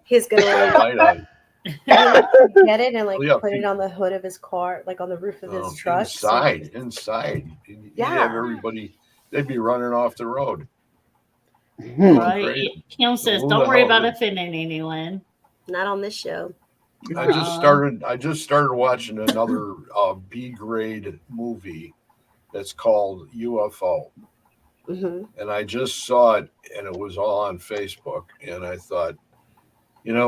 He's gonna That like light on. he wants to get it and like Yeah, put it on the hood of his car, like on the roof of his truck. So inside. He'd have yeah, everybody. They'd be running off the road, going Right. crazy. Kim So says, who "Don't the worry hell about did? offending anyone." not on this show. Uh, I just started watching another B grade movie that's called UFO, Hmm. and I just saw it, and it was all on Facebook, and I thought,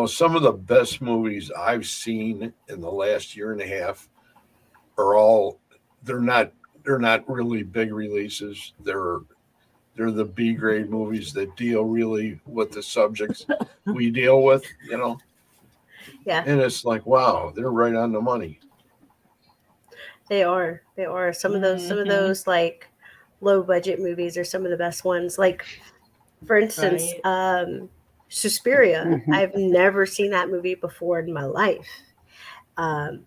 some of the best movies I've seen in the last year and a half are all they're not they're not really big releases. They're the B grade movies that deal really with the subjects we deal with. Yeah, And it's like, wow, they're right on the money. they are. They are. Some of mhm. those like low budget movies are some of the best ones. Like for instance, Right. Suspiria. I've never seen that movie before in my life. Um,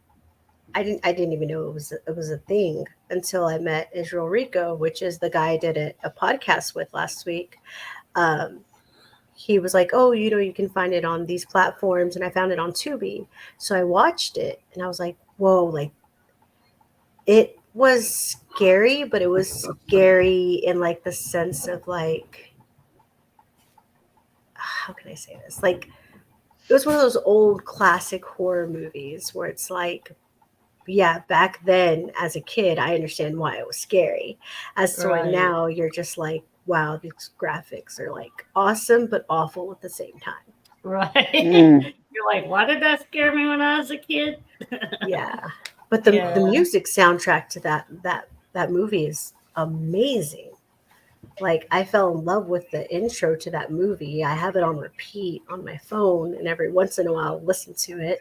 I didn't even know it was a thing until I met Israel Rico, which is the guy I did a podcast with last week. Um, he was like, "Oh, you can find it on these platforms," and I found it on Tubi. So I watched it, and I was like, "Whoa!" Like it was scary, but it was scary in like the sense of like, how can I say this? Like it was one of those old classic horror movies where it's like, yeah, back then as a kid, I understand why it was scary. As to why Right. now you're just like, wow, these graphics are like awesome but awful at the same time. Right. You're like, why did that scare me when I was a kid? Yeah, but the Yeah. music soundtrack to that movie is amazing. Like I fell in love with the intro to that movie. I have it on repeat on my phone, and every once in a while I'll listen to it.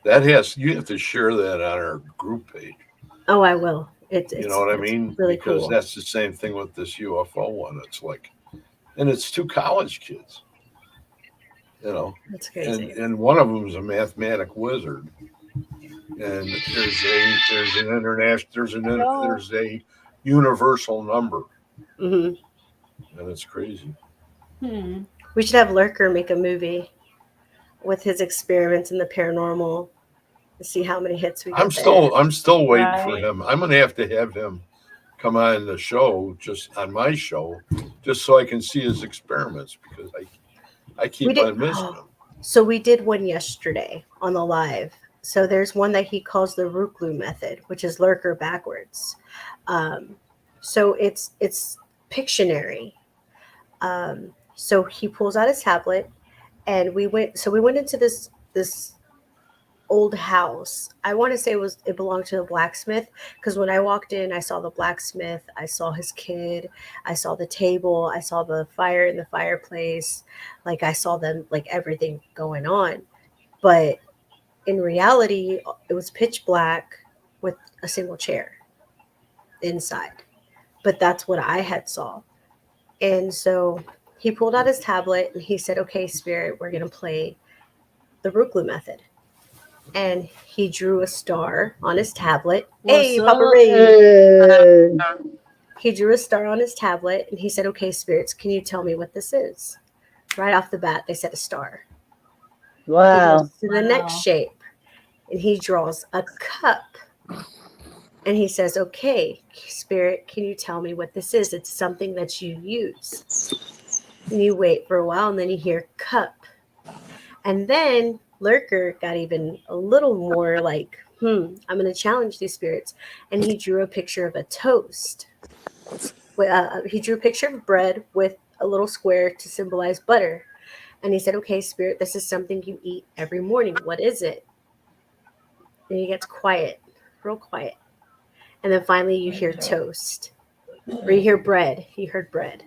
You have to share that on our group page. Oh, I will. You know what I It's mean? really Because cool. that's the same thing with this UFO one. It's like, and it's two college kids, you know, It's and crazy. and one of them is a mathematic wizard, and there's a universal number, Hmm. and it's crazy. Hmm. We should have Lurker make a movie with his experiments in the paranormal and see how many hits we get there. I'm still waiting for Right. him. I'm gonna have him come on the show, just on my show, just so I can see his experiments because I We keep did. on missing them. So we did one yesterday on the live. So there's one that he calls the Ruklu method, which is Lurker backwards. Um, so it's Pictionary. So he pulls out his tablet, and we went. So we went into this old house. I want to say it belonged to the blacksmith because when I walked in, I saw the blacksmith, I saw his kid, I saw the table, I saw the fire in the fireplace, like I saw them like everything going on. But in reality, it was pitch black with a single chair inside. But that's what I had saw. And so he pulled out his tablet and he said, "Okay, spirit, we're going to play the Ruklu method." And he drew a star on his tablet. What's Hey, Papa up? Ray. Uh, He drew a star on his tablet and he said, "Okay, spirits, can you tell me what this is?" Right off the bat, they said a star. He wow. goes to the next Wow. shape and he draws a cup. And he says, "Okay, spirit, can you tell me what this is? It's something that you use." And you wait for a while and then you hear cup. And then Lurker got even a little more like, I'm going to challenge these spirits. And he drew a picture of a toast. He drew a picture of bread with a little square to symbolize butter. And he said, "Okay, spirit, this is something you eat every morning. What is it?" And he gets quiet, real quiet. And then finally you hear toast. Or you hear bread. He heard bread.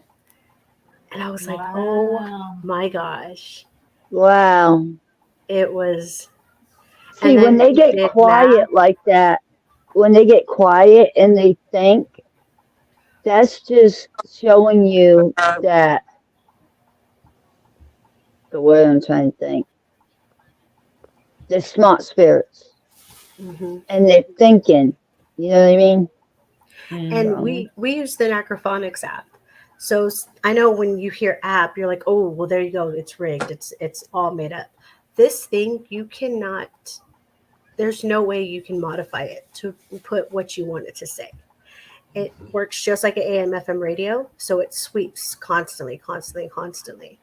And I was like, oh Wow. my gosh. Wow. It was, and See, when then they he get did math. quiet like that, when they get quiet and they think, that's just showing you that the way I'm trying to think, they're smart spirits Hmm. and they're thinking. You know what I mean? And So, Hmm. we use the Necrophonics app. So I know when you hear app, you're like, oh, well, there you go. It's rigged. It's all made up. this thing, you cannot, there's no way you can modify it to put what you want it to say. It works just like an AM FM radio, so it sweeps constantly, constantly, constantly.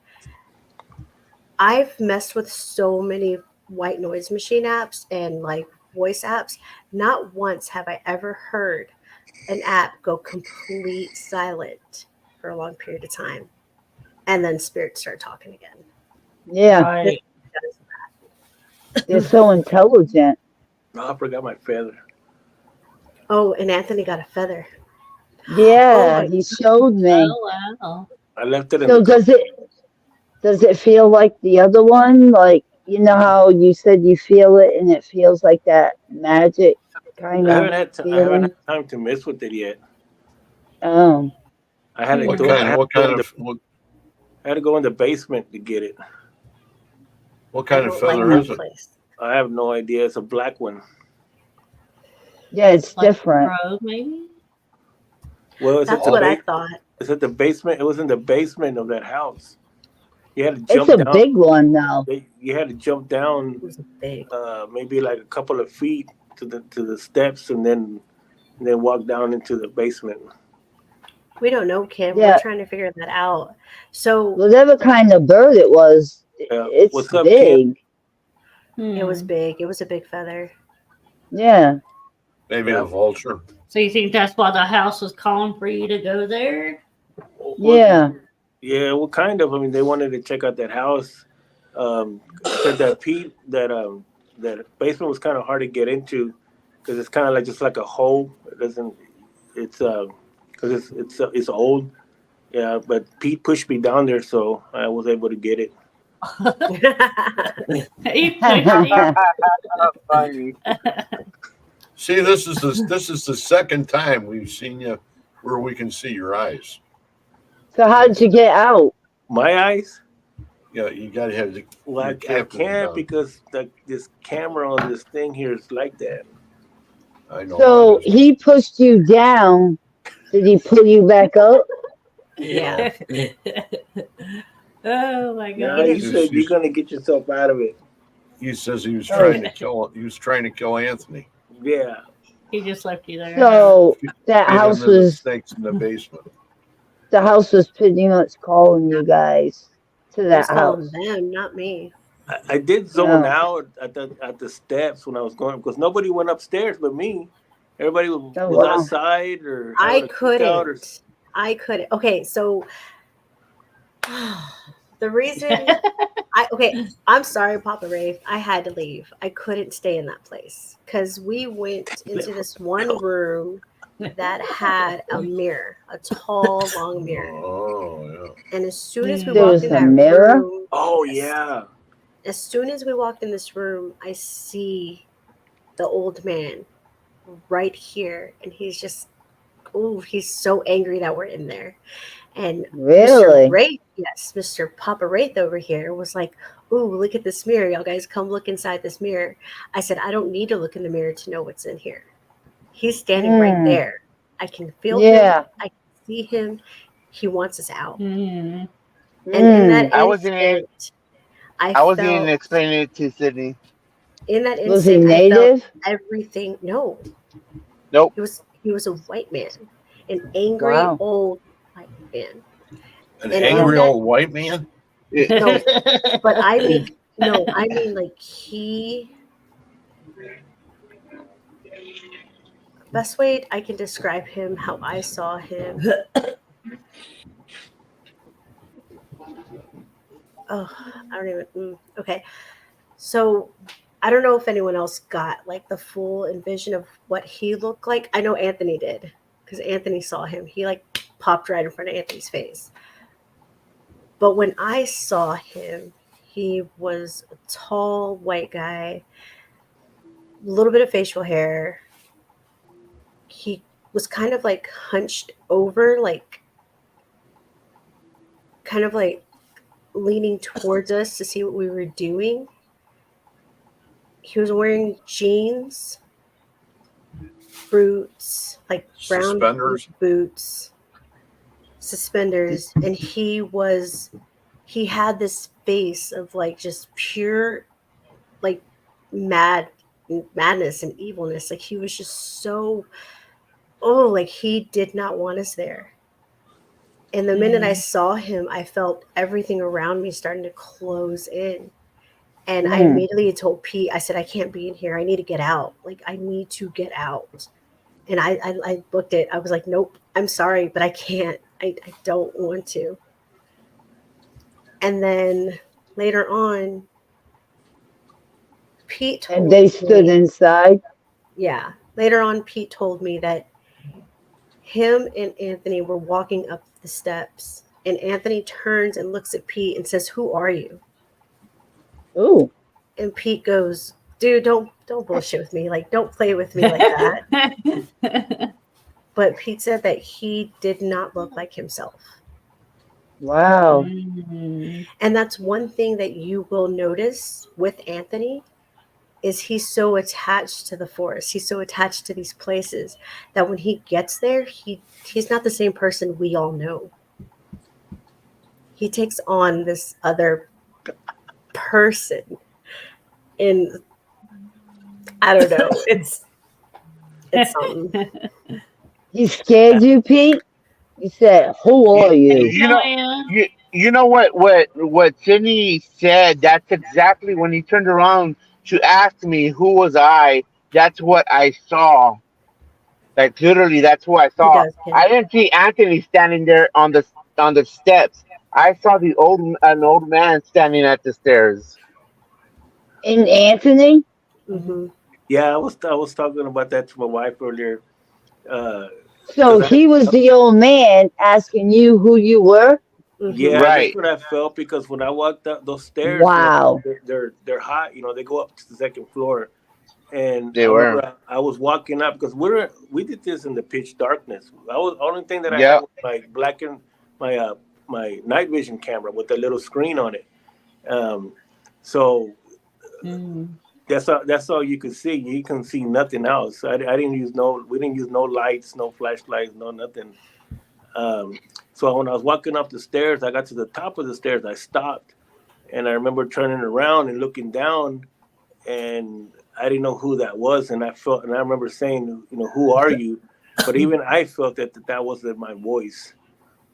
I've messed with so many white noise machine apps and like voice apps. Not once have I ever heard an app go complete silent for a long period of time, and then spirits start talking again. Yeah, Right. they're so intelligent. Oh, I forgot my feather. Oh, and Anthony got a feather. Yeah, my- he showed me. Oh, wow. I left it in So the does it feel like the other one? Like, you know how you said you feel it and it feels like that magic kind I of haven't feeling? had time to mess with it yet. Oh, I had to What do kind? I had What to go kind in the, of? What, I had to go in the basement to get it. what I kind of don't like feather that is it? place. I have no idea. It's a black one. yeah, it's Like different. Rogue, maybe? Well, it's That's at what the I thought. it's at the basement. It was in the basement of that house. You had to It's jump a down. big one though. You had to jump It down was big. maybe like a couple of feet to the steps and then walk down into the basement. We don't know, Kim. Yeah, We're trying to figure that out. So whatever kind of bird it was, it's What's up, Kim? big. it was Hmm. big. It was a big feather. Yeah. Maybe Yeah. a vulture. So you think that's why the house was calling for you to go there? Well, Yeah. yeah. Well, kind of. I mean, they wanted to check out that house. Said that that basement was kind of hard to get into because it's kind of like just like a hole. It doesn't. It's because it's old. Yeah, but Pete pushed me down there, so I was able to get it. He pushed you. Funny. See, this is the second time we've seen you where we can see your eyes. So how did you get out? My eyes. Yeah, you got to have the. Well, your I captain can't down. because this camera on this thing here is like that. I know. So I'm just- he pushed you down. Did he pull you back up? Yeah. Oh my Yeah, god. you said you're gonna get yourself out of it. he says he was Oh. trying to kill. He was trying to kill Anthony. Yeah. He just left you there. So that Feed him house and the was snakes in the basement. pretty much calling you guys to I was that calling house. them, not me. I did zone Yeah. out at the steps when I was going because nobody went upstairs but me. Everybody was Oh, wow. outside or I having a cookout or couldn't. I couldn't. Okay, so the reason I'm sorry, Papa Rafe. I had to leave. I couldn't stay in that place because we went into this one room that had a mirror, a tall, long mirror. Oh yeah. And as soon as we There walked was in a that mirror? room, Oh yes, yeah. as soon as we walked in this room, I see the old man right here, and he's just, oh, he's so angry that we're in there. And Really? Mr. Wraith, yes, Mr. Papa Wraith over here was like, ooh, look at this mirror. Y'all guys come look inside this mirror. I said, I don't need to look in the mirror to know what's in here. He's standing right Mm. there. I can feel Yeah. him. I can see him. He wants us out. Hmm. And in that I wasn't even- instant, I I wasn't even felt, explaining it to Sydney. in that Was he instant, I felt native? everything. No, Nope. he was a white man, an angry Wow. old white man. An And angry in that- old white man. No, but I mean, no, I mean like he. Best way I can describe him, how I saw him. Oh, I don't even. Okay, so I don't know if anyone else got like the full envision of what he looked like. I know Anthony did because Anthony saw him. He like popped right in front of Anthony's face. But when I saw him, he was a tall white guy, a little bit of facial hair. He was kind of like hunched over, like kind of like leaning towards us to see what we were doing. He was wearing jeans, boots, like brown Suspenders. boots, suspenders, and he had this face of like just pure like madness and evilness. Like he was just so, oh, like he did not want us there. And the minute I saw him, I felt everything around me starting to close in. And I immediately told Pete, I said, I can't be in here. I need to get out. Like, I need to get out. And I looked at, I was like, nope, I'm sorry, but I can't. I don't want to. And then later on, Pete told And they stood me, inside. yeah, later on, Pete told me that him and Anthony were walking up the steps. And Anthony turns and looks at Pete and says, who are you? Ooh. And Pete goes, dude, don't bullshit with me. Like, don't play with me like that. But Pete said that he did not look like himself. Wow. And that's one thing that you will notice with Anthony is he's so attached to the forest. He's so attached to these places that when he gets there, he's not the same person we all know. He takes on this other person. And I don't know. It's something. He scared you, Pete? You said, who are you? You know, you know what Sydney said. That's exactly when he turned around to ask me who was I. That's what I saw. Like literally, that's who I He saw. does, Kim. I didn't see Anthony standing there on the steps. I saw an old man standing at the stairs. And Anthony? Mm-hmm. Yeah, I was talking about that to my wife earlier. So Because I he was the old man asking you who you were? Mm-hmm. Yeah, that's Right. what I felt because when I walked up those stairs, Wow. they're high. They go up to the second floor, and They I were. remember I was walking up because we did this in the pitch darkness. I was only thing that I had Yep. was my black and my night vision camera with a little screen on it. So that's all you could see. You can see nothing else. I didn't use we didn't use no lights, no flashlights, no nothing. So when I was walking up the stairs, I got to the top of the stairs. I stopped, and I remember turning around and looking down, and I didn't know who that was. And I remember saying, who are you? But even I felt that wasn't my voice.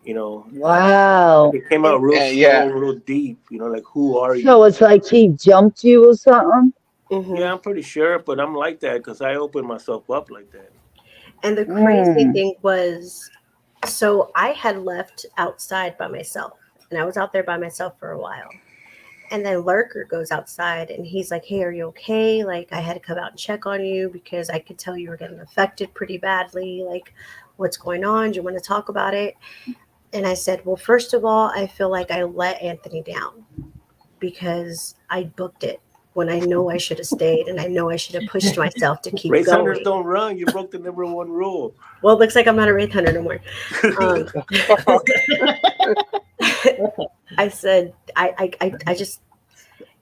You know, Wow. it came out real slow, Yeah. real deep. Like, who are So you? it's like he jumped you or something? Mm-hmm. Yeah, I'm pretty sure, but I'm like that because I open myself up like that. And the crazy Mm. thing was, so I had left outside by myself, and I was out there by myself for a while. And then Lurker goes outside and he's like, hey, are you okay? Like, I had to come out and check on you because I could tell you were getting affected pretty badly. Like, what's going on? Do you want to talk about it? And I said, well, first of all, I feel like I let Anthony down because I booked it when I know I should have stayed, and I know I should have pushed myself to keep Race hunters going. don't run. You broke the #1 rule. Well, it looks like I'm not a wraith hunter no more. I said, I just,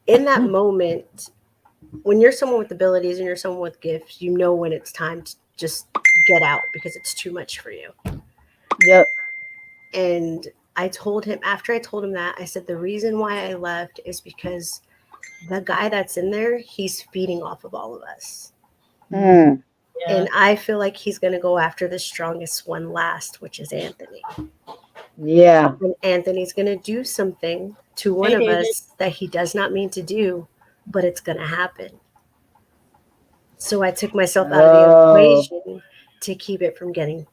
in that moment, when you're someone with abilities and you're someone with gifts, you know when it's time to just get out because it's too much for you. Yep. And I told him, after I told him that, I said, the reason why I left is because the guy that's in there, he's feeding off of all of us. Mm. And I feel like he's going to go after the strongest one last, which is Anthony. Yeah. And Anthony's going to do something to one of us that he does not mean to do, but it's going to happen. So I took myself out of the equation to keep it from getting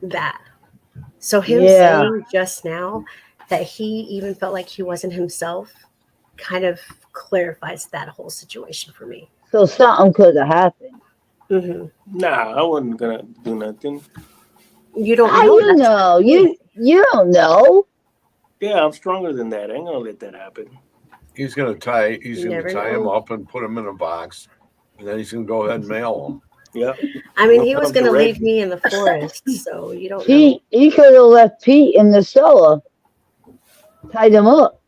bad. So him saying just now that he even felt like he wasn't himself kind of clarifies that whole situation for me. So something could have happened. Mm-hmm. Nah, I wasn't gonna do nothing. You don't How know. you know? You don't know. Yeah, I'm stronger than that. I ain't gonna let that happen. He's gonna tie Never him know. up and put him in a box, and then he's gonna go ahead and mail him. Yep. I mean, he was going to direct. leave me in the forest, so you don't know. He could have left Pete in the cellar, tied him up.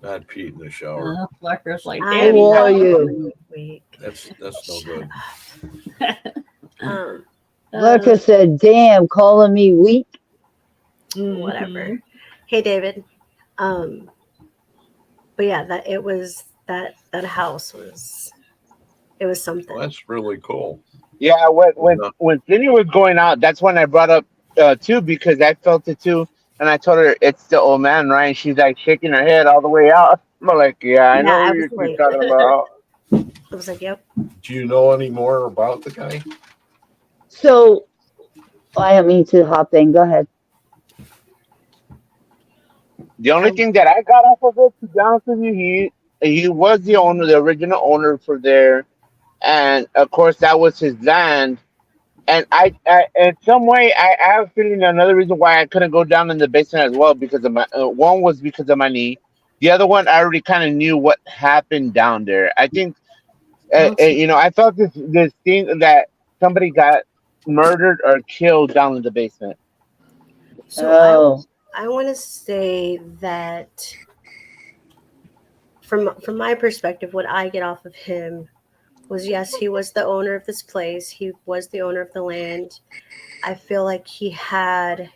Not Pete in the shower. Flecker's like, I Daddy, Who are know. you? Weak. That's no good. Lurker said, damn, calling me weak. Whatever. Hey, David. But yeah, that it was that house was, it was something. Well, that's really cool. Yeah, Uh, when Cindy was going out, that's when I brought up too, because I felt it too, and I told her it's the old man, right? And she's like shaking her head all the way out. I'm like, yeah, I Yeah, know I who was you're like, talking about. I was like, yep. do you know any more about the guy? So I don't mean to hop in. Go ahead. The only I, thing that I got off of it, to be honest with you, he was the owner, the original owner for there, and of course that was his land. And I in some way, I have a feeling another reason why I couldn't go down in the basement as well, because of my one was because of my knee. The other one, I already kind of knew what happened down there. I think also, I thought this thing that somebody got murdered or killed down in the basement. so Oh, I want to say that from my perspective, what I get off of him was, yes, he was the owner of this place. He was the owner of the land. I feel like he had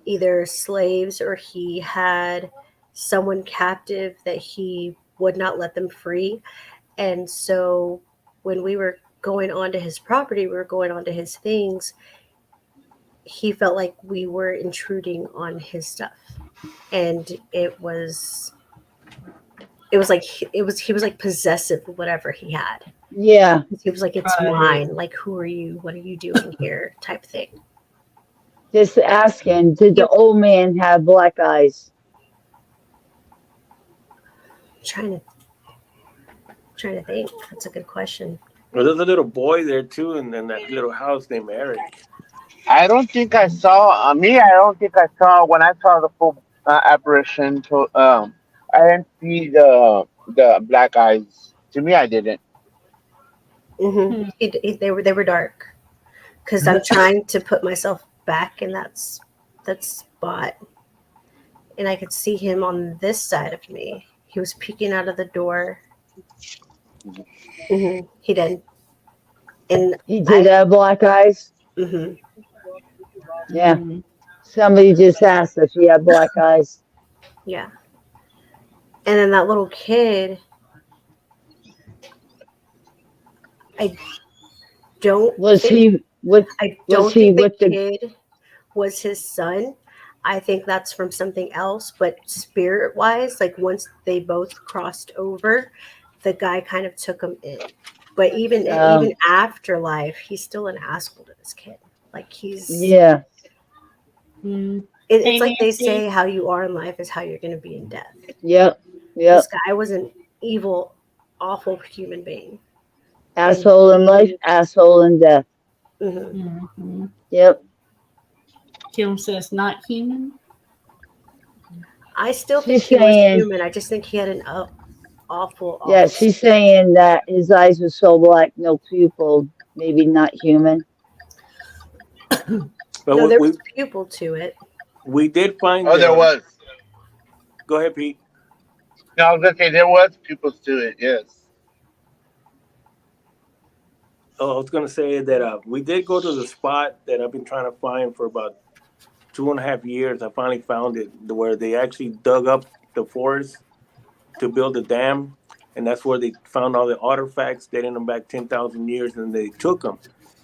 either slaves or he had someone captive that he would not let them free. And so when we were going onto his property, we were going onto his things, he felt like we were intruding on his stuff. And it was like he was like possessive of whatever he had. yeah. He was like, it's Right. mine. Like, who are you? What are you doing here? Type thing. Just asking, did the Yep. old man have black eyes? Trying to think. That's a good question. Well, there's a little boy there too, and then that little house named Eric. I don't think I saw me. I don't think I saw when I saw the full apparition. I didn't see the black eyes. To me, I didn't. They were dark because I'm trying to put myself back in that spot, and I could see him on this side of me. He was peeking out of the door. He did, and He did have black eyes? hmm Yeah. Mhm. Somebody just asked if he had black eyes. yeah. And then that little kid, I don't Was think he with I was don't he think the with the kid was his son. I think that's from something else, but spirit wise, like once they both crossed over, the guy kind of took him in. But even afterlife, he's still an asshole to this kid. Like yeah. Mm. it's Hey, like they Nancy. say, how you are in life is how you're going to be in death. Yep. This Yep. guy was an evil, awful human being, and Asshole in life, asshole in death. mhm. Mhm. Yep. Kim says not human. I still think She's he was saying human. I just think he had an awful, yeah, awful she's spirit. saying that his eyes were so black, no pupil, maybe not human. But No, we, there we was pupil to it. we did find. Oh, there was. Go ahead, Pete. No, I was gonna say there was pupils to it. Yes. Oh, I was gonna say that we did go to the spot that I've been trying to find for about 2.5 years. I finally found it, where they actually dug up the forest to build a dam, and that's where they found all the artifacts dating them back 10,000 years, and they took them.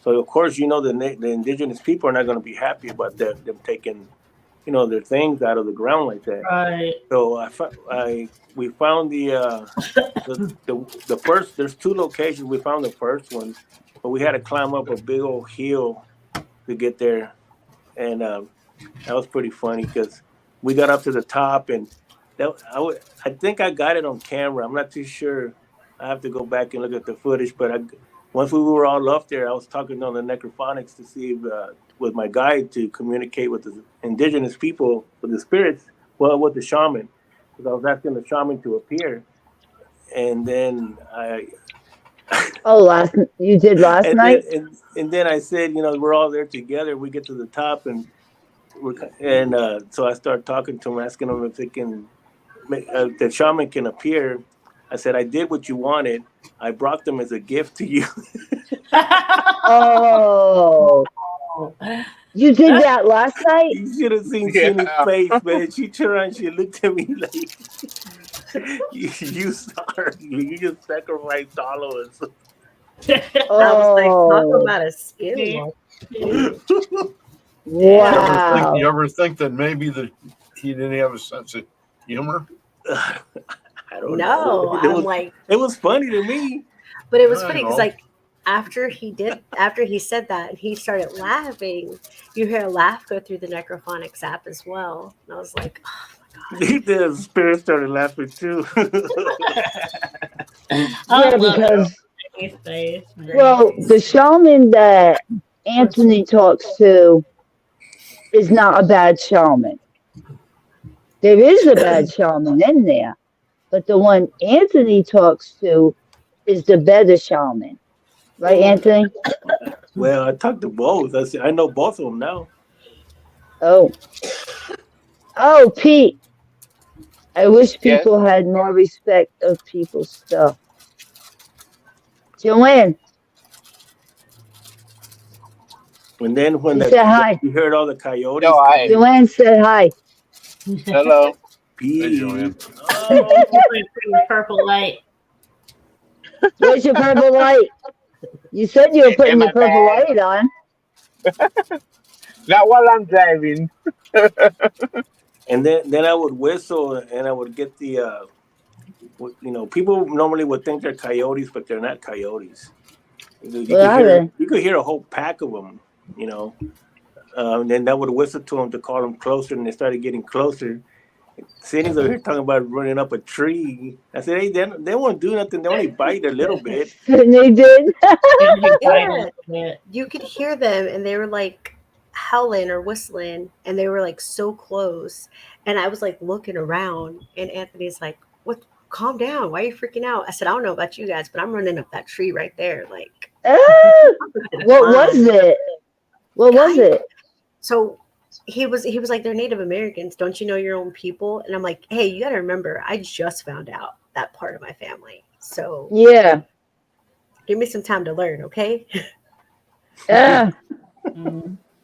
So of course, the indigenous people are not going to be happy about them taking, their things out of the ground like that. Right. So we found the first. There's two locations. We found the first one, but we had to climb up a big old hill to get there, and that was pretty funny because we got up to the top, and I think I got it on camera. I'm not too sure. I have to go back and look at the footage. But once we were all up there, I was talking on the necrophonics to see if, with my guide to communicate with the indigenous people, with the spirits, well, with the shaman, because I was asking the shaman to appear, and then Oh, you did last and then night? and then I said, we're all there together. We get to the top, and so I started talking to him, asking him if they can, the shaman can appear. I said, I did what you wanted. I brought them as a gift to you. Oh, you did that last night? You should have seen Cindy's Yeah. face, man. She turned around, she looked at me like, You sorry. You just sacrificed dollars. I was like, talk Oh, about a skinwalker. wow. You ever think that maybe he didn't have a sense of humor? I don't No, know. I'm like, It was funny to me. but it was I funny because know. like after he said that and he started laughing, you hear a laugh go through the necrophonics app as well. And I was like, oh my god. The spirit started laughing too. I Yeah, love because his face. well, the shaman that Anthony talks to is not a bad shaman. There is a bad shaman in there, but the one Anthony talks to is the better shaman. Right, Anthony? Well, I talked to both. I know both of them now. Oh. Oh, Pete. I wish Yes. people had more respect of people's stuff. Joanne, And then when she said hi. you heard all the No, coyotes I. coming, Joanne said hi. Hello. Hey, Joanne. Pete. Oh, the purple light. Where's your purple light? You said you were In putting my your purple bag. light on. Not while I'm driving. and then I would whistle and I would get the people normally would think they're coyotes, but they're not coyotes. You What could are hear they? a whole pack of them, you know. And then I would whistle to them to call them closer, and they started getting closer. Cindy's over here talking about running up a tree. I said, hey, they won't do nothing. They only bite a little bit. And they did. Yeah. You could hear them and they were like howling or whistling and they were like so close. And I was like looking around and Anthony's like, what? Calm down. Why are you freaking out? I said, I don't know about you guys, but I'm running up that tree right there. Like, Ah, what was it? What was it? So he was like, they're Native Americans. Don't you know your own people? And I'm like, hey, you got to remember, I just found out that part of my family. So Yeah. give me some time to learn, okay? Ah.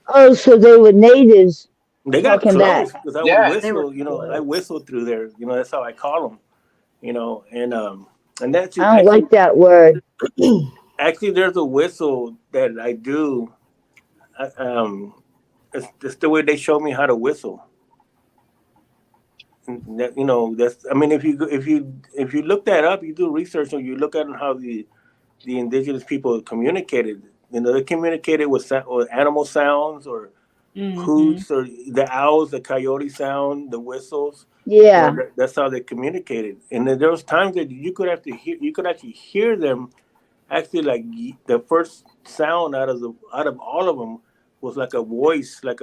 Oh, so they were natives They got talking back. close because I would Yeah. They were whistle. I close. whistle through there. That's how I call them. And that's I don't like that word. actually there's a whistle that I do. It's the way they show me how to whistle. And that's. I mean, if you look that up, you do research, or you look at how the indigenous people communicated. They communicated with animal sounds or hoots or the owls, the coyote sound, the whistles. Yeah. That's how they communicated. And then there was times that you could actually hear them. Actually, like the first sound out of all of them was like a voice, like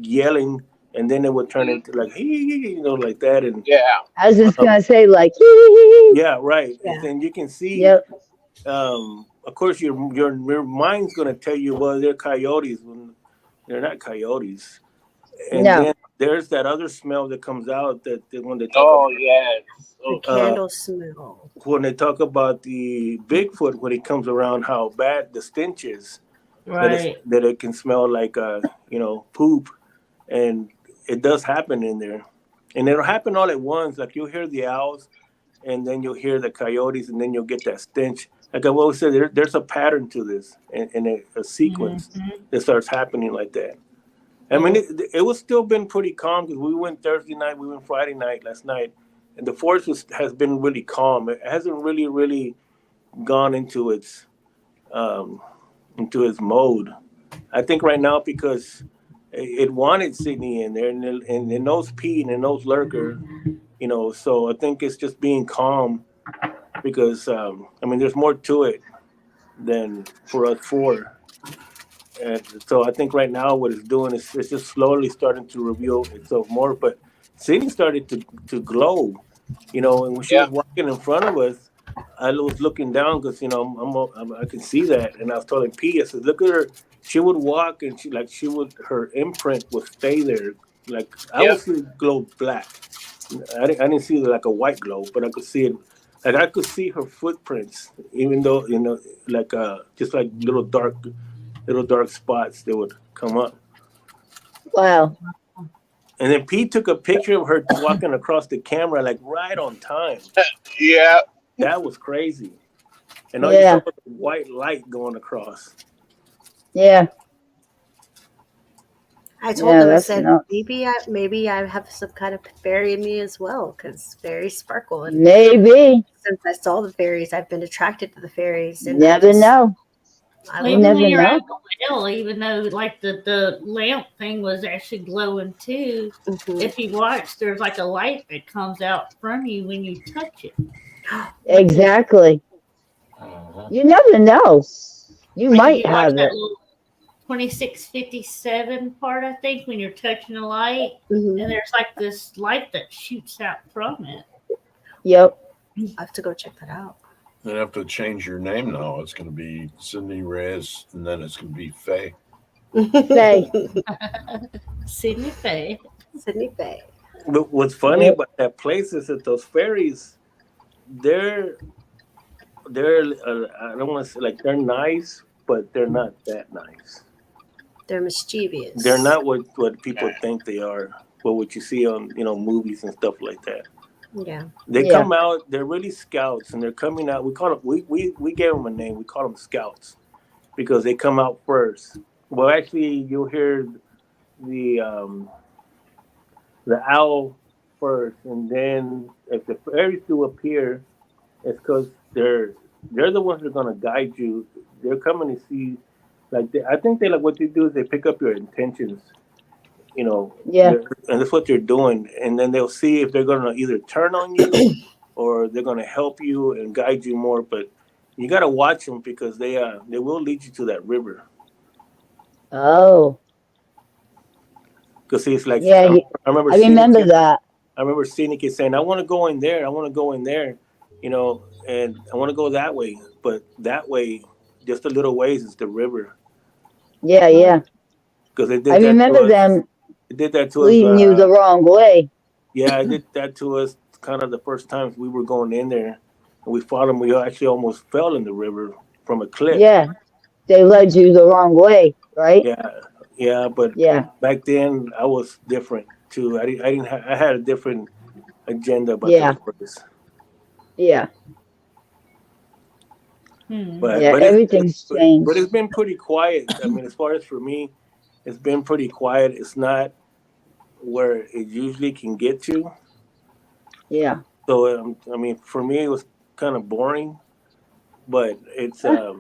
yelling, and then it would turn into like like that, and Yeah. I was just um, gonna say like yeah, right. Yeah. And then you can see, Yep. of course, your mind's gonna tell you, well, they're coyotes when they're not coyotes. And No. then there's that other smell that comes out that when they talk Oh yes. The Oh, candle smell. when they talk about the Bigfoot when he comes around, how bad the stench is. Right. That it can smell like poop, and it does happen in there, and it'll happen all at once. Like you'll hear the owls, and then you'll hear the coyotes, and then you'll get that stench. Like I've always said, there's a pattern to this, and a sequence that starts happening like that. I mean, it was still been pretty calm because we went Thursday night, we went Friday night, last night, and the forest has been really calm. It hasn't really gone into its mode. I think right now because it wanted Sydney in there, and it knows Pete and it knows Lurker, So I think it's just being calm because I mean, there's more to it than for us four. And so I think right now what it's doing is it's just slowly starting to reveal itself more. But Sydney started to glow, and when she yeah. was walking in front of us, I was looking down because I can see that, and I was telling P, I said, look at her. She would walk, and her imprint would stay there. Like I Yeah. would see it glow black. I didn't see it like a white glow, but I could see it. Like I could see her footprints, even though like just like little dark spots that would come up. Wow. And then Pete took a picture of her walking across the camera, like right on time. Yeah. That was crazy. And all you saw was a white light going across. Yeah. I told them, I that's said, nuts. maybe I have some kind of fairy in me as well, because fairies sparkle. And Maybe. since I saw the fairies, I've been attracted to the fairies. And Never know. I Well, love even never when you're know. at the well, even though like the lamp thing was actually glowing too, Mhm. if you watch, there's like a light that comes out from you when you touch it. Exactly. Uh-huh. You never know. You Like if might you watch have that it. little 2657 part, I think, when you're touching a light, Mhm. and there's like this light that shoots out from it. Yep. I have to go check that out. You have to change your name now. It's going to be Sydney Reyes, and then it's going to be Faye. Faye. Sydney Faye. Sydney Faye. But what's funny Yep. about that place is that those fairies, they're I don't want to say like they're nice, but they're not that nice. They're mischievous. They're not what people think they are. What you see on movies and stuff like that. Yeah. They Yeah. come out. They're really scouts, and they're coming out. We call them. We gave them a name. We call them scouts because they come out first. Well, actually, you'll hear the um, the owl first, and then if the fairies do appear, it's because they're the ones that are gonna guide you. They're coming to see, like I think they like what they do is they pick up your intentions, Yeah. and that's what they're doing, and then they'll see if they're gonna either turn on you or they're gonna help you and guide you more. But you gotta watch them because they will lead you to that river. Oh. Because it's like Yeah. I remember I seeing remember that. I remember seeing it saying, "I want to go in there. I want to go in there," and I want to go that way. But that way, just a little ways is the river. Yeah. Yeah. Because they I did that to remember us. them They did that to us. leading you the wrong way. Yeah, I did that to us. Kind of the first times we were going in there, and we fought them. We actually almost fell in the river from a cliff. Yeah. They led you the wrong way, right? Yeah, yeah. But Yeah. back then, I was different too. I didn't. I had a different agenda about the Yeah. place. Yeah. Hmm. But Yeah. but it's Everything's but changed. it's been pretty quiet. I mean, as far as for me, it's been pretty quiet. It's not where it usually can get to. Yeah. So I mean, for me, it was kind of boring. But it's I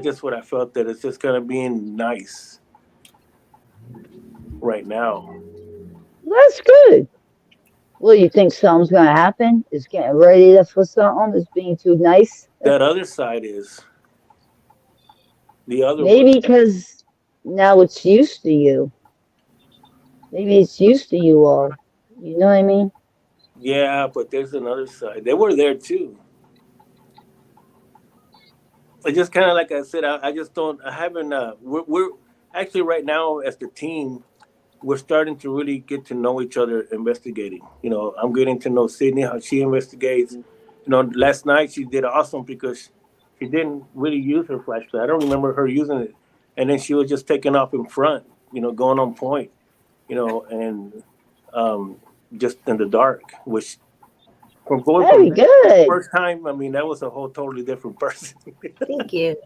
just what I felt that it's just kind of being nice right now. That's good. Well, you think something's gonna happen? It's getting ready for something. It's being too nice. That other side is the other one. Maybe because now it's used to you. Maybe it's used to you all. You know what I mean? Yeah, but there's another side. They were there too. I just kind of like I said, I just don't. I haven't. We're actually right now as the team, we're starting to really get to know each other investigating. I'm getting to know Sydney, how she investigates. Last night she did awesome because she didn't really use her flashlight. I don't remember her using it, and then she was just taking off in front. Going on point. And um, just in the dark, which from going from Very that good. first time, I mean, that was a whole totally different person. Thank you.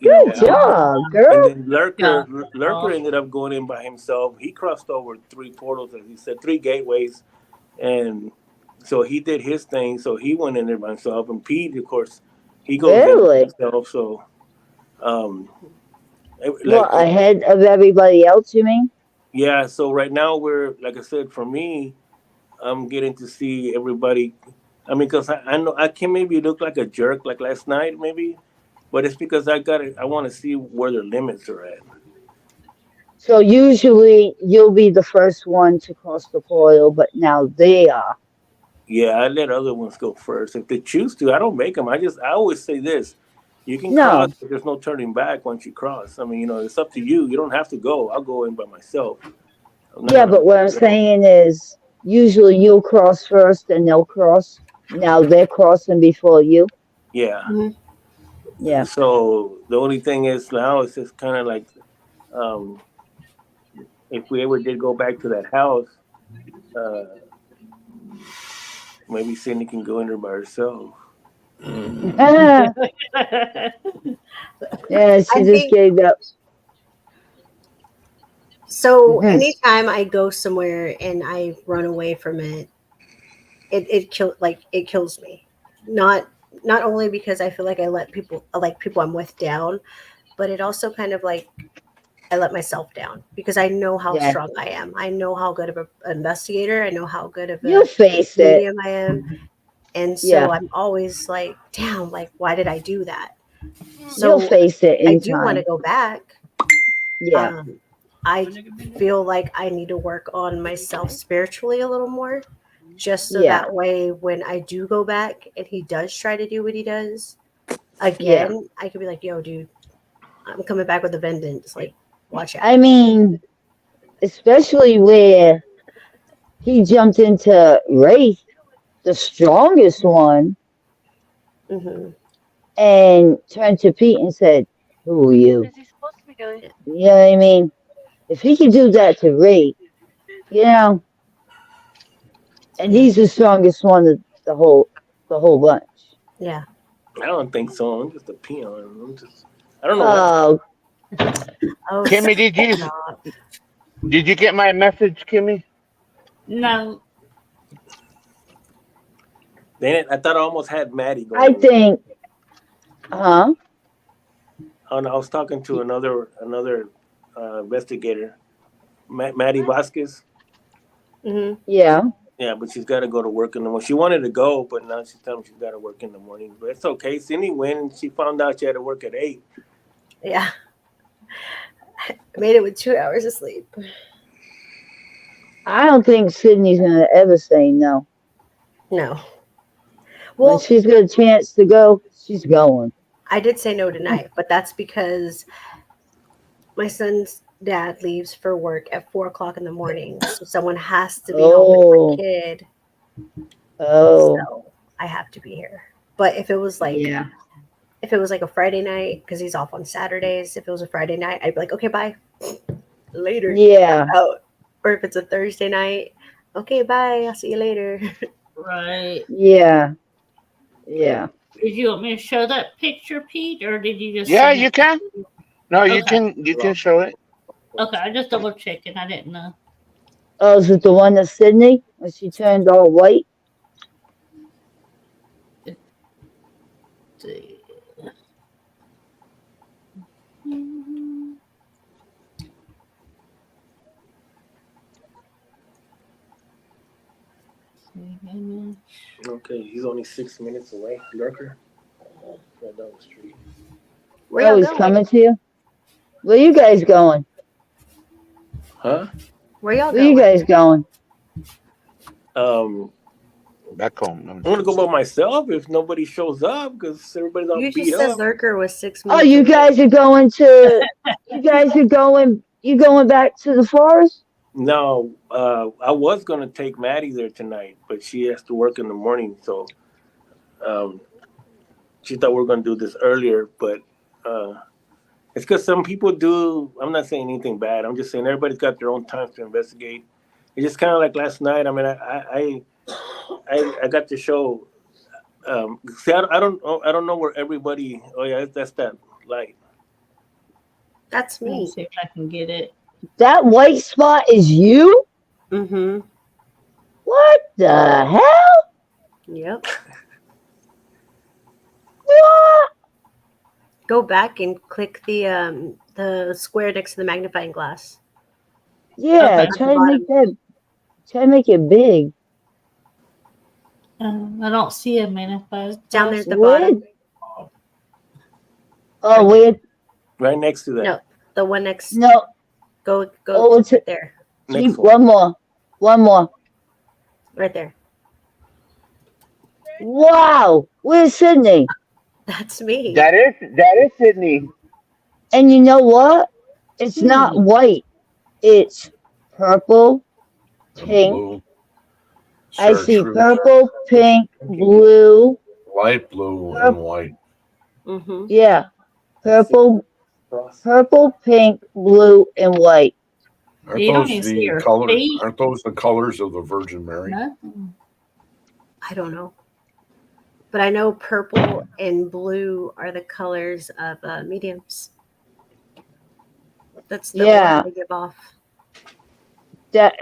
Good And job, and girl. then Yeah. Lurker ended up going in by himself. He crossed over three portals, as he said, three gateways, and so he did his thing. So he went in there by himself, and Pete, of course, he goes in by Really? himself. So, um, What, like, ahead of everybody else, you mean? yeah. So right now we're like I said, for me, I'm getting to see everybody. I mean, because I know I can maybe look like a jerk like last night, maybe, but it's because I want to see where their limits are at. So usually you'll be the first one to cross the portal, but now they are. Yeah, I let other ones go first if they choose to. I don't make them. I always say this: you can cross, No. but there's no turning back once you cross. I mean, it's up to you. You don't have to go. I'll go in by myself. I'm not Yeah, gonna but what I'm make you go. saying is usually you'll cross first and they'll cross. Now they're crossing before you. Yeah. Mhm. Yeah. So the only thing is now it's just kind of like um, if we ever did go back to that house, uh, maybe Cindy can go in there by herself. Yeah, she I just think gave up. so. Mhm. Anytime I go somewhere and I run away from it, it kills me. Not not only because I feel like I let people I'm with down, but it also kind of like I let myself down because I know how Yeah, strong I am. I know how good of an investigator. I know how good of you'll a face it. medium I am. And so Yeah, I'm always like, damn, like, why did I do that? you'll So face it I in do want to time. go back. Yeah, I feel like I need to work on myself spiritually a little more, just so yeah, that way when I do go back and he does try to do what he does yeah. again, I could be like, yo, dude, I'm coming back with a vengeance. Like, watch out. I mean, especially where he jumped into Wraith, the strongest one, Hmm. and turned to Pete and said, "Who are you?" You know what I mean? If he could do that to Wraith, you know, and Yeah. he's the strongest one of the whole bunch. Yeah. I don't think so. I'm just a peon. I don't know why. Oh, Oh, Kimmy, stop. did you get my message, Kimmy? No, Then I thought I almost had Maddie I going. think, huh? And I was talking to another investigator, Maddie Vasquez. Hmm. Yeah, Yeah, but she's got to go to work in the morning. She wanted to go, but now she's telling me she's got to work in the morning. But it's okay. Cindy went and she found out she had to work at 8. Yeah. I made it with 2 hours of sleep. I don't think Sydney's gonna ever say no. No. When Well, she's got a chance to go, she's going. I did say no tonight, but that's because my son's dad leaves for work at 4 o'clock in the morning. So someone has to be home with my Oh, kid. oh, So I have to be here. But yeah, if it was like a Friday night, because he's off on Saturdays, if it was a Friday night, I'd be like, okay, bye. Later. yeah, Out. Or if it's a Thursday night, okay, bye. I'll see you later. right. yeah, yeah. Did you want me to show that picture, Pete, or did you just Yeah, send it? you can. No, Okay. you can show it. Okay, I just double checking. I didn't know. Oh, is it the one of Sydney when she turned all white? Let's see. Okay, he's only 6 minutes away. Lurker. Right down the street. Where Oh, y'all he's going? coming to you. Where you guys going? Huh? Where y'all Where you going? guys going? Um, Back home. I'm gonna go by myself if nobody shows up because everybody's all You beat just said up. Lurker was 6 Oh, minutes you away. guys are going to. You guys are going. You going back to the forest? No, I was gonna take Maddie there tonight, but she has to work in the morning, so um, she thought we were gonna do this earlier. But uh, it's because some people do. I'm not saying anything bad. I'm just saying everybody's got their own time to investigate. It's just kind of like last night. I mean, I got to show. See, I don't know where everybody. Oh yeah, that's that light. That's Let me me. see if I can get it. That white spot is you? Mm-hmm. What the hell? Yep. What? Go back and click the square next to the magnifying glass Yeah, Okay. at the try to make bottom. that. Try to make it big. I don't see a manifest Down there at glass. the Where? bottom. Oh, Right there. where? Right next to that. No, the one next. No. Go Oh, it's right there. Next keep one. one more. One more. Right there. Wow. Where's Sydney? That's me. That is Sydney. And you know what? It's not Hmm. white. It's purple, And pink. blue, I see chartreuse, purple, pink, blue. light blue, and white. Mm-hmm. Yeah, I see purple, cross. purple, pink, blue, and white. Aren't You don't those even see the her colors? feet. Aren't those the colors of the Virgin Mary? Nothing. I don't know. But I know purple and blue are the colors of mediums. That's the aura Yeah, they give off. that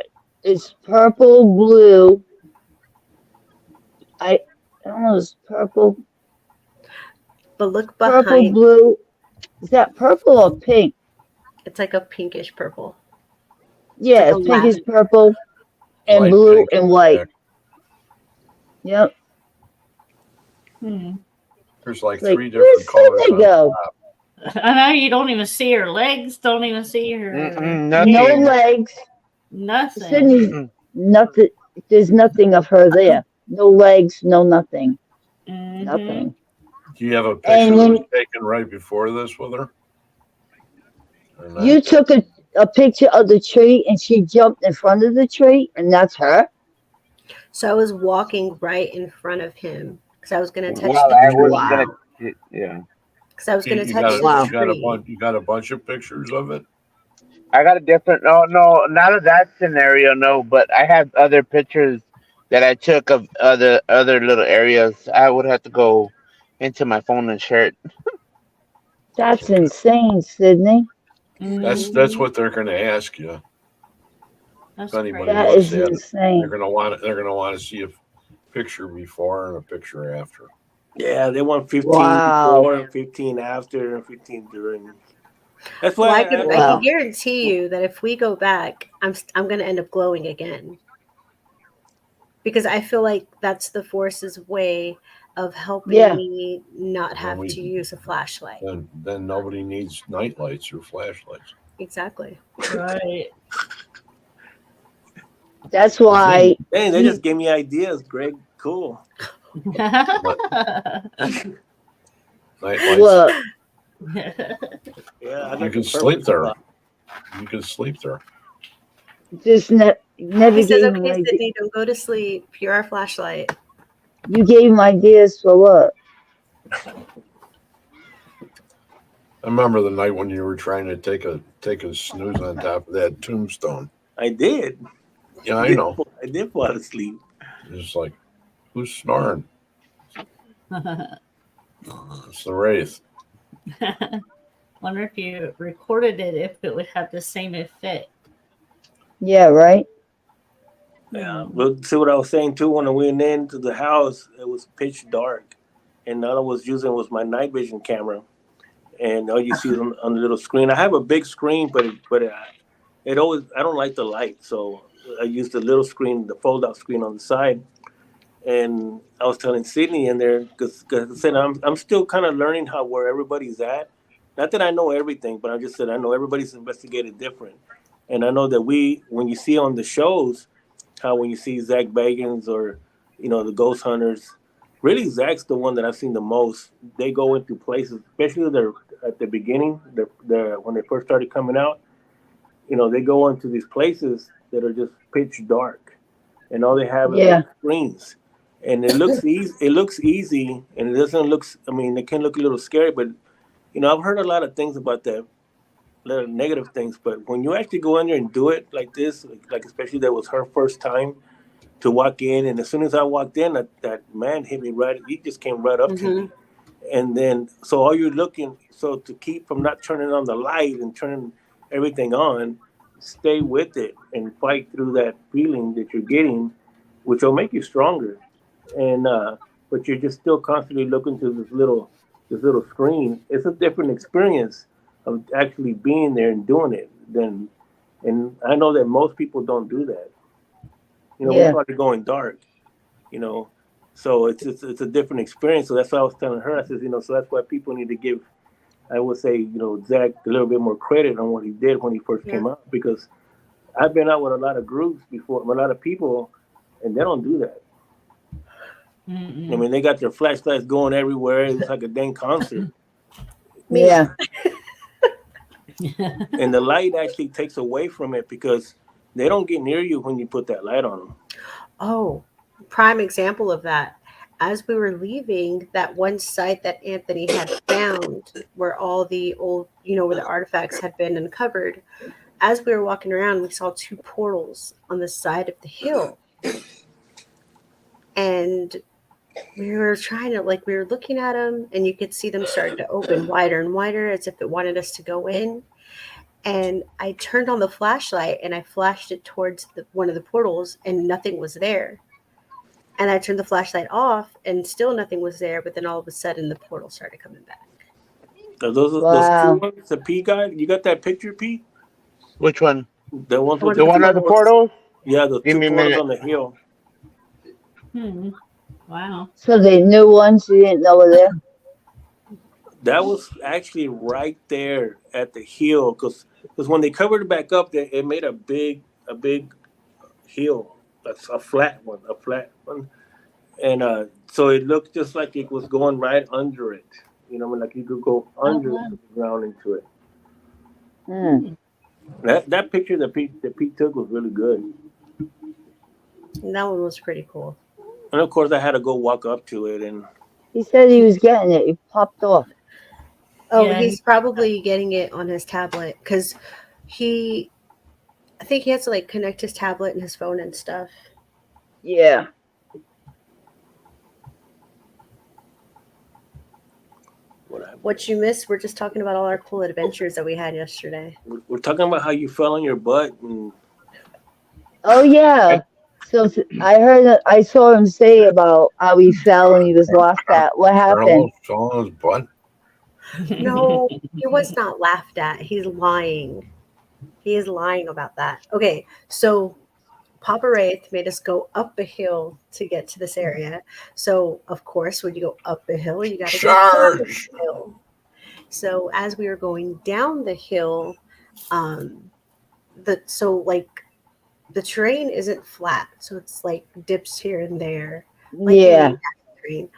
is purple, blue. I don't know, it's But look purple, behind. blue. Is that purple or pink? It's like a pinkish purple. It's like Yeah, a it's pinkish lavender. purple and Light blue pink and and white. black. Yep. Hmm. There's like It's like, 3 different where's colors Sydney on the go? top. I know you don't even see her legs. Don't even see her No Nothing. hair. legs. Nothing. Sydney, nothing. There's nothing of her there. No legs, no nothing. Mm-hmm. Nothing. Do you have a And picture that was when taken right before this with her? Or not? you took a picture of the tree and she jumped in front of the tree, and that's her? So I was walking right in front of him because I was going to touch Well, the I was tree. gonna. Wow. Yeah, Because I was You, going to you got touch a, the Wow. you got a tree. bunch. You got a bunch of pictures of it. I got a different. No, no, not of that scenario. No, but I have other pictures that I took of other little areas. I would have to go into my phone and share it. That's insane, Sydney. That's Mm-hmm. what they're going to ask you. If That's anybody That crazy. looks is at it, insane. they're going to want to see a picture before and a picture after. Yeah, they want 15 Wow. before and 15 after and 15 during. That's Well, why I can Wow. guarantee you that if we go back, I'm going to end up glowing again because I feel like that's the force's way of helping Yeah. me not And then have we to use a flashlight. then nobody needs night lights or flashlights. Exactly. Right. That's why dang, they he just gave me ideas, Greg. Cool. But night lights, what Yeah, I you got the can purple sleep there. spot. You can sleep there. just never He says, gave him "Okay, idea. Sydney, don't go to sleep. You're our flashlight." You gave him ideas for what? I remember the night when you were trying to take a snooze on top of that tombstone. I did. Yeah, I know. I did fall asleep. It's like, who's snoring? It's the wraith. Wonder if you recorded it, if it would have the same effect. Yeah, right? Yeah, but see what I was saying too. When I went into the house, it was pitch dark, and all I was using was my night vision camera, and all you see is on the little screen. I have a big screen, it always I don't like the light, so I use the little screen, the fold out screen on the side. And I was telling Sydney in there because I said I'm still kind of learning how where everybody's at. Not that I know everything, but I just said I know everybody's investigated different, and I know that we when you see on the shows how when you see Zach Bagans or the Ghost Hunters, really Zach's the one that I've seen the most. They go into places, especially they're at the beginning, the when they first started coming out. They go into these places that are just pitch dark, and all they have is Yeah. like screens, and it looks easy. It looks easy, and it doesn't look. I mean, it can look a little scary, but I've heard a lot of things about that, a lot of negative things. But when you actually go in there and do it like this, like especially that was her first time to walk in, and as soon as I walked in, that man hit me right. He just came right up to Mm-hmm. me, and then so all you're looking so to keep from not turning on the light and turning everything on, stay with it and fight through that feeling that you're getting, which will make you stronger. And but you're just still constantly looking to this little screen. It's a different experience of actually being there and doing it than. And I know that most people don't do that. We Yeah. started going dark, you know. So it's a different experience. So that's why I was telling her. I says, so that's why people need to give, I would say, Zach a little bit more credit on what he did when he first Yeah. came out, because I've been out with a lot of groups before, with a lot of people, and they don't do that. I Mm-mm. mean, they got their flashlights going everywhere. It's like a dang concert, Me. Yeah. and the light actually takes away from it because they don't get near you when you put that light on them. Oh, prime example of that. As we were leaving, that one site that Anthony had found where all the old, where the artifacts had been uncovered, as we were walking around, we saw 2 portals on the side of the hill. And we were trying to, like, we were looking at them, and you could see them starting to open wider and wider as if it wanted us to go in. And I turned on the flashlight, and I flashed it towards one of the portals, and nothing was there. And I turned the flashlight off, and still nothing was there. But then all of a sudden, the portal started coming back. Are those 2 Wow. ones, the P guy? You got that picture, P? Which one? The ones with The one of the portals? Yeah, the Give 2 me a portals minute. on the hill. Wow. So the new ones you didn't know were there? That was actually right there at the hill, because when they covered it back up, it made a big hill, a flat one, and so it looked just like it was going right under it. You know, like you could go under wow. the ground into it. Hmm. That picture that Pete took was really good, And that one was pretty cool. and of course I had to go walk up to it, and He said he was getting it. He popped off. Oh, Yeah. he's probably getting it on his tablet because I think he has to like connect his tablet and his phone and stuff. Yeah. What you missed, we're just talking about all our cool adventures that we had yesterday. we're talking about how you fell on your butt, and Oh yeah. So I saw him say about how he fell and he was laughed at. What happened? Carlos saw his butt. No, he was not laughed at. He's lying. He is lying about that. Okay, so Papa Wraith made us go up a hill to get to this area. So, of course, when you go up a hill, you got to go down the Charge! hill. So, as we were going down the hill, the terrain isn't flat, so it's like dips here and there. Like Yeah. any terrain.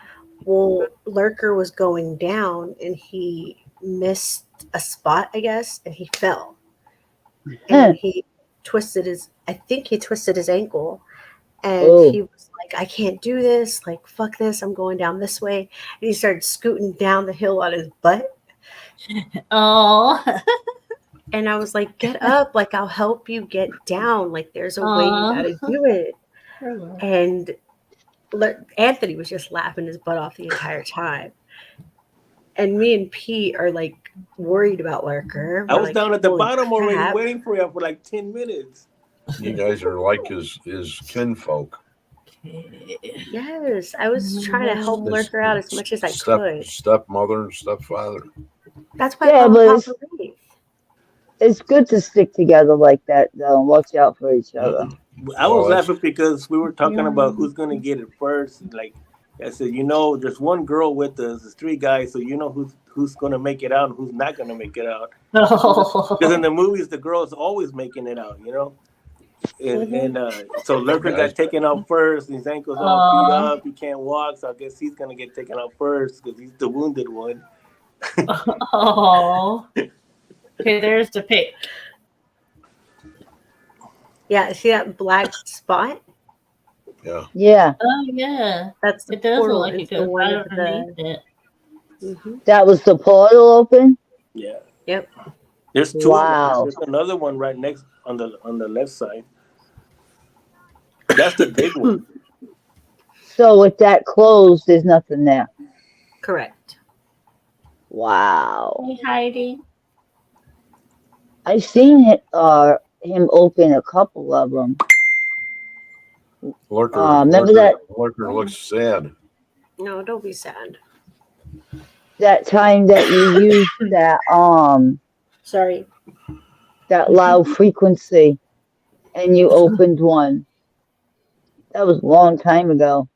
Well, Lurker was going down, and he missed a spot, I guess, and he fell. And he twisted his ankle, and Oh. he was like, I can't do this, like, fuck this, I'm going down this way. And he started scooting down the hill on his butt, Oh. and I was like, get up, like, I'll help you get down, like, there's a way you Aw. gotta do it. And Anthony was just laughing his butt off the entire time, and me and Pete are like worried about Lurker. I We're was like, down at the "Holy bottom already, crap." waiting for you for like 10 minutes. You guys are like his kinfolk. Yes, I was trying to help His Lurker out as much as I could. Stepmother and stepfather. That's why I Yeah, call but him it's, Papa Wraith. it's good to stick together like that though and watch out for each other. I was Well, that's- laughing because we were talking about who's gonna get it first. And like I said, there's one girl with us, there's 3 guys, so who's gonna make it out and who's not gonna make it out. Because in the movies, the girl's always making it out, And so Lurker got taken out first, and his ankle's all beat up. He can't walk, so I guess he's gonna get taken out first because he's the wounded one. Oh. Okay, there's the pic. Yeah, see that black spot? Yeah. Yeah. Oh yeah. That's the It does look portal. like it It's the goes one right of underneath the. it. Mhm. That was the portal open? Yeah. Yep. There's 2. Wow. There's another one right next on the left side. That's the big one. So with that closed, there's nothing there. Correct. Wow. Hey Heidi. I've seen him open a couple of them. Lurker, remember that Lurker looks sad. No, don't be sad. time that you used Sorry. that loud frequency and you opened one. That was a long time ago.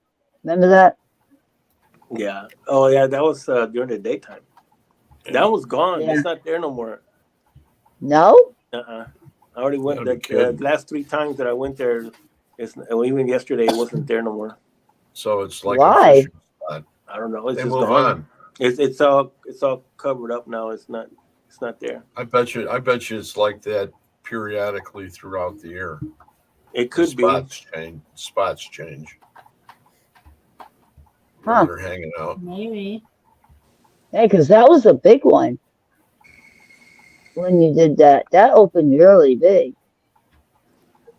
Remember that? Yeah. Oh yeah, that was during the daytime. That was gone. Yeah. It's not there no more. No? I already went Gotta be kidding. the last 3 times that I went there. Even yesterday, it wasn't there no more. So it's like Why? a fishing spot. I don't know. It's They just move gone. on. It's all covered up now. It's not there. I bet you it's like that periodically throughout the year. It could Spots change. Huh. They're hanging out. Maybe. Yeah, because that was a big one. when you did that. That opened really big.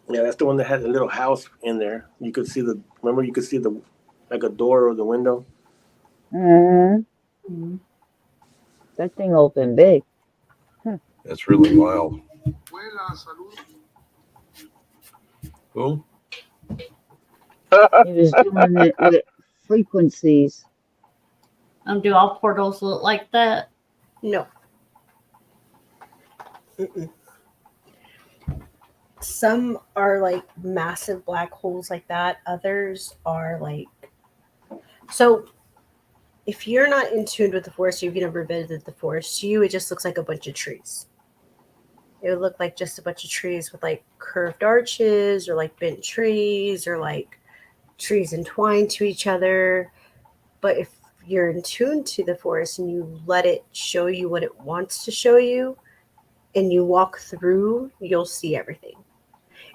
Yeah, that's the one that had a little house in there. You could see the. Remember, you could see the like a door or the window. Hmm. Mhm. That thing opened big. Huh. That's really wild. Who? He was doing it with frequencies. Do all portals look like that? No. Mm-mm. Some are like massive black holes like that. Others are like, so if you're not in tune with the forest, you've never visited the forest, to you it just looks like a bunch of trees. It would look like just a bunch of trees with like curved arches or like bent trees or like trees entwined to each other. But if you're in tune to the forest and you let it show you what it wants to show you and you walk through, you'll see everything.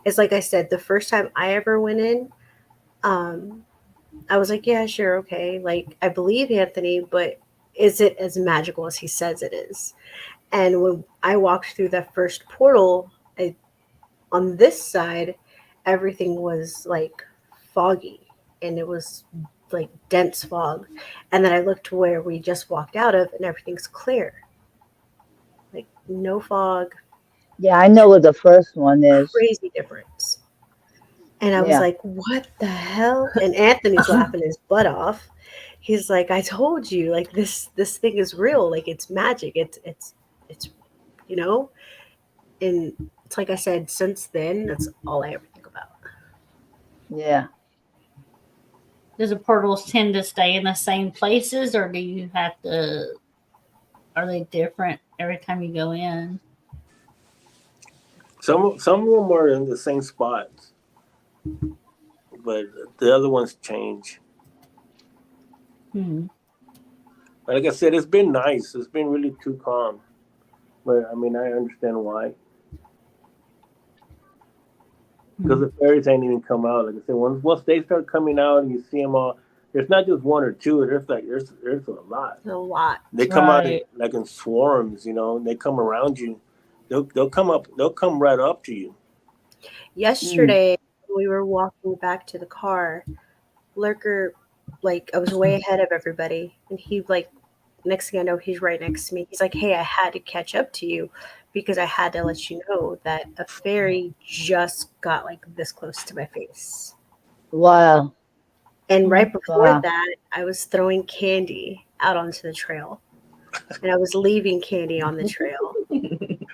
It's like I said, the first time I ever went in, um, I was like, yeah, sure, okay. Like, I believe Anthony, but is it as magical as he says it is? And when I walked through that first portal, on this side, everything was like foggy and it was like dense fog. And then I looked to where we just walked out of and everything's clear. Like, no fog, Yeah, I know what the first one is. crazy difference. And I was Yeah. like, what the hell? And Anthony's laughing his butt off. He's like, I told you, like this thing is real, like it's magic. It's you know? And it's like I said, since then, that's all I ever think about. Yeah. Does the portals tend to stay in the same places, or do you have to? Are they different every time you go in? Some of them are in the same spots, but the other ones change. Hmm. But like I said, it's been nice. It's been really too calm. But I mean, I understand why. Because Hmm. the fairies ain't even come out. Like I said, once they start coming out and you see them all, there's not just one or two. There's a lot. A lot. They come out Right. like in swarms. And they come around you. They'll come up. They'll come right up to you. Mm. Yesterday, we were walking back to the car. Lurker, like I was way ahead of everybody, and he like next thing I know, he's right next to me. He's like, "Hey, I had to catch up to you because I had to let you know that a fairy just got like this close to my face." Wow. And Hmm. right before Wow. that, I was throwing candy out onto the trail, and I was leaving candy on the trail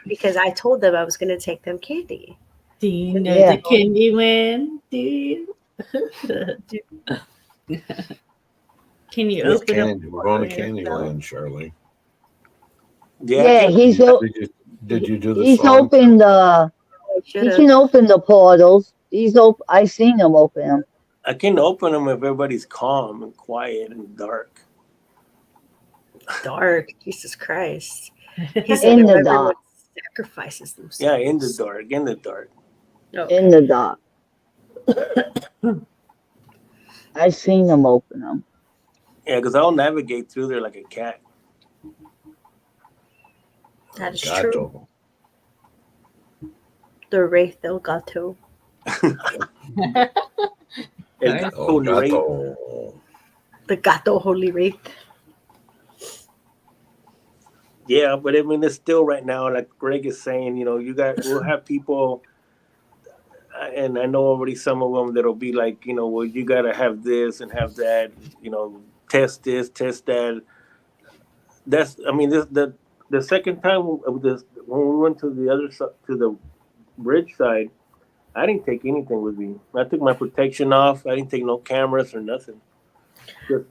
because I told them I was going to take them candy. Do you And know Yeah. the Candyman? Do you? Can you Where's open up Candy? a We're going portal to yourself? Candyland, Shirley. Yeah, I Yeah, can. Did he's you o- did you do the he's song? opened the I should he can have. open the portals. I seen him open them. I can open them if everybody's calm and quiet and dark. Dark, Jesus Christ. He said In if the everyone dark. sacrifices Yeah, in the themselves. dark. In the dark. In Okay. the dark. I seen him open them. Yeah, because I'll navigate through there like a cat. That is true. Gato. The Wraith del Gato. El Right. gato Oh, holy rey. Gato. The Gato Holy Wraith. Yeah, but I mean, it's still right now, like Greg is saying, we'll have people, and I know already some of them that'll be like, well, you got to have this and have that, test this, test that. I mean, the second time when we went to the other side, to the bridge side, I didn't take anything with me. I took my protection off. I didn't take no cameras or nothing. Just,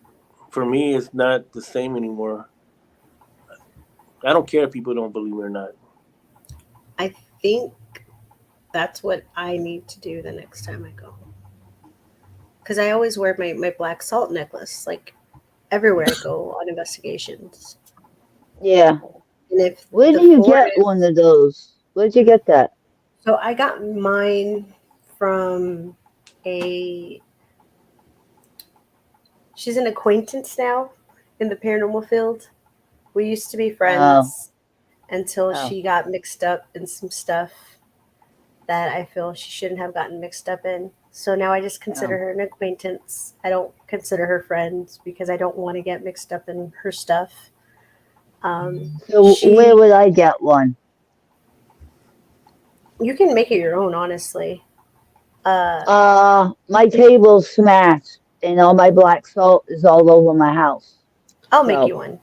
for me, it's not the same anymore. I don't care if people don't believe me or not. I think that's what I need to do the next time I go. Because I always wear my black salt necklace, like everywhere I go on investigations. Yeah. And if Where the do you get one forest, of those? Where'd you get that? so I got mine from a, she's an acquaintance now in the paranormal field. We used to be Oh. friends, until Oh. she got mixed up in some stuff that I feel she shouldn't have gotten mixed up in. So now I just consider Oh. her an acquaintance. I don't consider her friends because I don't want to get mixed up in her stuff. So where She, would I get one? you can make it your own, honestly. Uh, My table's smashed and all my black salt is all over my house. I'll make So you one.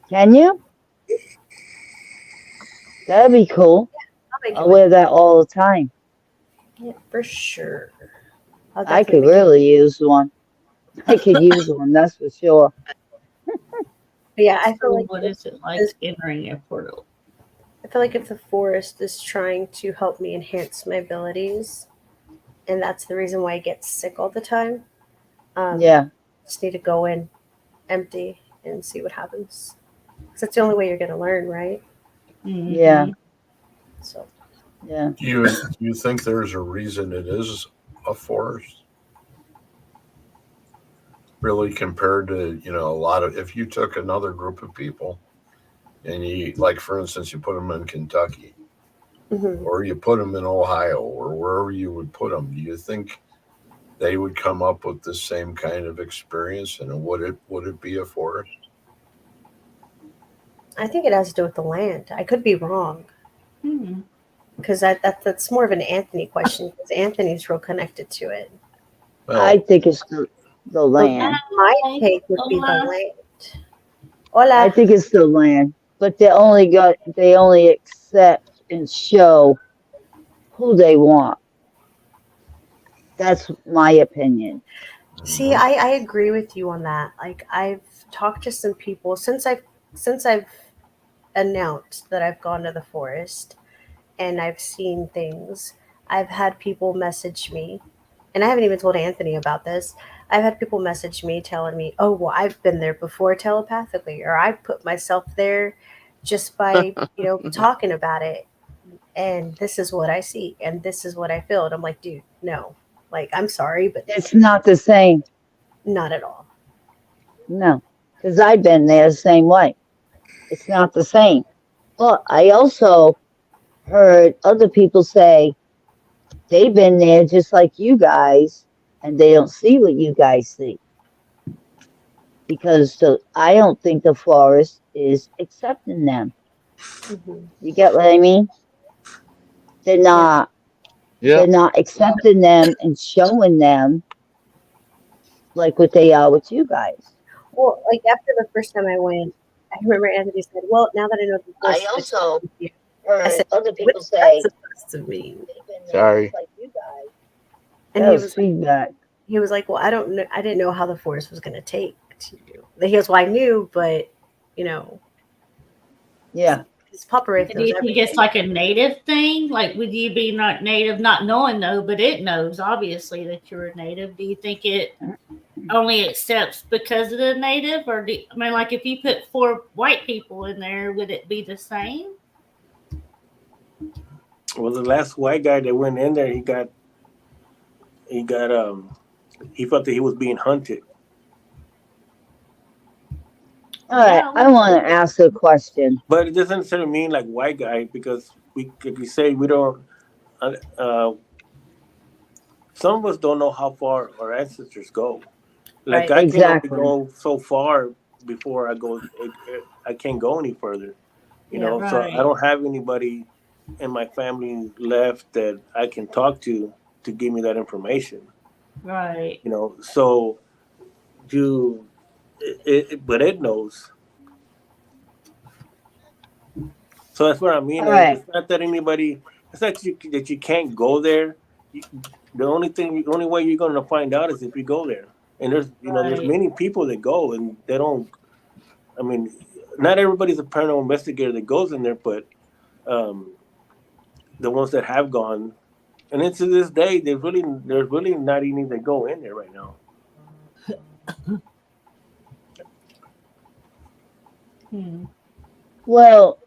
can you? That'd be cool. I'll make you I'll one. wear that all the time. Yeah, for sure. I'll I definitely could make you. really use one. I could use one, that's for sure. But yeah, I So feel like what is it like this- entering a portal? I feel like if the forest is trying to help me enhance my abilities, and that's the reason why I get sick all the time. Yeah. Just need to go in empty and see what happens. 'Cause that's the only way you're gonna learn, right? Yeah. So Yeah. Do you think there's a reason it is a forest? Really, compared to a lot of if you took another group of people and you like, for instance, you put them in Kentucky mhm. or you put them in Ohio or wherever you would put them, do you think they would come up with the same kind of experience? And would it be a forest? I think it has to do with the land. I could be wrong Hmm. because that's more of an Anthony question because Anthony's real connected to it. I Well, think it's the But land. my Hi. take would be the Hola. land. I Hola. think it's the land. But they only accept and show who they want. That's my opinion. See, I agree with you on that. Like I've talked to some people since I've announced that I've gone to the forest and I've seen things. I've had people message me, and I haven't even told Anthony about this. I've had people message me telling me, "Oh, well, I've been there before telepathically, or I've put myself there just by talking about it, and this is what I see, and this is what I feel." And I'm like, dude, no, like I'm sorry, but It's not the same. not at all. No. Because I've been there the same way. It's not the same. But I also heard other people say they've been there just like you guys and they don't see what you guys see. Because I don't think the forest is accepting them. Hmm. You get what I mean? They're Yeah. not Yeah. they're not accepting them and showing them like what they are with you guys. Well, like after the first time I went, I remember Anthony said, "Well, now that I know the I forest is also accepting you," I heard said, other "What's people that say supposed to mean?" they've been there Sorry. just like you guys. And That was feedback. he was like, "Well, I don't know. I didn't know how the forest was going to take to you." He goes, "Well, I knew, but you know, Yeah. his Papa Wraith Do knows you think it's everything." like a native thing? Like, would you be not native, not knowing though, but it knows obviously that you're a native? Do you think it only accepts because of the native, or I mean, like, if you put 4 white people in there, would it be the same? Well, the last white guy that went in there, he got he felt that he was being hunted. All right. I want to ask a question. But it doesn't necessarily mean like white guy because like you say, we don't. Uh, some of us don't know how far our ancestors go. Like Right. I can only Exactly. go so far before I go. I can't go any further. Yeah. So I Right, don't have anybody in my family left that I can talk to give me that information. right. So do but it knows. So that's what I mean. All right. It's not that anybody. It's not that you can't go there. You, the only way you're going to find out is if you go there. And there's Right. many people that go and they don't. I mean, not everybody's a paranormal investigator that goes in there, but um, the ones that have gone, and then to this day, there's really not any that go in there right now. Hmm. Well,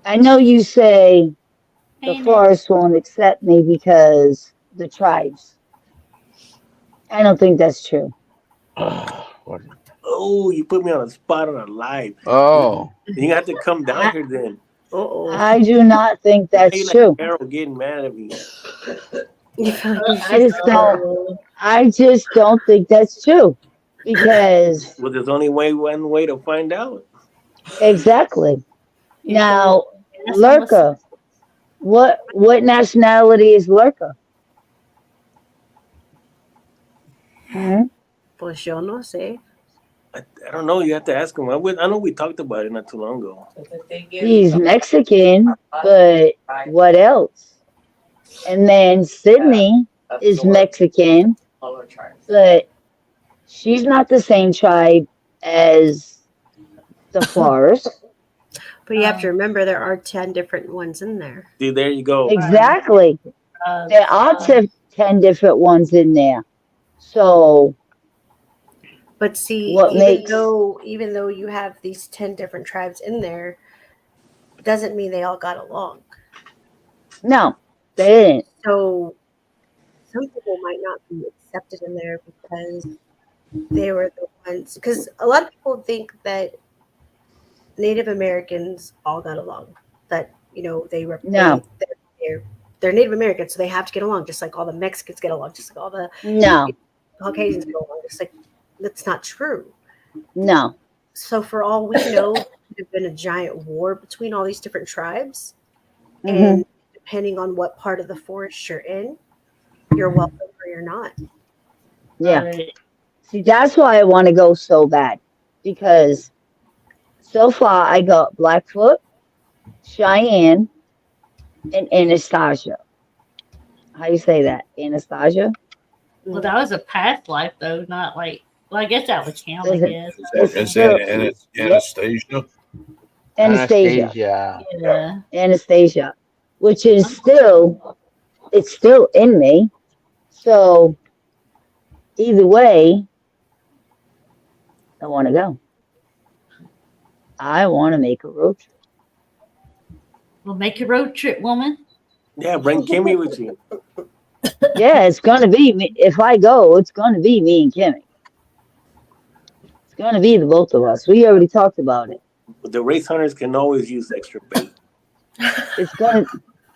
I know you say the Ain't it? forest won't accept me because the tribes. I don't think that's true. What? Oh, you put me on a spot on a live. Oh, You have to come down here then. Uh-oh. I do not think Now that's you like true. Carol getting mad at me. You feel like I just don't. Oh, I just don't think that's true because Well, there's only one way to find out. exactly. you go Now, ask them what's Lurka, what nationality is Lurka? Hmm? Pues yo no sé. I don't know. You have to ask him. I know we talked about it not too long ago. He's Mexican, but what else? And then Sydney is Mexican, but she's not the same tribe as the Forest. But you have to remember there are 10 different ones in there. See, there you go. Exactly. There are 10 different ones in there. So But see, what even makes though you have these 10 different tribes in there, doesn't mean they all got along. no, they didn't. So some people might not be accepted in there because they were the ones. Because a lot of people think that Native Americans all got along. That they No. they're Native Americans, so they have to get along, just like all the Mexicans get along, just like all the No, Caucasians get along. Just like that's not true. no. So for all we know, it could have been a giant war between all these different tribes, Hmm. and depending on what part of the forest you're in, you're welcome or you're not. Yeah. right. See, that's why I want to go so bad because so far I got Blackfoot, Cheyenne, and Anastasia. How you say that? Anastasia? Well, that was a past life though, not like. Well, I guess that would count. I Is it? guess. It's Is still that and it's yep, Anastasia? Anastasia. Anastasia. Yeah. Anastasia, which is still it's still in me. So either way, I want to go. I want to make a road trip. Well, make your road trip, woman. Yeah, bring Kimmy with you. Yeah, it's gonna be me. If I go, it's gonna be me and Kimmy. It's gonna be the both of us. We already talked about it. The race hunters can always use extra bait. It's gonna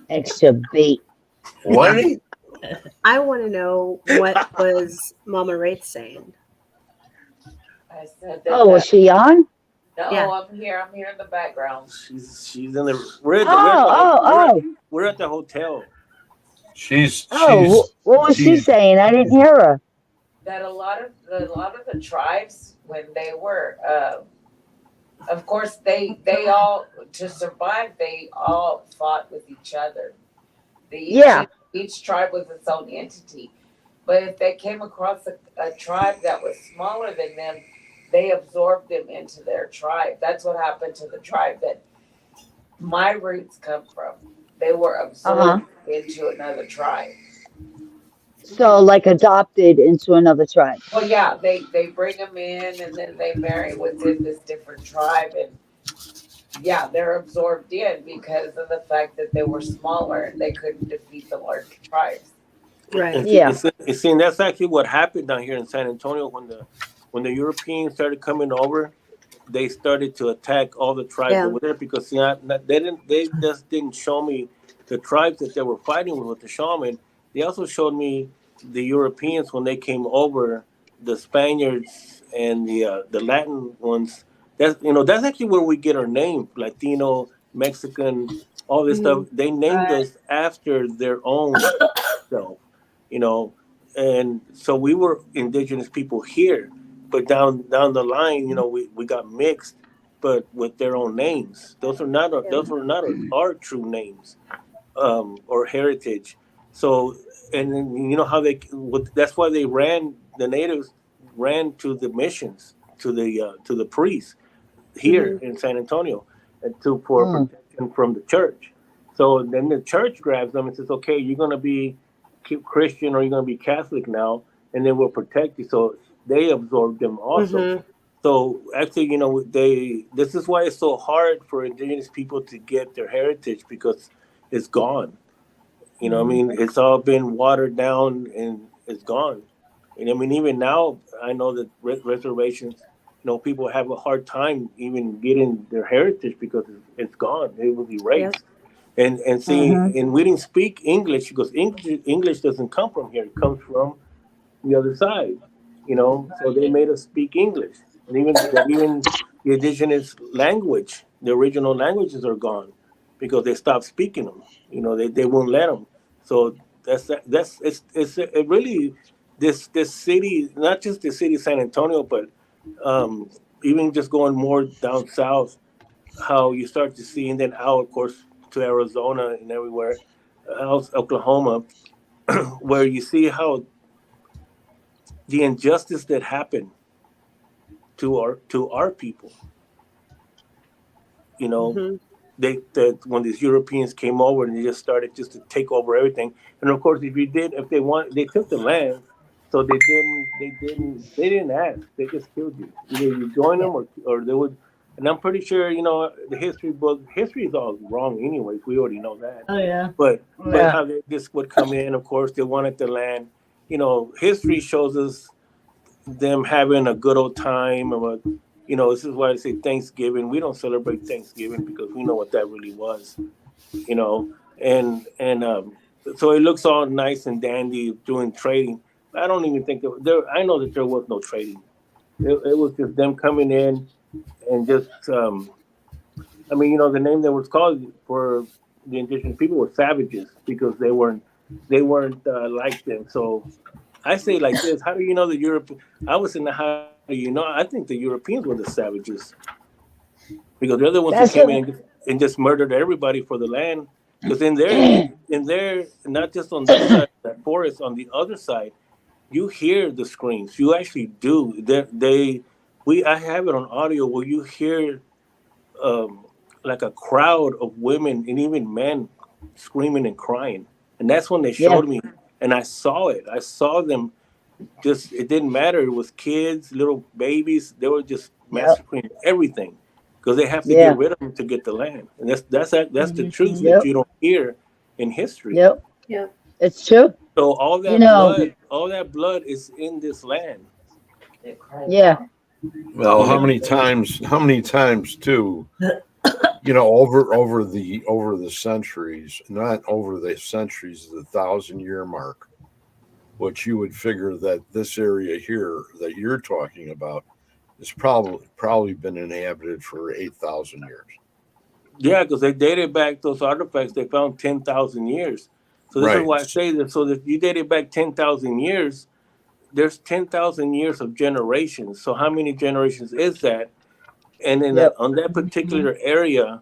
extra bait. What? I want to know what was Mama Wraith saying. I said that. Oh, was she on? No, Yeah. I'm here. I'm here in the background. She's in the. We're at the. Oh. We're at the hotel. She's Oh, what was she she's saying? I didn't hear her. That a lot of the tribes, when they were, of course, they all, to survive, they all fought with each other. Yeah. Each tribe was its own entity. But if they came across a tribe that was smaller than them, they absorbed them into their tribe. That's what happened to the tribe that my roots come from. They were absorbed into another tribe. So like adopted into another tribe. Well, yeah, they bring them in and then they marry within this different tribe, and yeah, they're absorbed in because of the fact that they were smaller and they couldn't defeat the larger tribes. Right. And Yeah. see, that's actually what happened down here in San Antonio when the Europeans started coming over. They started to attack all the tribes Yeah. over there because they just didn't show me the tribes that they were fighting with the shaman. They also showed me the Europeans when they came over, the Spaniards and the Latin ones. That's actually where we get our name, Latino, Mexican, all this stuff. They named us after their own self, you know, and so we were indigenous people here, but down the line, we got mixed, but with their own names. Those were not our true names, or heritage. So, and then, how that's why the natives ran to the missions, to the priests here in San Antonio, and for protection from the church. So then the church grabs them and says, "Okay, you're going to be Christian or you're going to be Catholic now, and then we'll protect you." So they absorbed them also. So actually, this is why it's so hard for indigenous people to get their heritage, because it's gone. I mean, it's all been watered down and it's gone. And I mean, even now, I know that reservations people have a hard time even getting their heritage because it's gone. It was erased. Yep. And see, and we didn't speak English because English doesn't come from here. It comes from the other side, So they made us speak English, and even the indigenous language, the original languages are gone because they stopped speaking them. They won't let them. So it really this city, not just the city of San Antonio, but um, even just going more down south, how you start to see, and then out, of course, to Arizona and everywhere, else Oklahoma, where you see how the injustice that happened to our people. You know, Hmm. that when these Europeans came over and they just started just to take over everything. And of course, if they want, they took the land, so they didn't ask. They just killed you. Either you join them or they would. And I'm pretty sure the history is all wrong anyways. We already know that. Oh yeah. But how they just would come in. Of course, they wanted the land. History shows us them having a good old time. This is why I say Thanksgiving. We don't celebrate Thanksgiving because we know what that really was. You know, and so it looks all nice and dandy doing trading. I don't even think there. I know that there was no trading. It was just them coming in and just. The name that was called for the indigenous people were savages because they weren't like them. So I say like this: how do you know the Europe? I was saying, how do you know? I think the Europeans were the savages because they're the ones who That's came what. in and just murdered everybody for the land. Because in there, not just on that side of that forest, on the other side, you hear the screams. You actually do. I have it on audio where you hear um, like a crowd of women and even men screaming and crying. And that's when they Yeah, showed me, and I saw it. I saw them. Just it didn't matter. It was kids, little babies. They were just yep, massacring everything because they have to get yeah, rid of them to get the land. And that's the truth Mm-hmm. that yep, you don't hear in history. yep. Yep. It's true. So You know, all that blood is in this land. It cries yeah, out. Well, You how know, many times? How many times too? Over the centuries, not over the centuries, the 1,000-year mark, which you would figure that this area here that you're talking about has probably been inhabited for 8,000 years. yeah, because they dated back those artifacts. They found 10,000 years. So this is Right. why I say that. So that you dated back 10,000 years, there's 10,000 years of generations. So how many generations is that? And then yep, on that Mm-hmm. particular area,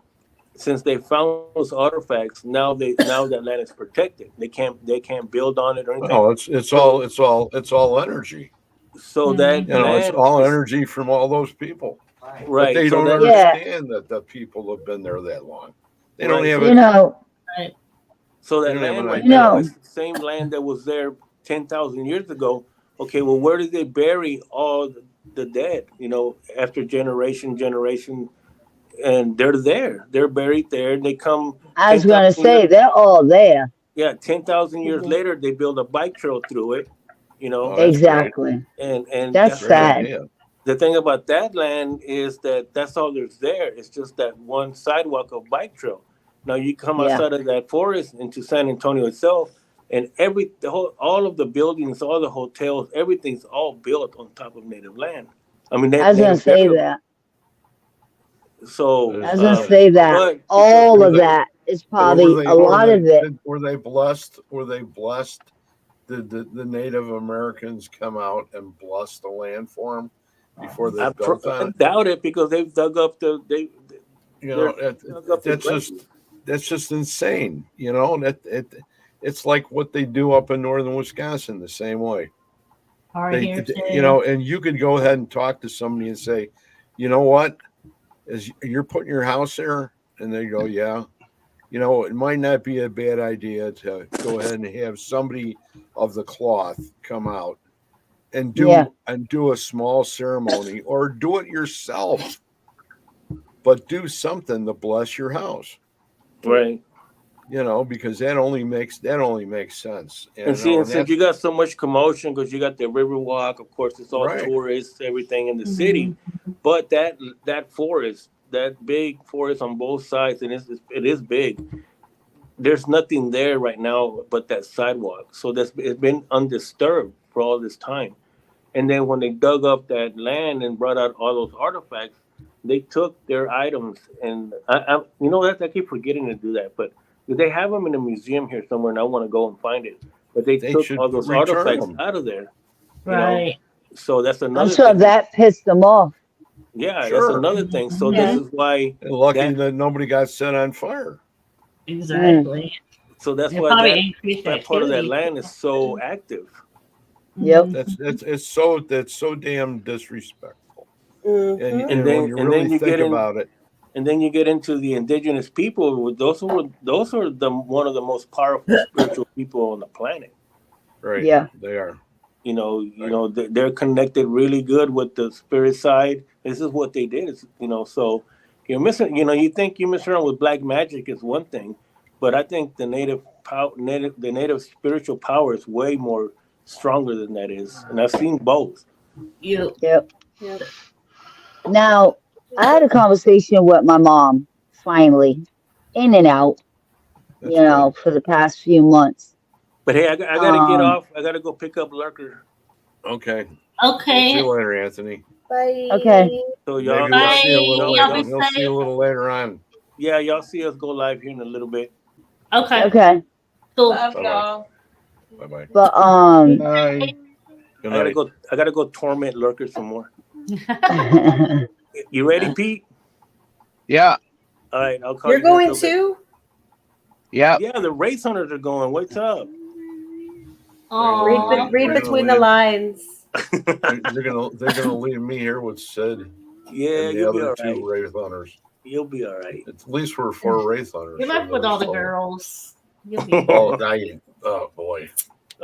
since they found those artifacts, now that land is protected. They can't build on it or anything. Well, it's So all it's all it's all energy. so that It's land all is energy from all those people. Right. But right. they So don't that yeah. understand that the people have been there that long. They don't right. have So You it. that know, Right. so They that don't have an land right you now idea. know. is the same land that was there 10,000 years ago. Okay, well, where did they bury all the dead? After generation, and they're there. They're buried there. And they come I was ten gonna thousand years. say they're all there. Yeah, 10,000 years Hmm. later, they build a bike trail through it. You Oh, know, that's great. Exactly. and That's that's Great that. sad. idea. The thing about that land is that that's all there's there. It's just that one sidewalk of bike trail. Now you come Yeah. outside of that forest into San Antonio itself, and all of the buildings, all the hotels, everything's all built on top of native land. I mean, I was gonna native say burial that. ground. So, I was Is gonna say that. but because All were of they that is but were probably they a were lot they of it. were they blessed? Were they blessed? Did the Native Americans come out and bless the land for them before they built I on it? doubt it because they've dug up You know, they're dug up the grave. that's just insane. It's like what they do up in northern Wisconsin the same way. Hard They here you too. know, and you could go ahead and talk to somebody and say, you know what, is you're putting your house there, and they go, yeah. It might not be a bad idea to go ahead and have somebody of the cloth come out and Yeah. do a small ceremony or do it yourself, but do something to bless your house. Right. because that only makes sense. And see, and and since that's you got so much commotion, because you got the Riverwalk, of course, it's all right. tourists, everything in the city. But that forest, that big forest on both sides, and it is big. There's nothing there right now but that sidewalk. So it's been undisturbed for all this time. And then when they dug up that land and brought out all those artifacts, they took their items, and I keep forgetting to do that, but they have them in a museum here somewhere, and I want to go and find it. But they They took should all those return artifacts them. out of there, you know. Right. So that's I'm another sure thing. that pissed them off. Yeah, that's Sure. another thing. So this Yeah. is why And lucky that. that nobody got set on fire. Exactly. So that's It why probably that increased that part of that activity. land is so active. Yep. That's so damn disrespectful. Mhm. And when you And really then you think get in, about it, and then you get into the indigenous people. Those are the one of the most powerful spiritual people on the planet. right? Yeah. They are. They're connected really good with the spirit side. This is what they did. So you're missing. You think you're messing around with black magic is one thing, but I think the native spiritual power is way more stronger than that is, and I've seen both. You. Yep. Yep. Now, I had a conversation with my mom, finally, in and out, That's good. for the past few months. But hey, I got to get Um, off. I got to go pick up Lurker. Okay. See Okay. you later, Anthony. Bye. okay. So Maybe y'all, we'll Bye. see you a little Y'all later. be We'll see you a safe. little later on. yeah, y'all see us go live here in a little bit. Okay. Okay. Cool. Love Bye-bye. y'all. Bye bye. But Bye. Good I gotta night. go. I gotta go torment Lurker some more. You ready, Pete? Yeah. All right, I'll call You're you here in a going little bit. too? Yeah. Yeah, the race hunters are going. What's up? Aw. Read between the lines. They're gonna leave me here with Sid Yeah, and the you'll be other all two right. Wraith hunters. You'll be all right. At least we're 4 Wraith hunters. Good so luck with all the there's- girls. You'll be Oh, good. oh boy.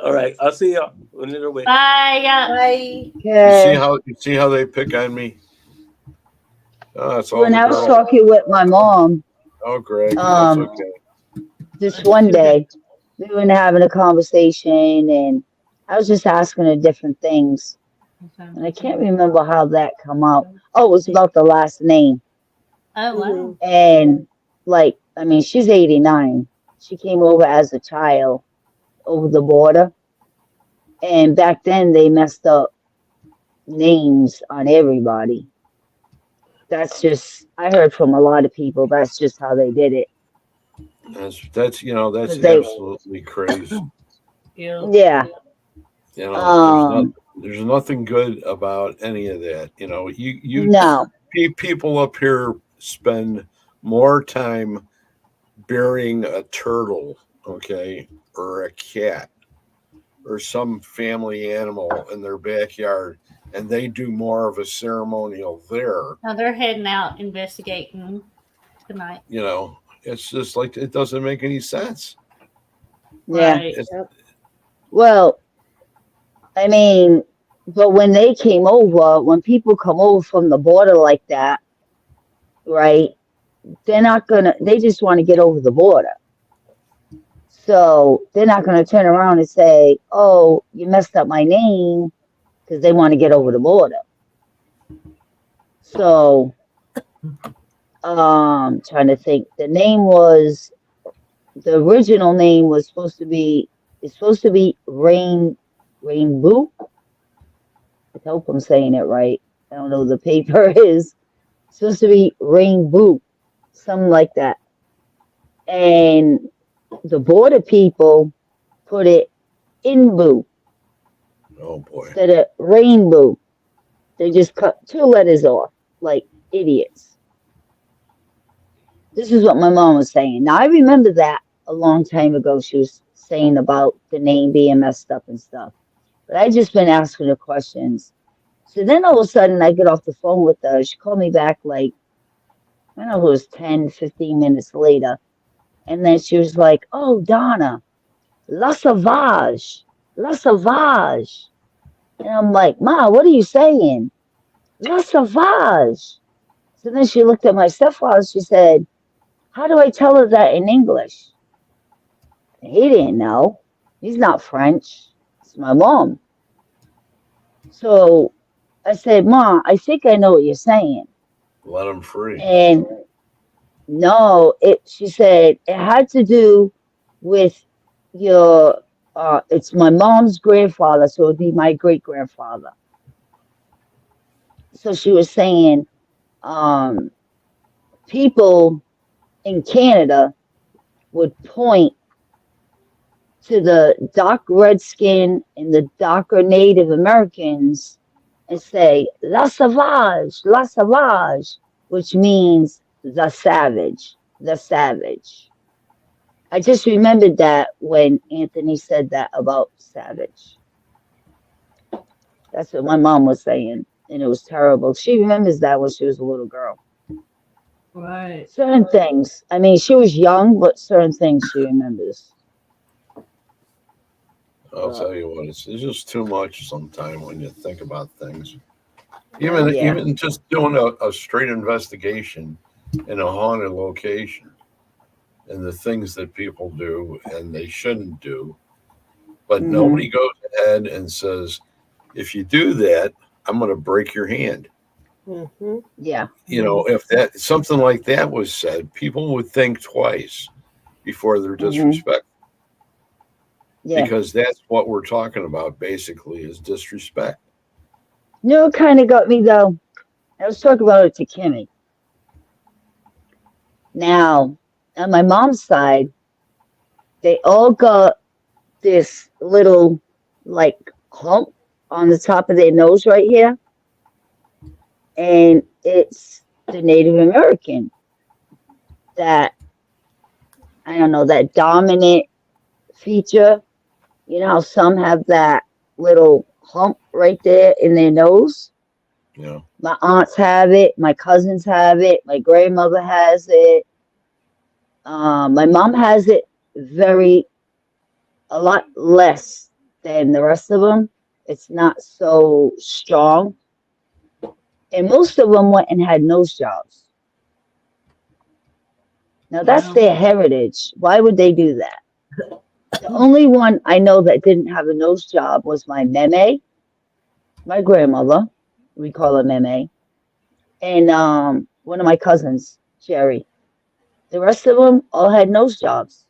All right, I'll see y'all in a little bit. Bye. Bye. Okay. You see how they pick on me? Oh, it's all When the I was girls. talking with my mom, Oh, Greg, that's um, okay. this one day, we were having a conversation, and I was just asking her different things, and I can't remember how that come out. Oh, it was about the last name, Oh wow. and she's 89. She came over as a child over the border, and back then they messed up names on everybody. I heard from a lot of people, that's just how they did it. That's 'Cause they, absolutely crazy. yeah, There's nothing good about any of that. no, People up here spend more time burying a turtle, okay, or a cat or some family animal in their backyard, and they do more of a ceremonial there. Now they're heading out investigating tonight. It's just like it doesn't make any sense. yeah. Right. Well, but when they came over, when people come over from the border like that, right, they just want to get over the border. So they're not going to turn around and say, oh, you messed up my name, because they want to get over the border. So, trying to think, the original name was supposed to be Rainbow. I hope I'm saying it right. I don't know. The paper is supposed to be Rainbow, something like that. And the border people put it Inbu Oh boy. instead of Rainbow. They just cut 2 letters off, like idiots. This is what my mom was saying. Now, I remember that a long time ago. She was saying about the name being messed up and stuff. But I just been asking her questions. So then all of a sudden, I get off the phone with her. She called me back I don't know, it was 10, 15 minutes later. And then she was like, oh, Donna, La Sauvage, La Sauvage. And I'm like, Ma, what are you saying? La Sauvage. So then she looked at my stepfather. She said, how do I tell her that in English? He didn't know. He's not French. It's my mom. So I said, Mom, I think I know what you're saying. Let them free. And no, she said it had to do with your it's my mom's grandfather, so it'd be my great grandfather. So she was saying, um, people in Canada would point to the dark red skin and the darker Native Americans and say, La Savage, which means the savage, the savage. I just remembered that when Anthony said that about savage. That's what my mom was saying, and it was terrible. She remembers that when she was a little girl. Right. Certain things. I mean, she was young, but certain things she remembers. I'll tell you what, it's just too much sometimes when you think about things. Even just doing a straight investigation in a haunted location and the things that people do and they shouldn't do. But nobody goes ahead and says, if you do that, I'm going to break your hand. Mm-hmm. Yeah. You know, if that something like that was said, people would think twice before they're disrespectful. Yeah. Because that's what we're talking about basically is disrespect. You know what kind of got me though? I was talking about it to Kimmy. Now, on my mom's side, they all got this little like hump on the top of their nose right here. And it's the Native American that, I don't know, that dominant feature. You know how some have that little hump right there in their nose? Yeah. My aunts have it. My cousins have it. My grandmother has it. My mom has it a lot less than the rest of them. It's not so strong. And most of them went and had nose jobs. Now that's their heritage. Why would they do that? The only one I know that didn't have a nose job was my meme, my grandmother. We call her meme. And one of my cousins, Jerry. The rest of them all had nose jobs.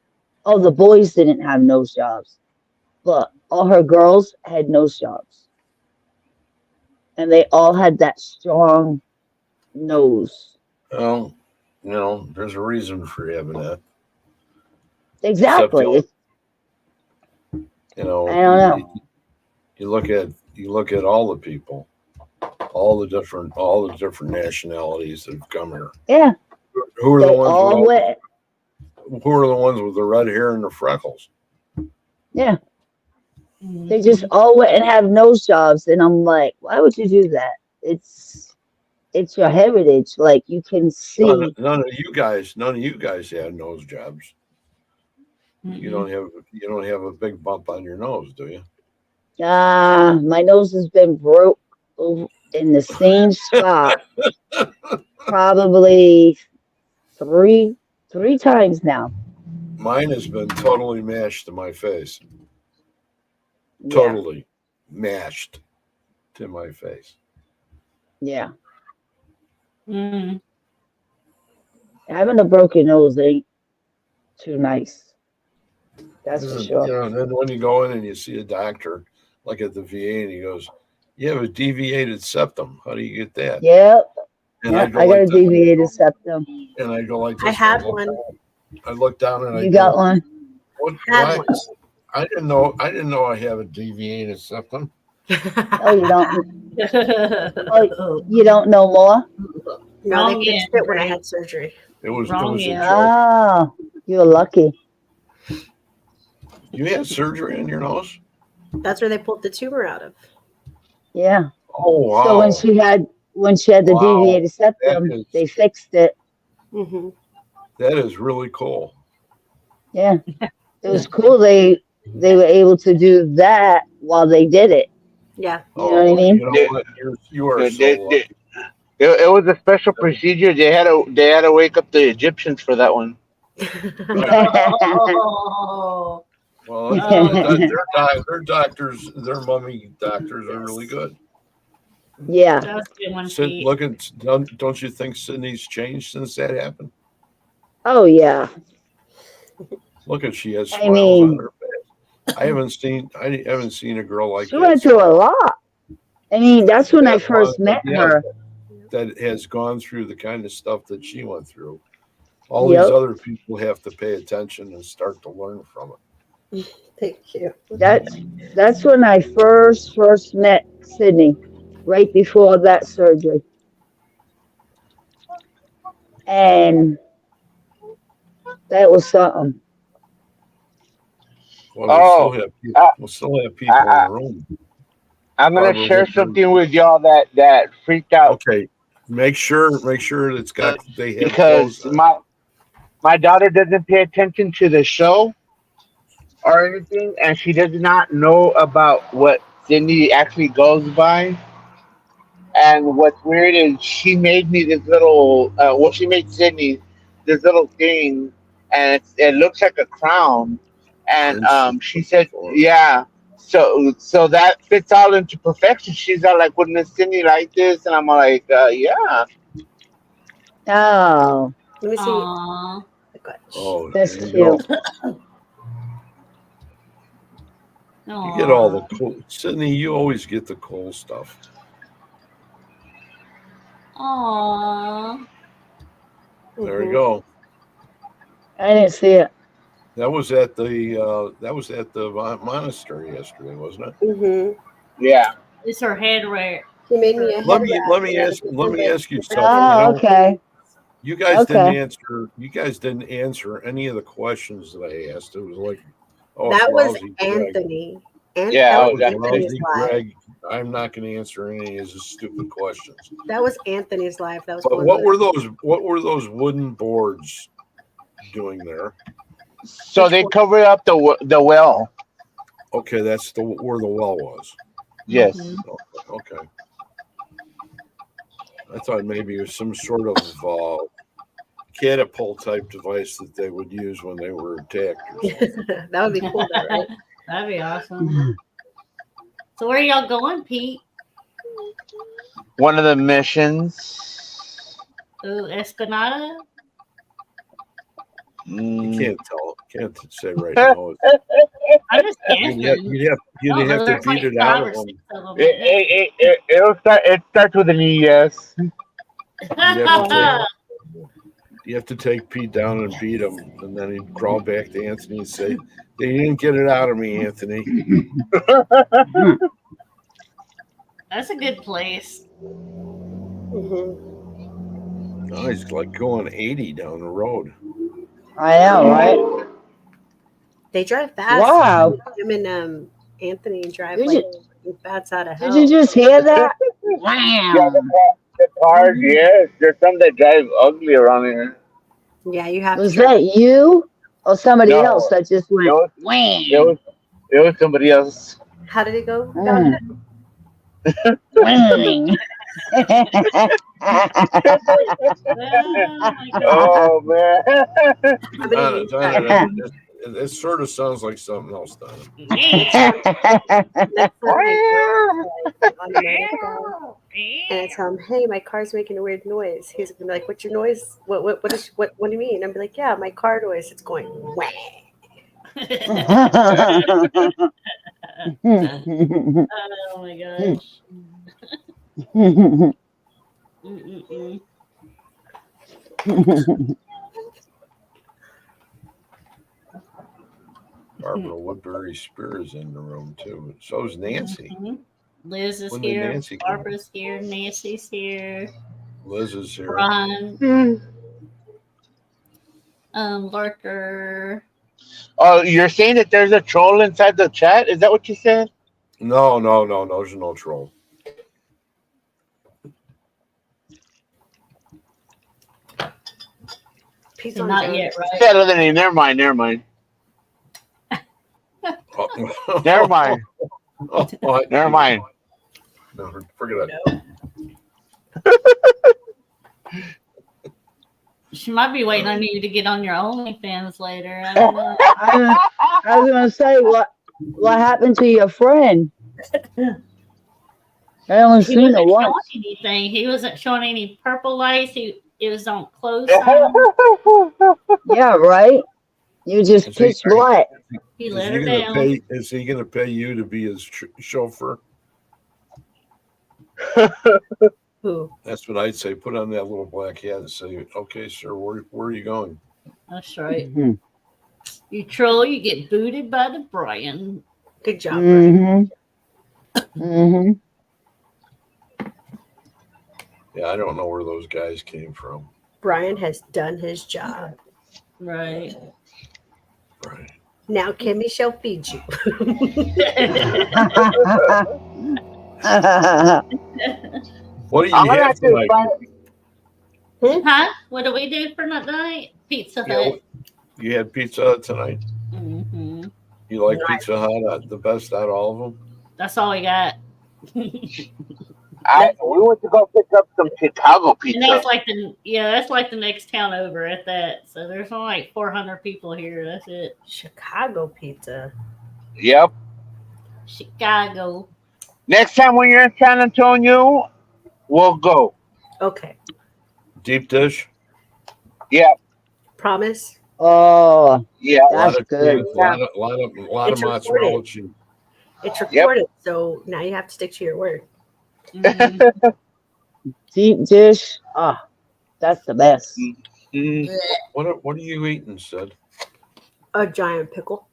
Oh, the boys didn't have nose jobs, but all her girls had nose jobs. And they all had that strong nose. Well, you know, there's a reason for having that. Exactly. You know, I don't know. You look at all the people, all the different nationalities that have come here. Yeah. Who are They the ones all went. who are the ones with the red hair and the freckles? Yeah. They just all went and have nose jobs. And I'm like, why would you do that? It's your heritage. Like you can see. None of you guys have nose jobs. You don't have a big bump on your nose, do you? My nose has been broke in the same spot probably three times now. Mine has been totally mashed to my face. Yeah. Totally mashed to my face. Yeah. Mm. Having a broken nose ain't too nice. That's for sure. You know, and then when you go in and you see a doctor, like at the VA, and he goes, "You have a deviated septum. How do you get that?" Yep. And Yep. I got like a deviated septum. And I go like this. I had one. I look down and You got one? Had one. I didn't know I have a deviated septum. Oh, you don't. Oh, you don't know more? No, they fixed it when I had surgery. It was Wrong a joke. Oh, you're lucky. You had surgery on your nose? That's where they pulled the tumor out of. Yeah. Oh wow. So when she had the deviated septum, they fixed it. Mm-hmm. That is really cool. Yeah. It was cool. They were able to do that while they did it. Yeah. You know what I mean? You know what? You are so lucky. It was a special procedure. They had to wake up the Egyptians for that one. Oh, Well, their doctors, their mummy doctors are really good. Yeah. that was a good one, Sid, Pete. look at, don't you think Sydney's changed since that happened? Oh yeah. Look at, she has I smiles on mean, her face. I haven't seen a girl like she that. went through a smile. lot. I mean, that's when I That long, first met yeah, her. that has gone through the kind of stuff that she went through. All these Yep. other people have to pay attention and start to learn from it. Thank you. That's when I first met Sydney, right before that surgery. And that was something. Well, Oh, uh, we'll still have I, people in I, the room. I'm gonna Barbara share Woodbury. something with y'all that freaked out Okay, make sure it's got, they have clothes because on. my daughter doesn't pay attention to the show or anything, and she does not know about what Cindy actually goes by. And what's weird is she made me this little, well, she made Sydney this little thing, and it looks like a crown. And Didn't she she put said, before? yeah. So that fits all into perfection. She's all like, wouldn't Miss Sydney like this? And I'm like, yeah. Oh, Let me see. Aw. Oh, that's there you go. cute. You get all the Aw. cool, Sydney. You always get the cool stuff. Aw. There you go. I didn't see it. That was at the monastery yesterday, wasn't it? Mm-hmm. Yeah. It's her head wrap. He made me a Let head me wrap. let me and I ask gave let him me the ask you paper something. towel. Oh, okay. You guys didn't Okay. answer. You guys didn't answer any of the questions that I asked. It was like, oh, it's That was lousy Greg. Anthony. And Yeah. that That was was That's Anthony's lousy live. Greg. I'm not going to answer any of his stupid questions. That was Anthony's live. That was But one what of were those? What were those wooden boards doing there? so Which they one? cover up the well. Okay, that's where the well was. Yes. Mhm. Okay. I thought maybe it was some sort of catapult type device that they would use when they were attacked or something. That would be cool, though, right? That'd be awesome. So where y'all going, Pete? One of the missions. Ooh, Esplanada? You Mm. can't tell. Can't say right now. I'm just You'd guessing. have to There's beat like it out 5 or of 6 them. of them, isn't It starts with an ES. You have to take Pete down and beat him, and then he'd crawl back to Anthony and say, "They didn't get it out of me, Anthony." That's a good place. Mm-hmm. Oh, he's like going 80 down the road. I know, right? They drive fast. Wow. Him and Anthony drive Did like you bats out of did hell. you just hear that? Yeah, Wow. the cars, yes. There's some that drive ugly around here. Yeah, you have to Was drive. that you or somebody else No, that just it went was wham? it was somebody else. How did it go? Mm. Whang. Oh my God. Oh man. Somebody Donna, used that. it sort of sounds like something else, Donna. Next time I go on a motorcycle and I tell him, "Hey, my car's making a weird noise," he's gonna be like, "What's your noise? What do you mean?" I'm be like, "Yeah, my car noise. It's going wah." Oh my gosh. Mm-mm-mm. Barbara Woodbury Spears in the room too. So is Nancy. Mhm. Liz is When did here. Nancy come? Barbara's here. Nancy's here. Liz is here. Ron. Lurker. Oh, you're saying that there's a troll inside the chat? Is that what you said? No, there's no troll. Peace on Not Jones. yet, right? Better than me. Never mind. Never mind. Never mind. Never mind. No, forget it. She might be waiting on you to get on your OnlyFans later. I don't know. I was gonna say what happened to your friend? I only He seen her wasn't showing once. anything. He wasn't showing any purple lights. It was on close sign. Yeah, right. You just Is he, pitch black. He is let he her gonna down. pay? Is he gonna pay you to be his chauffeur? Who? That's what I'd say. Put on that little black hat and say, "Okay, sir, where are you going?" That's right. Mhm. You troll, you get booted by the Brian. Good job, Brian. Mhm. Mhm. Yeah, I don't know where those guys came from. Brian has done his job. Right. Right. Now Kimmy shall feed you. What do I'm you gonna have have to tonight? find. Huh? What do we do for night? Pizza Yeah, Hut. you had Pizza Hut tonight. Mm-hmm. You like Nice. Pizza Hut the best out of all of them? That's all we got. We went to go pick up some Chicago And pizza. that's like the next town over at that. So there's only like 400 people here. That's it. Chicago pizza. Yep. Chicago. Next time when you're in San Antonio, we'll go. Okay. Deep dish. Yeah. Promise. Oh, Yeah. A lot that's of good. cheese, a lot of It's mozzarella recorded. cheese. It's Yep. recorded, so now you have to stick to your word. Mhm. Deep dish. Oh, that's the best. Mhm. What are you eating, Sid? A giant pickle.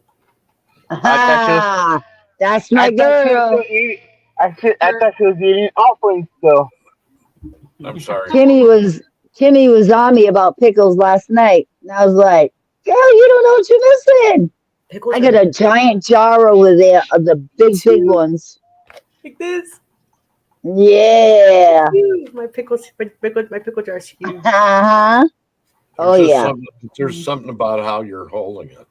I thought she was. Ah, that's I my thought she was girl. still eating. I thought she was eating offerings still. I'm sorry. Kimmy was on me about pickles last night, and I was like, "Girl, you don't know what you're missing." Pickles I are got a giant jar over there of the big ones. like this. Yeah. Huge. My pickle jar is huge. Uh-huh. Oh There's just yeah. something about how you're holding it.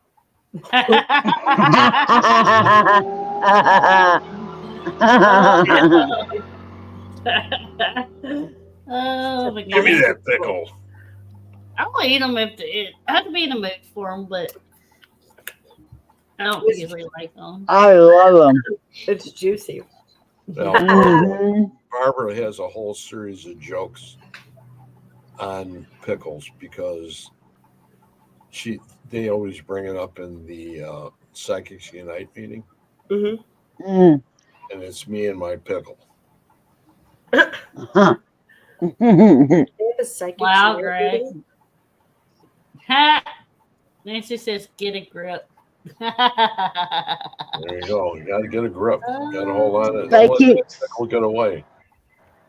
Oh my Give me god. that pickle. I'll eat them I have to be in a mood for them, but I don't usually like them. I love them. It's juicy. Now, Mhm. Barbara has a whole series of jokes on pickles because they always bring it up in the Psychics Unite meeting, Mm-hmm. Mm. and it's me and my pickle. Uh-huh. They have a psychic Wow, share Greg. meeting. Ha! Nancy says, get a grip. There you go. You got to get a grip. You got to hold on to it. Don't let that pickle get away.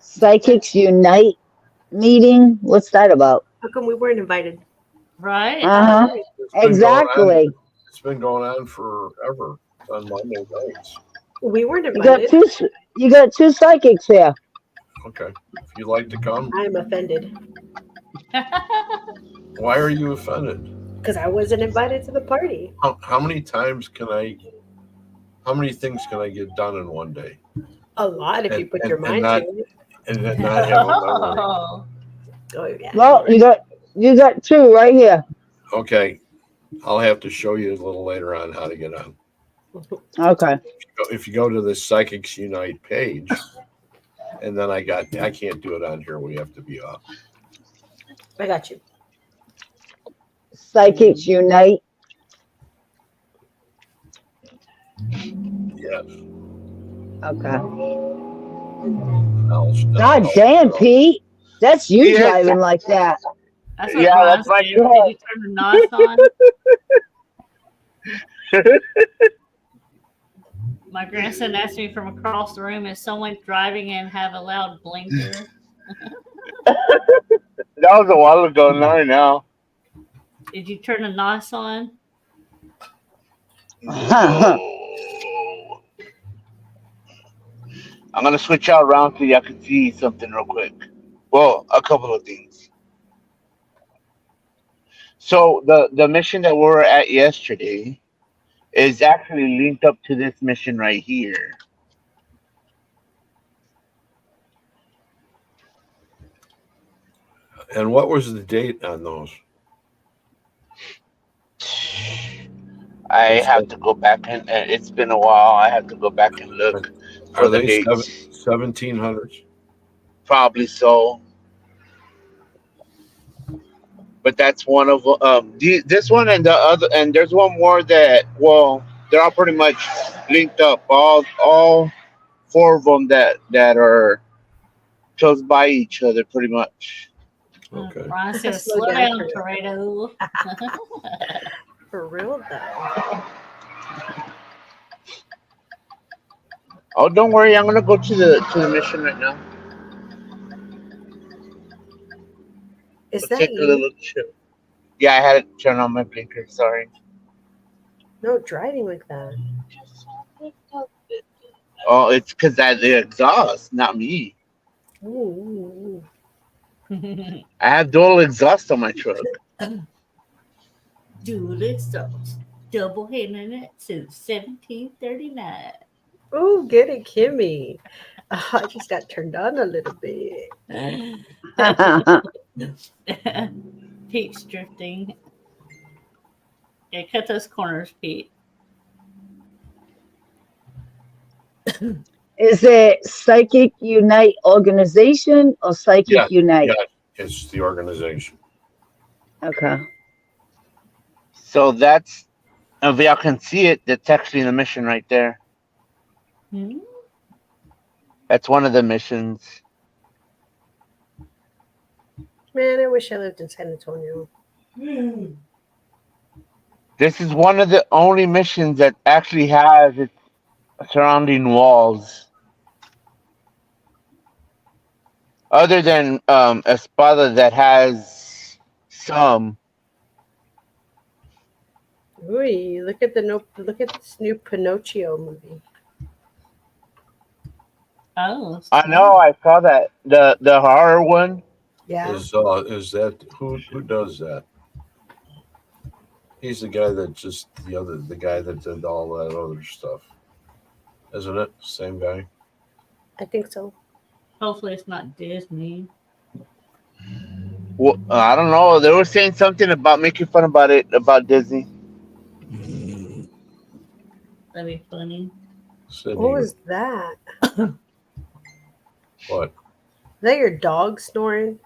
Psychics Unite meeting. What's that about? How come we weren't invited? Right? Uh-huh. Exactly. It's been going on forever. It's on Monday nights. We weren't You got invited. you got two psychics here. Okay. If you'd like to come, I'm offended why are you offended? because I wasn't invited to the party. How many things can I get done in one day? A lot if you put your mind not, to it. and then not have a memory? Oh. Oh yeah. Well, you got two right here. Okay. I'll have to show you a little later on how to get on. Okay. If you go to the Psychics Unite page, and then I can't do it on here. We have to be off. I got you. Psychics Unite. Yes. Okay. God God damn, Pete. That's you Yeah. driving like that. That's what Yeah, Ron that's my said. job. Did you turn the NOS on? My grandson asked me from across the room, is someone driving and have a loud blinker? That was a while ago. Not right now. Did you turn the NOS on? No. I'm gonna switch out around so y'all can see something real quick. Well, a couple of things. So the mission that we were at yesterday is actually linked up to this mission right here. And what was the date on those? I Is have to go back and it's been a while. I have to go back and look for Are the they dates. 1700s? Probably so, but that's one of this one and the other, and there's one more that they're all pretty much linked up. All four of them that are close by each other, pretty much. Okay. Brian says, Slow slow down, down, Toretto. Toretto. For real though. Oh, don't worry, I'm gonna go to the mission right now. Is We'll that take a you? little trip. Yeah, I had to turn on my blinker. Sorry. No, driving like that. Oh, it's because that the exhaust, not me. Ooh. I have dual exhaust on my truck. Dual exhaust. Double handing it since 1739. Ooh, get it, Kimmy. Oh, I just got turned on a little bit. Pete's drifting. Yeah, cut those corners, Pete. Is it Psychic Unite organization or Psychic Yeah, Unite? yeah, it's the organization. Okay. So that's if y'all can see it, that's actually the mission right there. Hmm? That's one of the missions. Man, I wish I lived in San Antonio. This is one of the only missions that actually has its surrounding walls. Other than Espada that has some. Ooh, look at this new Pinocchio movie. Oh, I know, I saw that. The horror one. Yeah. Is that who does that? He's the guy that just the guy that did all that other stuff, isn't it? Same guy. I think so. hopefully it's not Disney. Well, I don't know. They were saying something about making fun about Disney. That'd be funny. Sydney. What was that? What? Is that your dog snoring?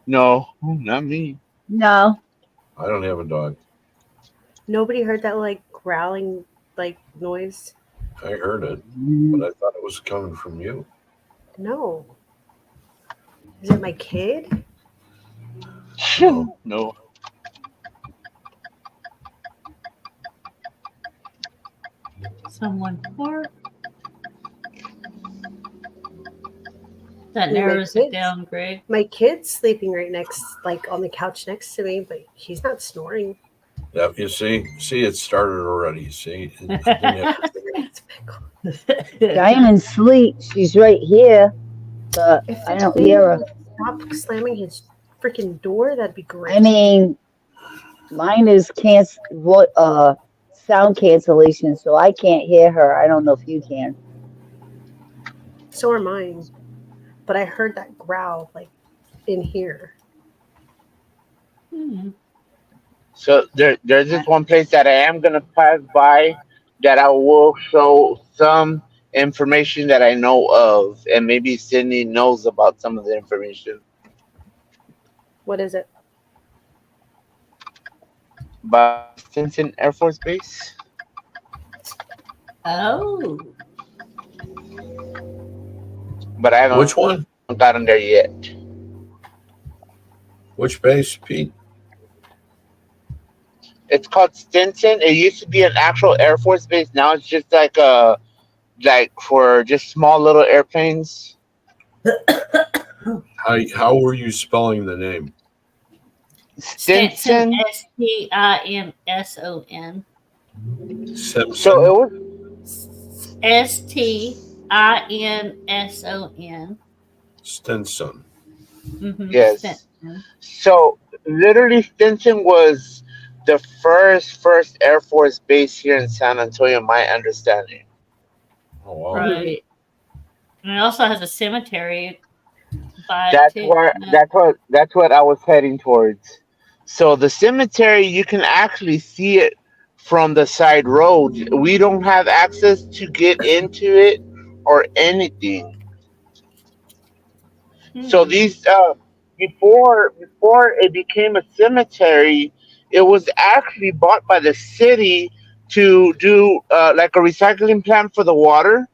No, not me. No. I don't have a dog. Nobody heard that like growling like noise? I heard it, but I thought it was coming from you. No. Is it my kid? No. No. Someone park. That I mean, my narrows it kids. down, Greg. My kid's sleeping right next, like on the couch next to me, but he's not snoring. Yeah, you see, it started already. You see, Diamond's asleep. She's right here, but If I the don't baby hear her. would stop slamming his freaking door, that'd be great. I mean, mine is sound cancellation, so I can't hear her. I don't know if you can. So are mine. But I heard that growl like in here. Hmm. So there's this one place that I am gonna pass by that I will show some information that I know of, and maybe Sydney knows about some of the information. What is it? By Stinson Air Force Base. Oh. But I haven't which one? gotten there yet. Which base, Pete? It's called Stinson. It used to be an actual Air Force base. Now it's just like for just small little airplanes. How were you spelling the name? Stinson. Stinson. Simpson. So it was Stinson. Stinson. Mm-hmm. Yes. Stinson. So literally, Stinson was the first Air Force base here in San Antonio, my understanding. Oh wow. Right. And it also has a cemetery That's too. where that's what I was heading towards. So the cemetery, you can actually see it from the side road. We don't have access to get into it or anything. So Hmm. these before it became a cemetery, it was actually bought by the city to do like a recycling plant for the water.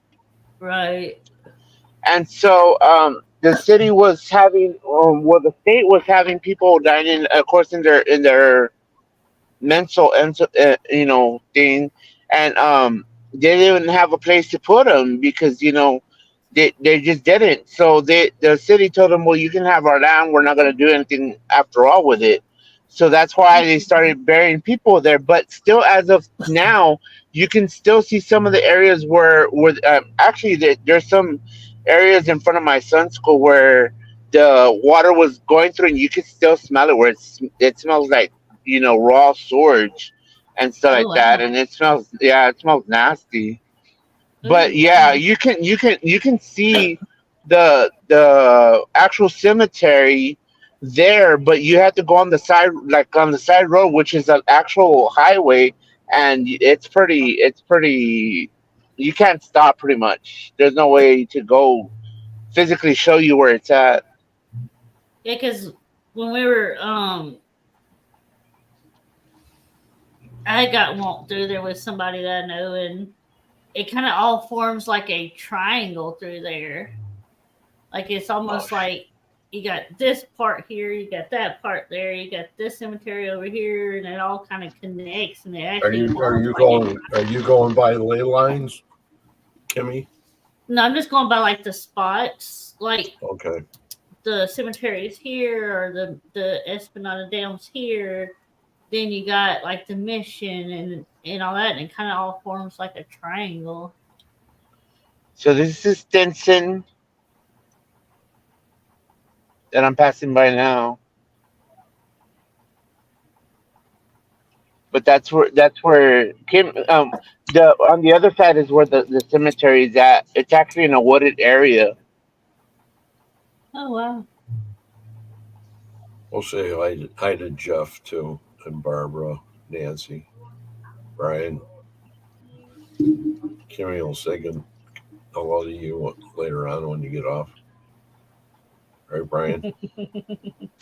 Right. And so the city was having, well, the state was having people dining, of course, in their mental and thing, and they didn't have a place to put them because they just didn't. So the city told them, well, you can have our land. We're not going to do anything after all with it. So that's why they started burying people there. But still, as of now, you can still see some of the areas where actually there's some areas in front of my son's school where the water was going through, and you can still smell it. Where it smells like raw sewage and stuff Oh like that, wow. and it smells nasty. But Ooh, yeah, wow. you can see the actual cemetery there, but you have to go on the side, like on the side road, which is an actual highway, and it's pretty. You can't stop pretty much. There's no way to go physically show you where it's at. Yeah, because when we were I got walked through there with somebody that I know, and it kind of all forms like a triangle through there. Like it's Oh, almost like you got this part here, you got that part there, you got this cemetery over here, and it all kind of connects, and it are actually you are forms you like a. going are you going by ley lines, Kimmy? No, I'm just going by like the spots, like Okay. the cemetery is here, or the Esplanade Downs here. Then you got like the mission and all that, and it kind of all forms like a triangle. So this is Stinson that I'm passing by now. But that's where Kim the on the other side is where the cemetery is at. It's actually in a wooded area. Oh wow. We'll say hi to Jeff too, and Barbara, Nancy, Brian. Kimmy will say hello to you later on when you get off. Right, Brian?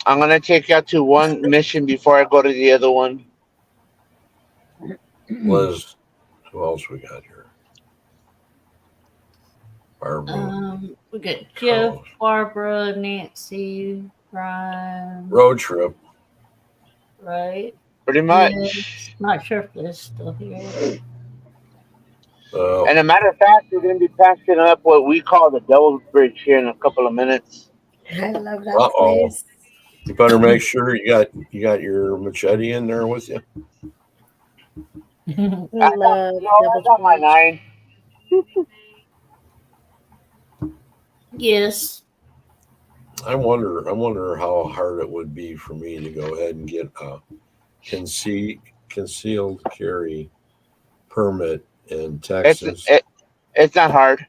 I'm gonna take you out to one mission before I go to the other one. Liz, who else we got here? Barbara, We got Jeff, Carlos. Barbara, Nancy, Brian, Road trip. right? Pretty Liz. much. Not sure if Liz is still here. And a matter of fact, we're gonna be passing up what we call the Devil's Bridge here in a couple of minutes. I love that oh. place. You better make sure you got your machete in there with you. Love I Devil's got my Bridge. nine. Yes. I wonder how hard it would be for me to go ahead and get a concealed carry permit in It's Texas. it, it's not hard.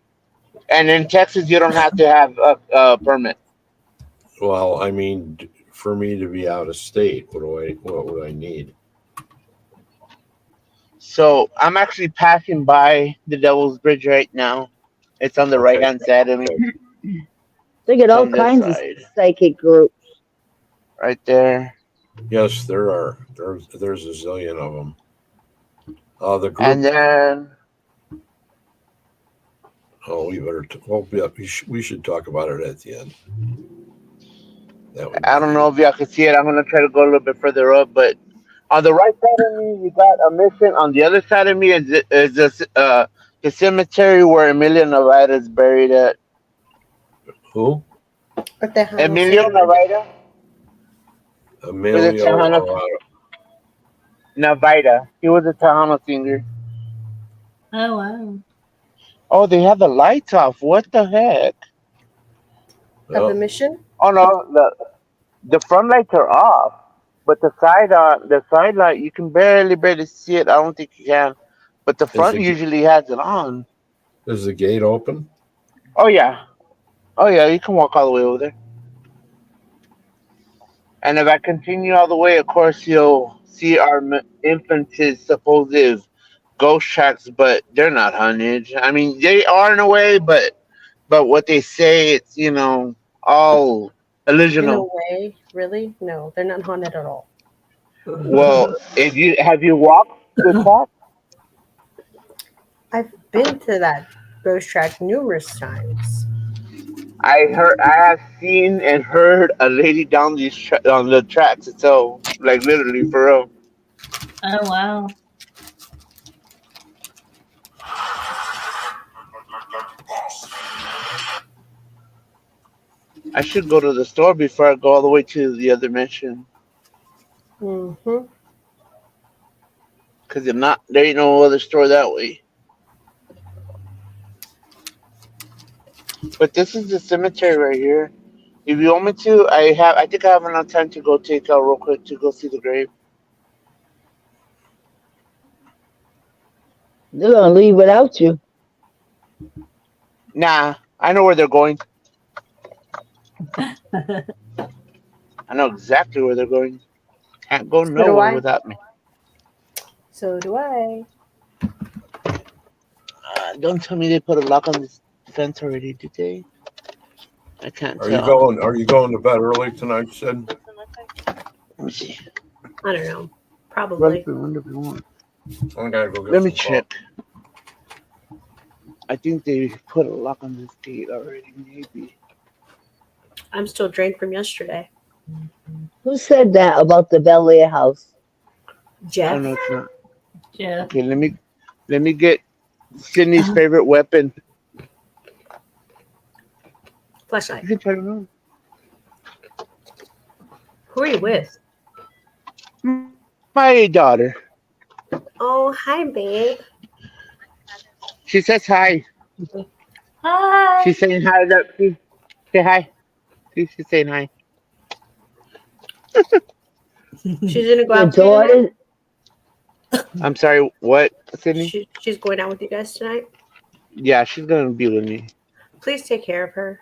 And in Texas, you don't have to have a permit. Well, I mean, for me to be out of state, what would I need? So I'm actually passing by the Devil's Bridge right now. It's on the right Okay, hand side of me. okay. They get It's all on this kinds of side, psychic groups. right there. Yes, there are. There's a zillion of them. The And group. then Oh, we better. Well, yeah, we should talk about it at the end. That would I be don't good. know if y'all can see it. I'm gonna try to go a little bit further up, but on the right side of me, you got a mission. On the other side of me is the cemetery where Emilio Nevada is buried at. Who? Or Tejano Emilio singer. Nevada was a Emilio. Tejano Nevada. He was a Tejano singer. Oh wow. Oh, they have the lights off. What the heck? Of the Oh, mission. Oh no, the front lights are off, but the side light you can barely see it. I don't think you can, but the is front the usually has it on. is the gate open? Oh yeah, oh yeah, you can walk all the way over there. And if I continue all the way, of course, you'll see our infant's supposed ghost tracks, but they're not haunted. I mean, they are in a way, but what they say, it's all In a illusional. way, really? No, they're not haunted at all. Well, if you have you walked the track, I've been to that ghost track numerous times. I have seen and heard a lady down these on the tracks itself, like literally for real. Oh wow. I should go to the store before I go all the way to the other mission, Mm-hmm. because if not, there ain't no other store that way. But this is the cemetery right here. If you want me to, I think I have enough time to go take out real quick to go see the grave. They're gonna leave without you. Nah, I know where they're going. I know exactly where they're going. Can't go So do nowhere I. without me. So do I. Don't tell me they put a lock on this fence already, did they? I can't Are you tell. going? Are you going to bed early tonight, Sid? Let me see. I don't know. Run Probably. through window if you want. I gotta go get Let me some check. I think they put a lock on this gate already, maybe. I'm still drained from yesterday. Who said that about the Bel Air house? Oh Jeff. no, it's not. Yeah. Okay, let me get Sydney's favorite weapon. Flashlight. You can turn it on. Who are you with? My daughter. Oh, hi, babe. She says hi. Hi. She's saying hi. Say hi. She's saying hi. She's gonna go Your out with you tonight. daughter? I'm sorry. What, Sydney? She's going out with you guys tonight. Yeah, she's gonna be with me. Please take care of her.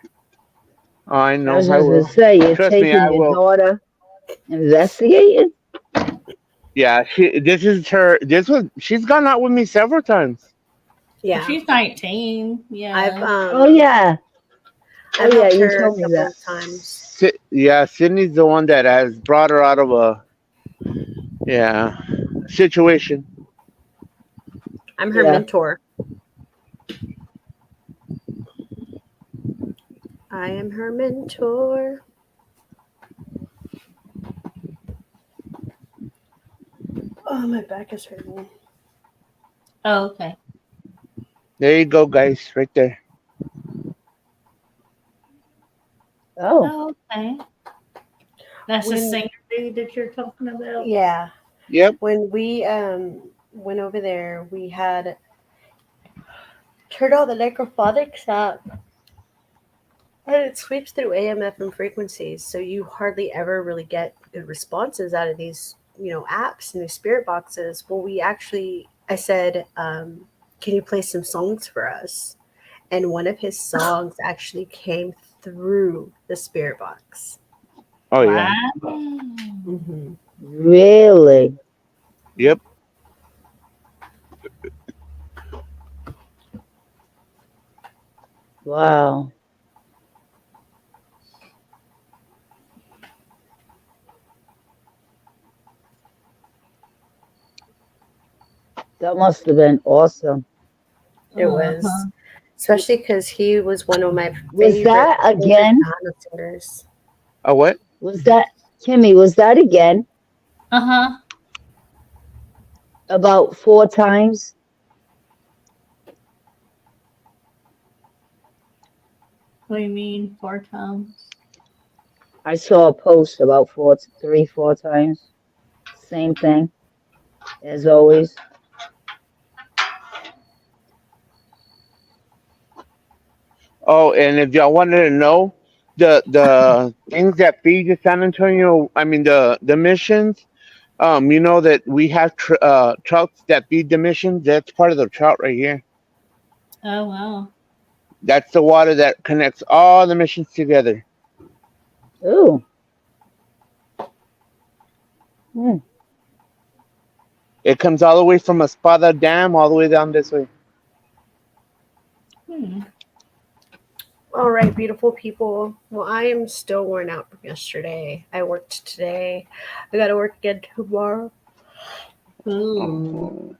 Oh, I I know. was I just gonna will. say, you're Trust me, I taking your will. daughter investigating? Yeah, this is her. She's gone out with me several times. Yeah, She's 19. Yeah. Oh yeah. Oh I've yeah, helped you her a told me couple that. of times. Yeah, Sydney's the one that has brought her out of a situation. I'm her Yeah. mentor. I am her mentor. Oh, my back is hurting. Oh, okay. There you go, guys, right there. Oh. Oh, okay. That's the When- singer dude that you're talking about. Yeah. Yep. When we went over there, we had turned all the necrophonics up. And it sweeps through AM FM frequencies, so you hardly ever really get good responses out of these, apps and these spirit boxes. Well, I said, can you play some songs for us? And one of his songs actually came through the spirit box. Oh yeah. Wow. Mm-hmm. Really? Yep. Wow. That must have been awesome. It was, especially because he was one of my Was that again? favorite singers. Oh what? Was that Kimmy? Was that again? Uh-huh. About 4 times? What do you mean 4 times? I saw a post about 3, 4 times. Same thing as always. Oh, and if y'all wanted to know, the things that feed the San Antonio, I mean the missions, you know that we have trouts that feed the missions. That's part of the trout right here. Oh, wow. That's the water that connects all the missions together. Ooh. Hmm. It comes all the way from Espada Dam all the way down this way. Hmm. All right, beautiful people. Well, I am still worn out from yesterday. I worked today. I got to work again tomorrow. Ooh.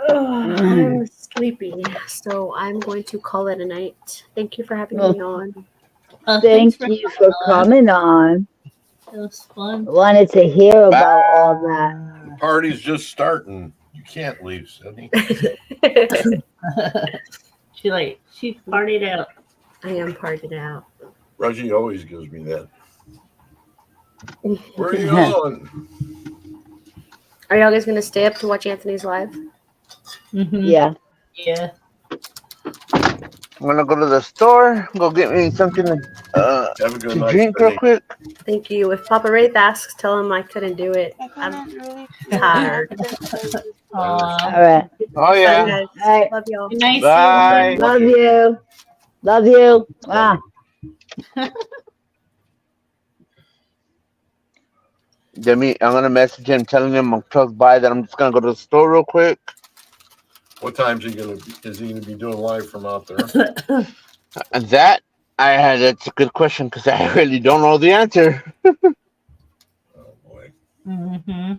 I'm sleepy, so I'm going to call it a night. Thank you for having Well, me on. Thanks thank for you for coming on. coming on. It was fun. Wanted to hear about all Bye. that. The party's just starting. You can't leave, Sydney. She partied out. I am parted out. Reggie always gives me that. Where are you going? Are y'all guys gonna stay up to watch Anthony's live? Mm-hmm. Yeah. Yeah. I'm gonna go to the store, go get me something Have a good to night, drink real Sydney. quick. Thank you. If Papa Wraith asks, tell him I couldn't do it. I'm tired. Aw. All right. Oh Bye, yeah. guys. All right. Love y'all. Good night, Bye. sweetheart. Love you. Love you. Ah. Demi, I'm gonna message him telling him I'm close by that I'm just gonna go to the store real quick. What time's he gonna be? Is he gonna be doing live from out there? And that's a good question because I really don't know the answer. Oh boy, Mm-hmm.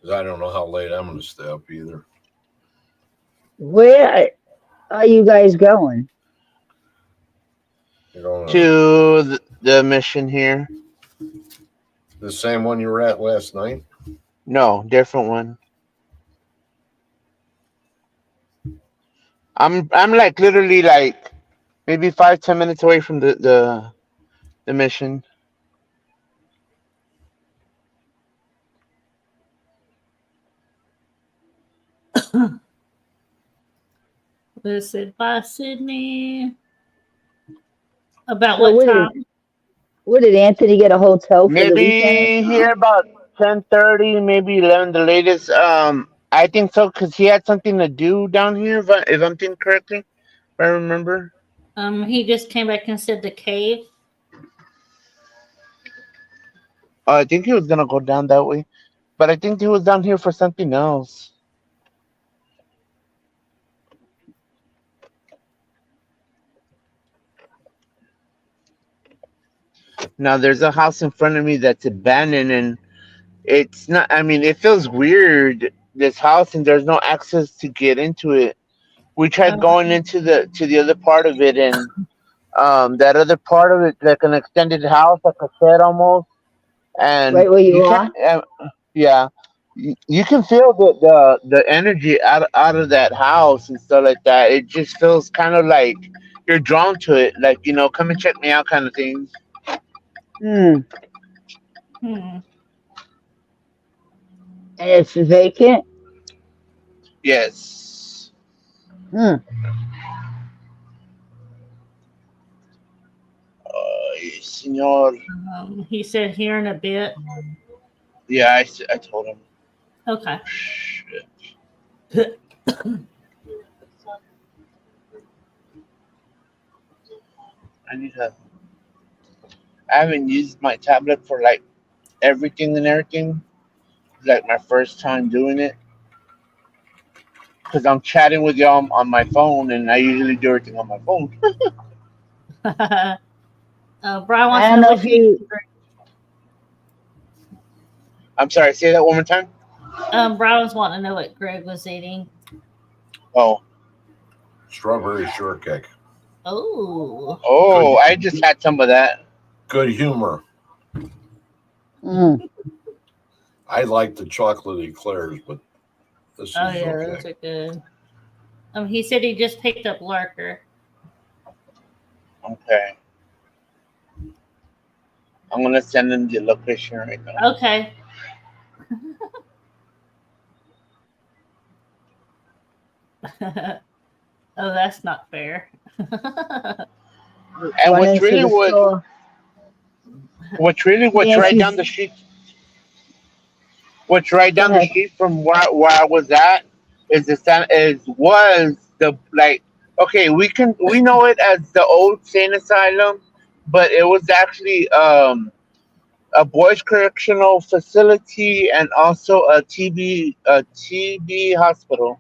'cause I don't know how late I'm gonna stay up either. Where are you guys going? You're going To the mission here. the same one you were at last night? No, different one. I'm like literally like maybe 5-10 minutes away from the mission. Listen, bye, Sydney. About So what time? what did Anthony get a hotel for the weekend or Maybe here something? about 10:30, maybe 11, the latest. I think so because he had something to do down here. If I'm thinking correctly, if I remember. He just came back and said the cave. I think he was gonna go down that way, but I think he was down here for something else. Now there's a house in front of me that's abandoned, and it's not. I mean, it feels weird. This house, and there's no access to get into it. We tried going into the other part of it, and that other part of it, like an extended house, like a shed almost, and Right where you you can't. are? Yeah, you can feel the energy out of that house and stuff like that. It just feels kind of like you're drawn to it, like come and check me out, kind of thing. Hmm. Hmm. And it's vacant? Yes. Hmm. Senor. He said here in a bit. Yeah, I told him. Okay. Shit. I need to. I haven't used my tablet for like everything and everything. It's like my first time doing it because I'm chatting with y'all on my phone, and I usually do everything on my phone. Brian wants I to don't know know what if you. you I'm sorry. Say that one more time. Brian was wanting to know what Greg was eating. Oh, Strawberry shortcake. Oh. I just had some of that. Good humor. mm, I like the chocolate eclairs, but this is Oh yeah, those okay. are good. He said he just picked up Lurker. Okay. I'm gonna send him the location right now. Okay. Oh, that's not fair. And run into the store. what's right down the Nancy's. street what's right Go down the ahead. street from where I was at was the like okay, we know it as the old sane asylum, but it was actually a boys correctional facility, and also a TB hospital.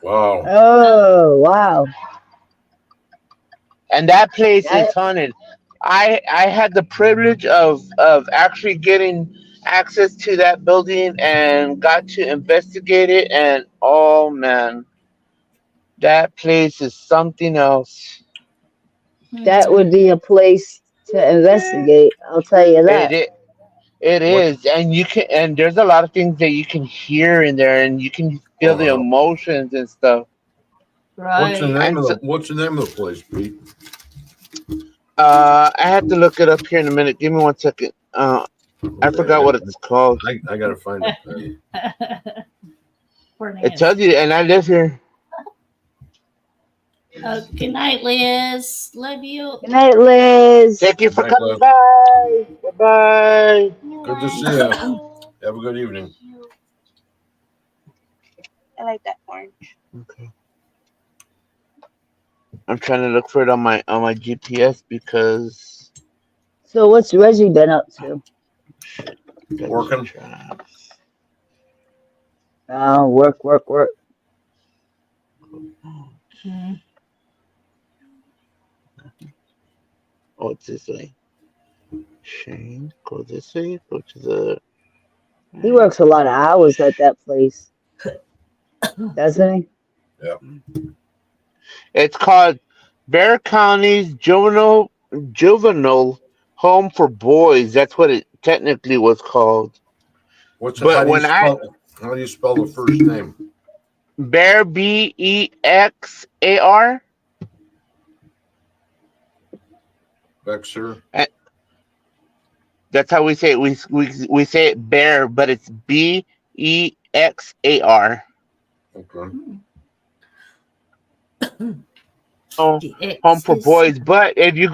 Wow. Oh, wow. And that place is That, haunted. I had the privilege of actually getting access to that building and got to investigate it, and oh man, that place is something else. that Hmm. would be a place to investigate. I'll tell you It that. it, it What? is, and you can, and there's a lot of things that you can hear in there, and you can feel the Wow. emotions and stuff. Right. And so, What's the name of the place, Pete? I have to look it up here in a minute. Give me 1 second. I Okay, forgot what it's called. I gotta find it then. Poor It tells Nancy. you, and I live here. Good night, Liz. Love you. Good night, Liz. Thank you Good for night, coming Liv. by. Bye bye. Good to see you. Have a good evening. I like that orange. Okay. I'm trying to look for it on my GPS because So what's Reggie been up to? Working. Oh, work, work, work. Hmm. Oh, it's this way. Shane, go this way. Go to the. He works a lot of hours at that place, doesn't he? Yeah. It's called Bear County's Juvenile Home for Boys. That's what it technically was called. What's it? But when I How do you spell the first name? Bear Bexar. Bexer. That's how we say it. We say it Bear, but it's Bexar. Okay. Oh, The home for X's. boys. But if you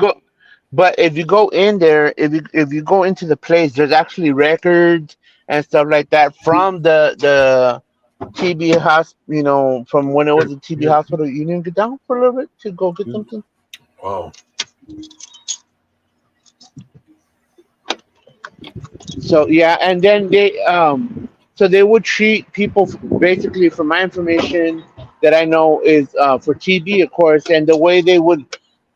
go in there, if you go into the place, there's actually records and stuff like that from the TB hospital. From when it was a TB Yeah. hospital. You didn't get down for a little bit to go get something. Wow. So yeah, and then they would treat people basically, from my information that I know, is for TB, of course, and the way they would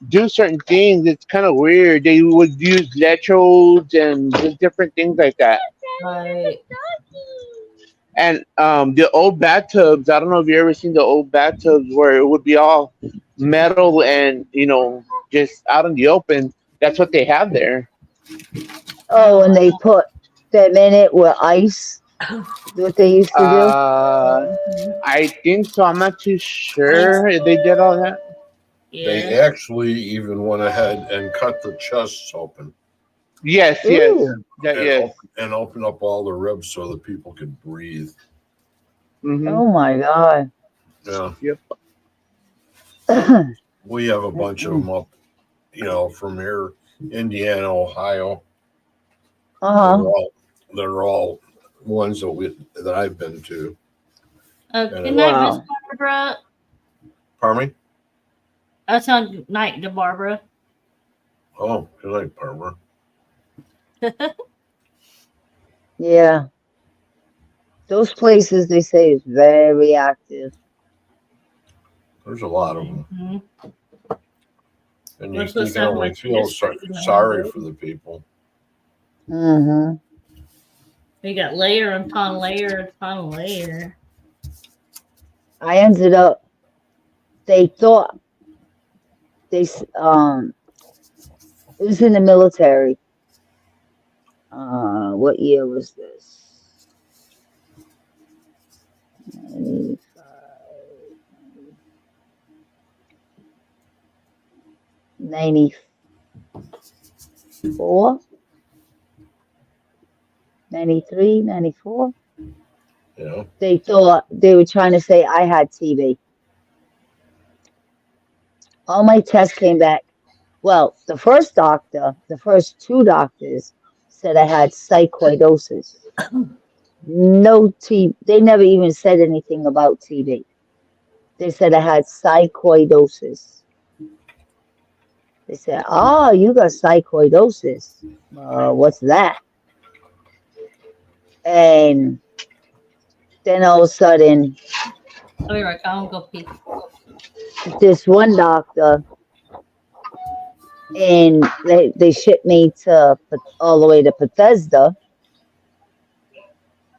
do certain things, it's kind of weird. They would use electrodes and just different things like that. Right. And the old bathtubs, I don't know if you ever seen the old bathtubs where it would be all metal and just out in the open. That's what they have there. Oh, and they put them in it with ice. What they used to do. Uh, Mhm. I think so. I'm not too sure if they did all that. They Yeah. actually even went ahead and cut the chests open Yes, Ooh. yes. and open up all the ribs so that people could breathe. Mm-hmm. Oh my God. Yeah. Yep. We have a bunch of them up, from here, Indiana, Ohio. Uh-huh. They're all ones that I've been to. Good night, Miss Wow. Barbara. Pardon me? That's on night to Barbara. Oh, good night, Barbara. Yeah. Those places they say is very active. There's a lot of them, Mhm. and That's you what can someone only went to feel yesterday, you know, sorry but for the people. Mm-hmm. we got layer upon layer upon layer. I ended up. They thought it was in the military. What year was this? 95, 94, 93, 94. Yeah. They thought they were trying to say I had TB. All my tests came back. Well, the first two doctors said I had psychoidosis. No T. They never even said anything about TB. They said I had psychoidosis. They said, "Oh, you got psychoidosis. What's that?" And then all of a sudden, I'll be right back. I'll go pee. this one doctor, and they shipped me to all the way to Bethesda,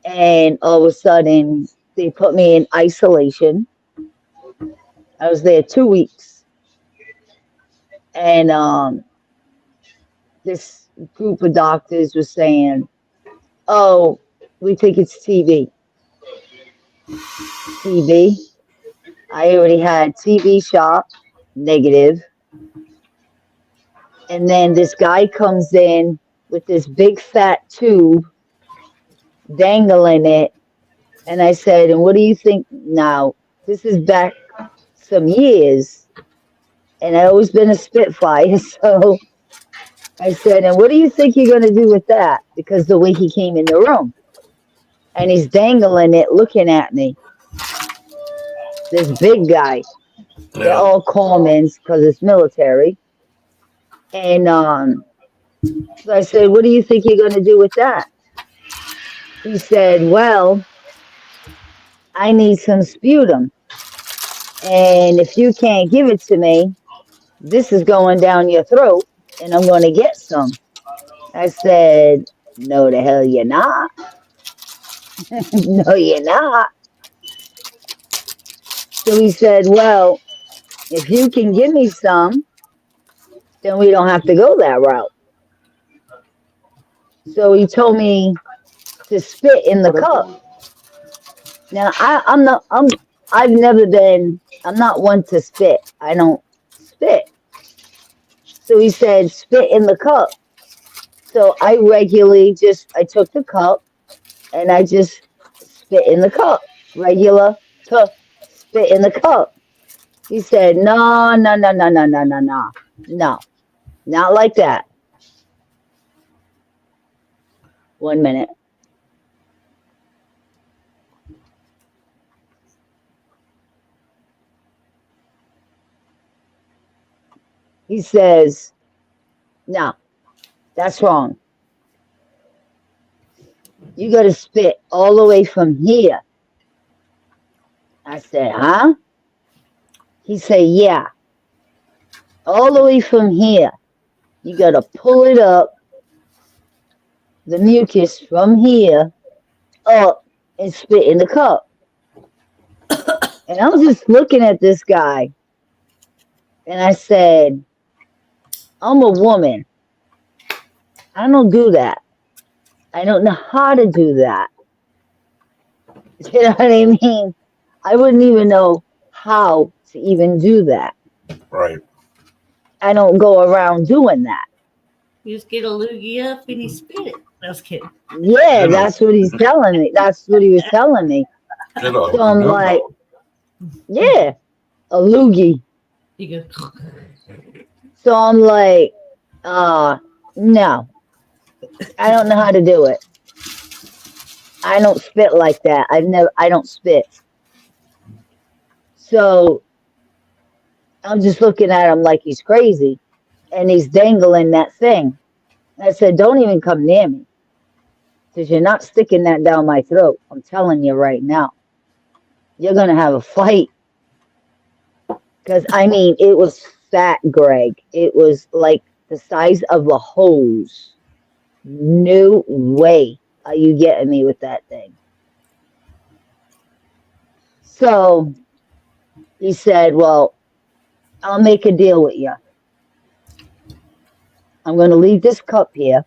and all of a sudden they put me in isolation. I was there 2 weeks, and this group of doctors was saying, "Oh, we think it's TB." TB. I already had TB shot, negative. And then this guy comes in with this big fat tube, dangling it. And I said, "And what do you think?" Now, this is back some years, and I've always been a Spitfire. So I said, "And what do you think you're going to do with that?" Because the way he came in the room. And he's dangling it, looking at me. This big guy. They're Yeah. all Colemans because it's military. And so I said, "What do you think you're going to do with that?" He said, "Well, I need some sputum. And if you can't give it to me, this is going down your throat and I'm going to get some." I said, "No, the hell you're not." "No, you're not." So he said, "Well, if you can give me some, then we don't have to go that route." So he told me to spit in the cup. Now I'm not one to spit. I don't spit. So he said, "Spit in the cup." So I I took the cup and I just spit in the cup. Regular to spit in the cup. He said, "No, no, no, no, no, no, no, no. No, not like that." 1 minute. He says, "No, that's wrong. You got to spit all the way from here." I said, "Huh?" He said, "Yeah, all the way from here. You got to pull it up, the mucus from here up, and spit in the cup." And I was just looking at this guy, and I said, "I'm a woman. I don't do that. I don't know how to do that." You know what I mean? I wouldn't even know how to even do that. Right. I don't go around doing that. You just get a loogie up and you spit it. I was kidding. Yeah, that's what he's telling me. That's what he was telling me. Get a So I'm new like, one. yeah, a loogie. You go. So I'm like, no, I don't know how to do it. I don't spit like that. I don't spit. So I'm just looking at him like he's crazy, and he's dangling that thing. I said, "Don't even come near me, because you're not sticking that down my throat. I'm telling you right now. You're going to have a fight." Because, I mean, it was fat, Greg. It was like the size of a hose. No way are you getting me with that thing. So he said, "Well, I'll make a deal with you. I'm going to leave this cup here.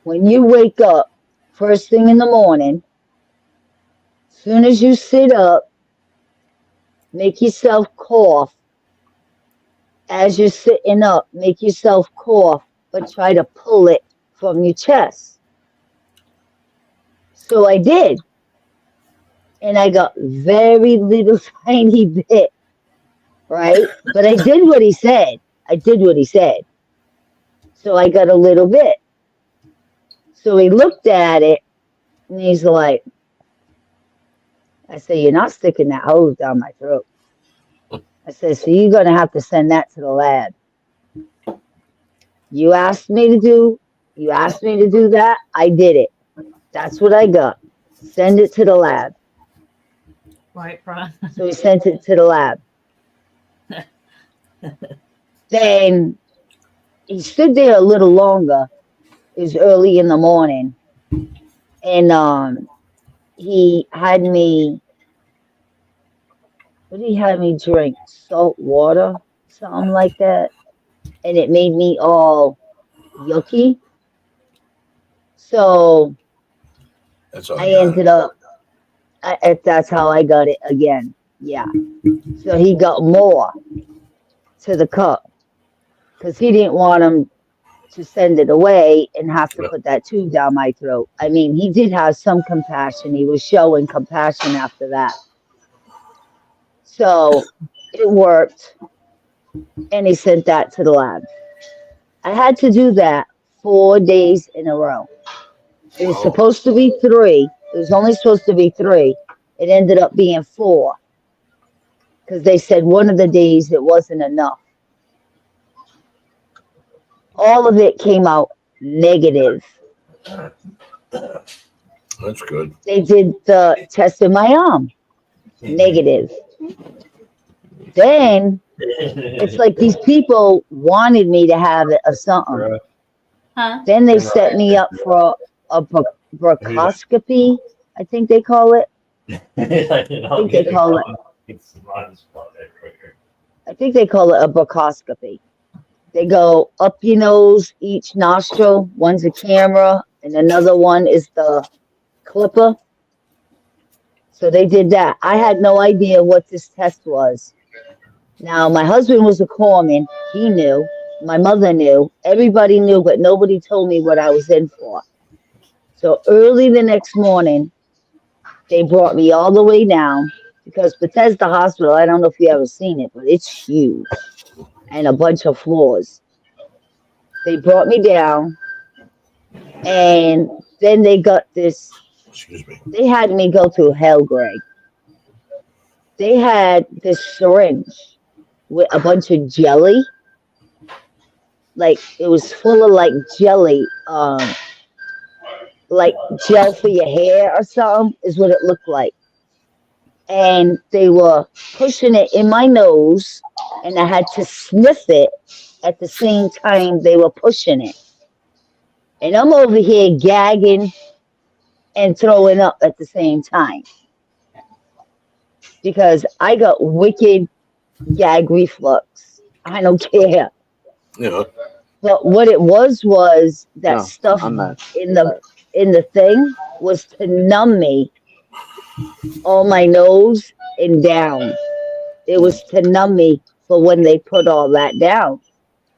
When you wake up, first thing in the morning, as soon as you sit up, make yourself cough. As you're sitting up, make yourself cough, but try to pull it from your chest." So I did. And I got very little tiny bit, right? But I did what he said. So I got a little bit. So he looked at it and he's like, I said, "You're not sticking that hose down my throat." I said, "So you're going to have to send that to the lab. You asked me to do You asked me to do that. I did it. That's what I got. Send it to the lab. Right, Brian. So he sent it to the lab. Then he stood there a little longer. It was early in the morning. And he had me, what did he have me drink? Salt water, something like that. And it made me all yucky. So That's all I you got. ended up, that's how I got it again. Yeah. So he got more to the cup because he didn't want him to send it away and have to put that tube down my throat. I mean, he did have some compassion. He was showing compassion after that. So it worked, and he sent that to the lab. I had to do that 4 days in a row. It was Wow. supposed to be 3. It was only supposed to be 3. It ended up being 4 because they said one of the days it wasn't enough. All of it came out negative. That's good. They did the test in my arm, negative. Then it's like these people wanted me to have it or something. Huh? Then they set me up for a bronchoscopy, I think they call it. I think they call it a bronchoscopy. They go up your nose, each nostril. One's a camera, and another one is the clipper. So they did that. I had no idea what this test was. Now, my husband was a corpsman. He knew. My mother knew. Everybody knew, but nobody told me what I was in for. So early the next morning, they brought me all the way down because Bethesda Hospital, I don't know if you ever seen it, but it's huge and a bunch of floors. They brought me down, and then they got this. Excuse me. They had me go through hell, Greg. They had this syringe with a bunch of jelly. Like, it was full of, like, jelly, like gel for your hair or something, is what it looked like. And they were pushing it in my nose, and I had to sniff it at the same time they were pushing it. And I'm over here gagging and throwing up at the same time because I got wicked gag reflux. I don't care. Yeah. But what it was that No, stuff I'm not. in the thing was to numb me on my nose and down. It was to numb me for when they put all that down.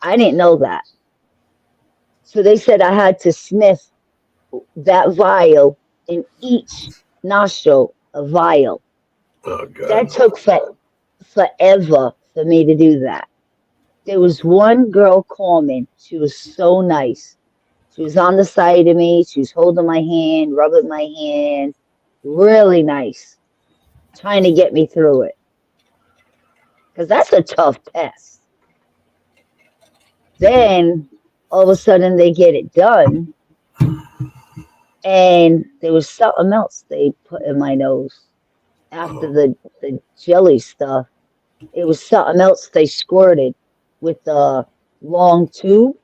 I didn't know that. So they said I had to sniff that vial in each nostril, a vial. Oh God. That took forever for me to do that. There was one girl calling. She was so nice. She was on the side of me. She was holding my hand, rubbing my hand. Really nice. Trying to get me through it. Because that's a tough test. Then, all of a sudden, they get it done. And there was something else they put in my nose after the jelly stuff. It was something else they squirted with the long tube.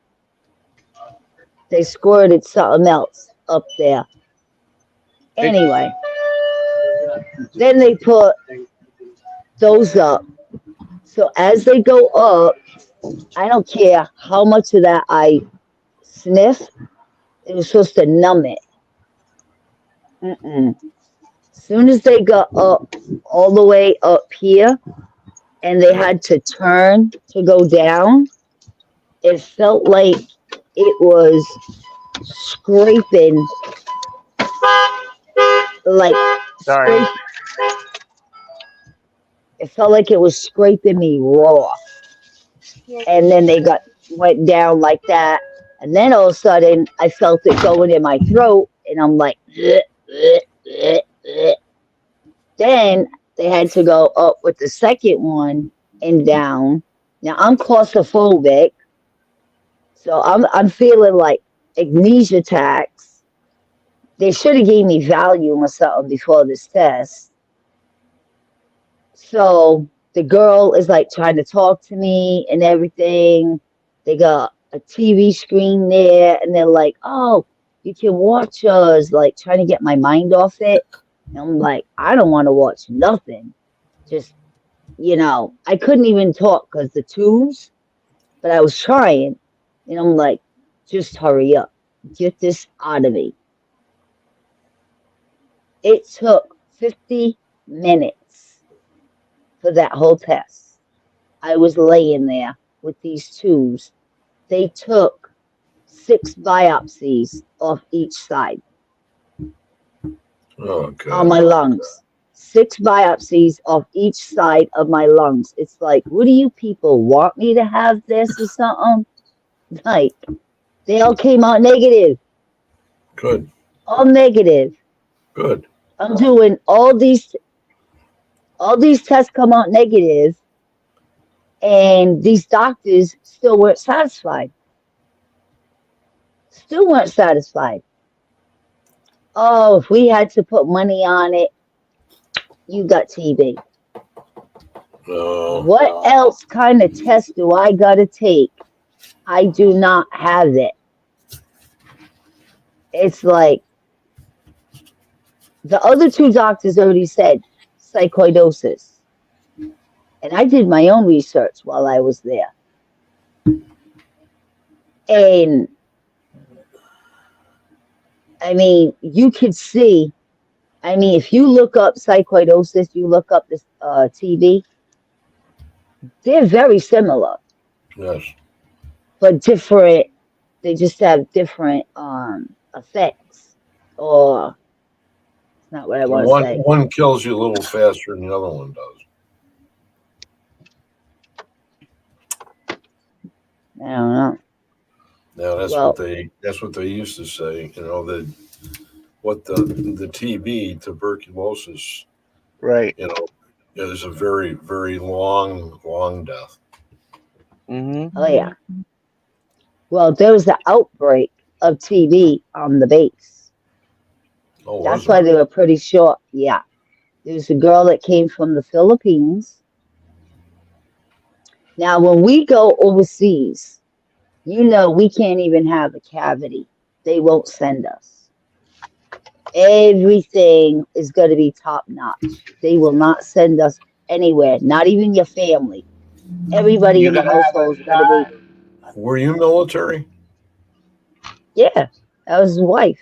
They squirted something else up there. Anyway, then they put those up. So as they go up, I don't care how much of that I sniff. It was supposed to numb it. As soon as they got up, all the way up here, and they had to turn to go down, it felt like it was scraping, like Sorry. it felt like it was scraping me raw. And then they went down like that, and then all of a sudden I felt it going in my throat, and I'm like, "Ugh, ugh, ugh, ugh." Then they had to go up with the second one and down. Now I'm claustrophobic, so I'm feeling like amnesia attacks. They should have gave me Valium or something before this test. So the girl is like trying to talk to me and everything. They got a TV screen there, and they're like, "Oh, you can watch us," like trying to get my mind off it. And I'm like, I don't want to watch nothing. Just, I couldn't even talk because the tubes, but I was trying. And I'm like, just hurry up. Get this out of me. It took 50 minutes for that whole test. I was laying there with these tubes. They took 6 biopsies off each side Oh on God. my lungs. 6 biopsies off each side of my lungs. It's like, what do you people want me to have this or something? Like, they all came out negative. Good. All negative. Good. I'm doing all these tests come out negative, and these doctors still weren't satisfied. Still weren't satisfied. Oh, if we had to put money on it, you got TB. No. What else kind of test do I gotta take? I do not have it. It's like the other 2 doctors already said psychoidosis. And I did my own research while I was there. And I mean, you could see, if you look up psychoidosis, you look up this TB, they're very similar, Yes. but different. They just have different effects, or it's not what I want to say. One kills you a little faster than the other one does. I don't know. Now that's Well, what they used to say. That what the TB, tuberculosis, Right. is a very, very long death. Mm-hmm. oh yeah. Well, there was the outbreak of TB on the base. Oh, That's was why it? they were pretty short. Yeah. There was a girl that came from the Philippines. Now, when we go overseas, we can't even have a cavity. They won't send us. Everything is going to be top notch. They will not send us anywhere, not even your family. Everybody You in the gotta have household a is going to be, Were you military? yeah, that was his wife,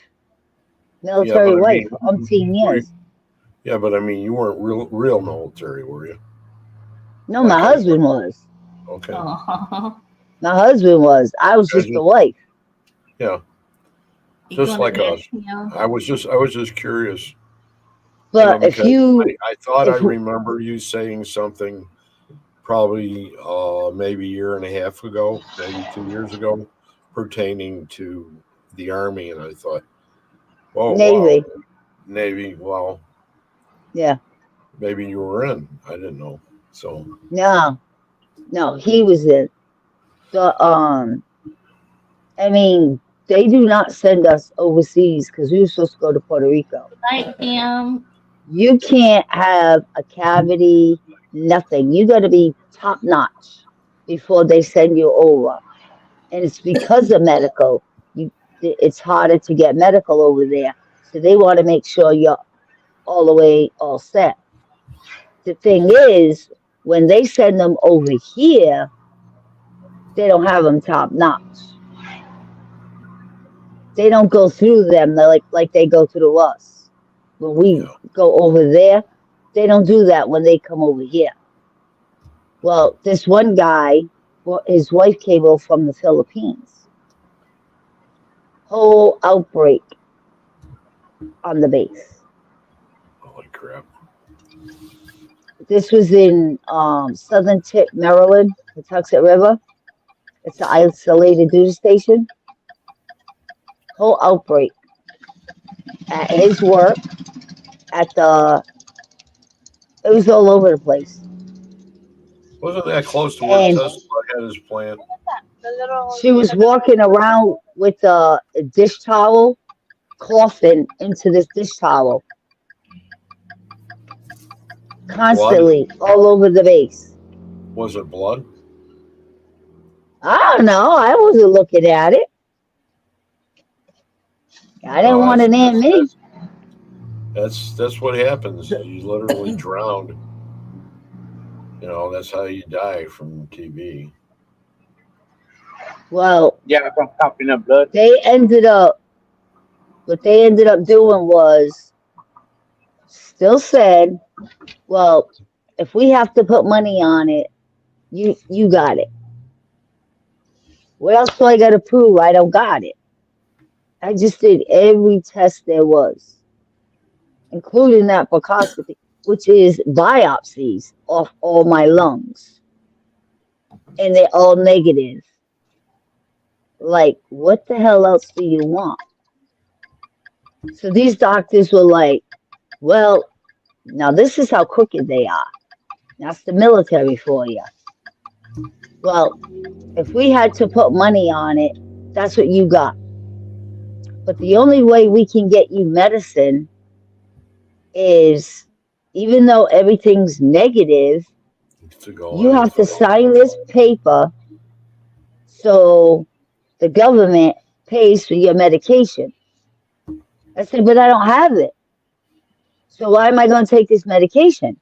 Yeah, military but I wife mean, for umpteen years. yeah, but I mean, you weren't real military, were you? No, Like my husband was. okay. Oh, My husband was. I was Guys, just the wife. yeah, you just gonna like miss us. him? I was just curious, But if because you, I thought I if remember you saying something probably maybe a year and a half ago, maybe 2 years ago, pertaining to the Army, and I thought, oh wow, Navy, Navy. Well, yeah, maybe you were in. I didn't know. So no, he was in the they do not send us overseas because we were supposed to go to Puerto Rico. Like him? You can't have a cavity, nothing. You got to be top notch before they send you over. And it's because of medical. It's harder to get medical over there. So they want to make sure you're all the way all set. The thing is, when they send them over here, they don't have them top notch. They don't go through them like they go through us. When we yeah, go over there, they don't do that when they come over here. Well, this one guy, his wife came over from the Philippines. Whole outbreak on the base. holy crap. This was in Southern Tip, Maryland, the Tuxet River. It's an isolated duty station. Whole outbreak at his work, it was all over the place. Wasn't that close to where And Tesla had his plant? She was walking around with a dish towel, coughing into this dish towel Blood? constantly all over the base. Was it blood? I don't know. I wasn't looking at it. I didn't Oh, want it near me. that's what happens. You literally drowned. You know, that's how you die from TB. Well, Yeah, from coughing up blood. they ended up, what they ended up doing was still said, well, if we have to put money on it, you got it. What else do I got to prove? I don't got it. I just did every test there was, including that bronchoscopy, which is biopsies off all my lungs, and they're all negative. Like, what the hell else do you want? So these doctors were like, well, now this is how crooked they are. That's the military for you. Well, if we had to put money on it, that's what you got. But the only way we can get you medicine is, even though everything's negative, To go you on have to for sign this paper so the government pays for your medication. I said, but I don't have it. So why am I going to take this medication?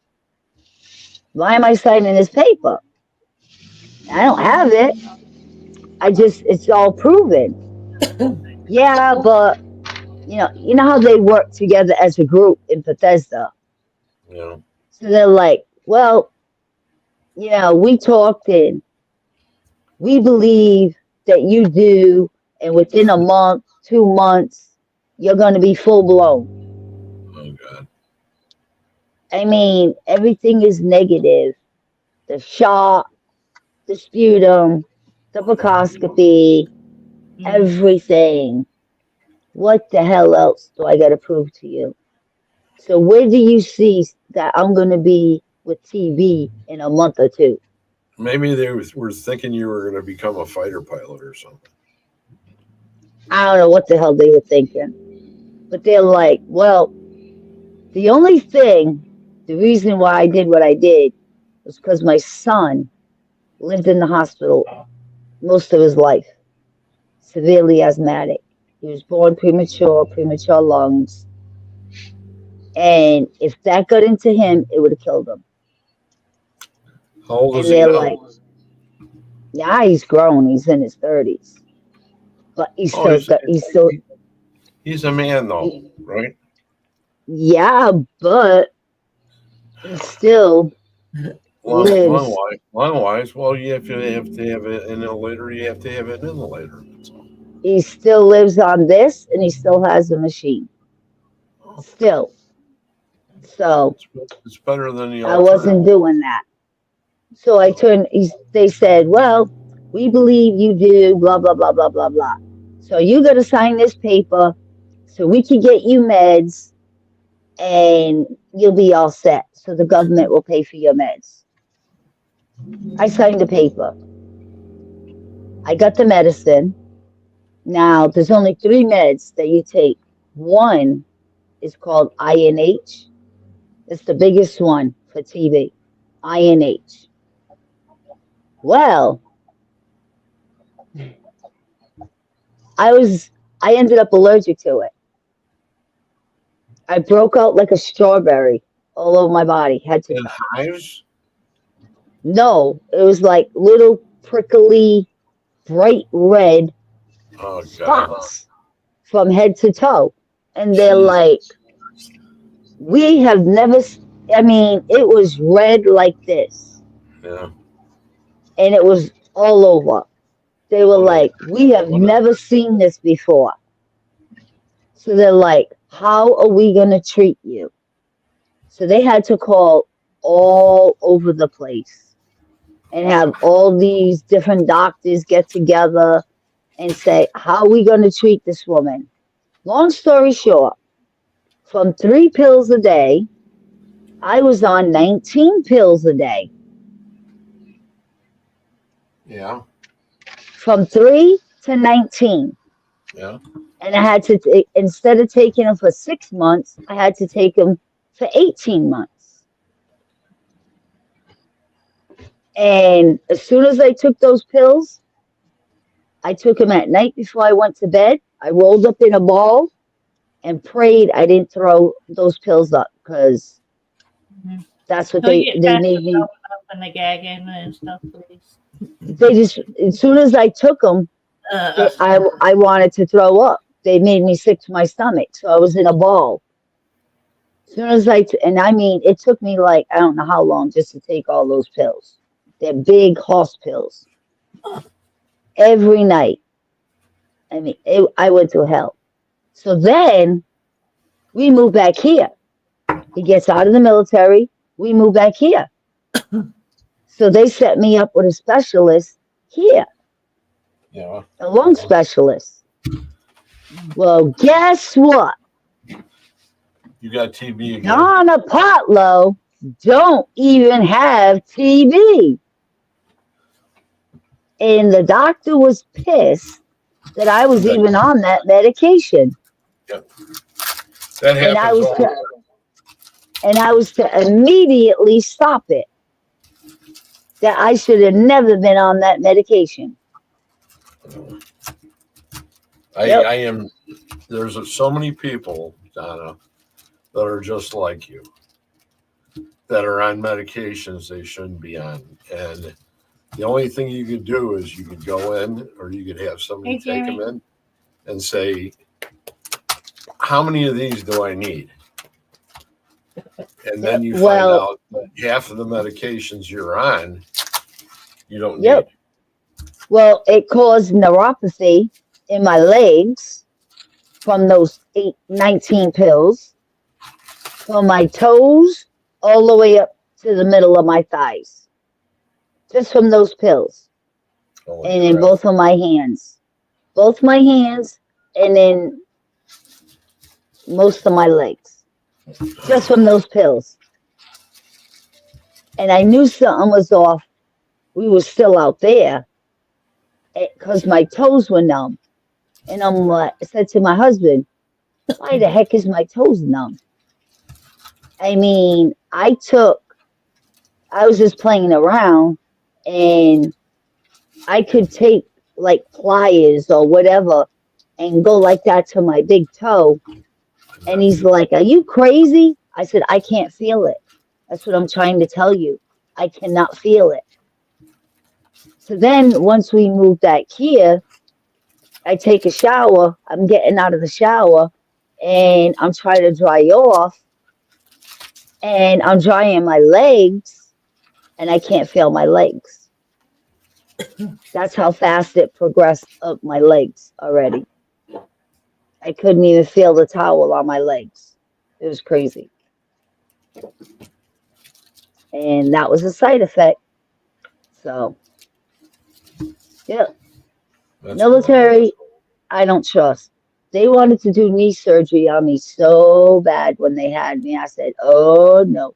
Why am I signing this paper? I don't have it. It's all proven. Yeah, but you know how they work together as a group in Bethesda. Yeah. So they're like, well, we talked and we believe that you do, and within a month, 2 months, you're going to be full blown. Oh God. I mean, everything is negative. The shot, the sputum, the bronchoscopy, everything. What the hell else do I got to prove to you? So where do you see that I'm going to be with TB in a month or two? Maybe they were thinking you were going to become a fighter pilot or something. I don't know what the hell they were thinking. But they're like, well, the only thing, the reason why I did what I did was because my son lived in the hospital most of his life, severely asthmatic. He was born premature lungs. And if that got into him, it would have killed him. How old is And he they're now? like, yeah, he's grown. He's in his 30s. But he's Oh, he's a man though, right? Yeah, but he still lives. Lung wise, well, you have to have an inhalator. You have to have an inhalator. That's all. He still lives on this, and he still has a machine. Still. So It's better than the I alternative. wasn't doing that. So I turned. They said, "Well, we believe you do." Blah blah blah blah blah blah. So you got to sign this paper, so we can get you meds, and you'll be all set. So the government will pay for your meds. I signed the paper. I got the medicine. Now there's only 3 meds that you take. One is called INH. It's the biggest one for TB. INH. Well, I ended up allergic to it. I broke out like a strawberry all over my head to And toe. hives? No, it was like little prickly, bright red Oh God. spots from head to toe. And they're Jeez. like, we have never, I mean, it was red like this. Yeah. And it was all over. They were like, we have What never seen this before. So they're like, how are we going to treat you? So they had to call all over the place and have all these different doctors get together and say, how are we going to treat this woman? Long story short, from 3 pills a day, I was on 19 pills a day. Yeah. from 3 to 19. Yeah. And I had to, instead of taking them for 6 months, I had to take them for 18 months. And as soon as I took those pills, I took them at night before I went to bed. I rolled up in a ball and prayed I didn't throw those pills up, because that's what So you they pass made me. yourself up and the gagging and stuff, please. They just, as soon as I took them, I wanted to throw up. They made me sick to my stomach, so I was in a ball. As soon as and I mean, it took me like, I don't know how long just to take all those pills. They're big horse pills. Every night. I mean, I went through hell. So then we moved back here. He gets out of the military. We moved back here. So they set me up with a specialist here, Yeah. a lung specialist. Well, guess what? You got TB again. Donna Potlow don't even have TB. And the doctor was pissed that I was even on that medication. Yep. That happens. And I was to immediately stop it. That I should have never been on that medication. I am. There's so many people, Donna, that are just like you, that are on medications they shouldn't be on. And the only thing you could do is you could go in, or you could have somebody take them in and say, how many of these do I need? And then you find out that half of the medications you're on, you don't need. Well, it caused neuropathy in my legs from those 19 pills, from my toes all the way up to the middle of my thighs, just from those pills. And in both of my hands. Both my hands, and then most of my legs. Just from those pills. And I knew something was off. We were still out there because my toes were numb. And I said to my husband, why the heck is my toes numb? I mean, I was just playing around, and I could take like pliers or whatever and go like that to my big toe. And he's like, are you crazy? I said, I can't feel it. That's what I'm trying to tell you. I cannot feel it. So then once we moved back here, I take a shower. I'm getting out of the shower and I'm trying to dry off. And I'm drying my legs and I can't feel my legs. That's how fast it progressed up my legs already. I couldn't even feel the towel on my legs. It was crazy. And that was a side effect. So, yeah. Military, I don't trust. They wanted to do knee surgery on me so bad when they had me. I said, oh, no.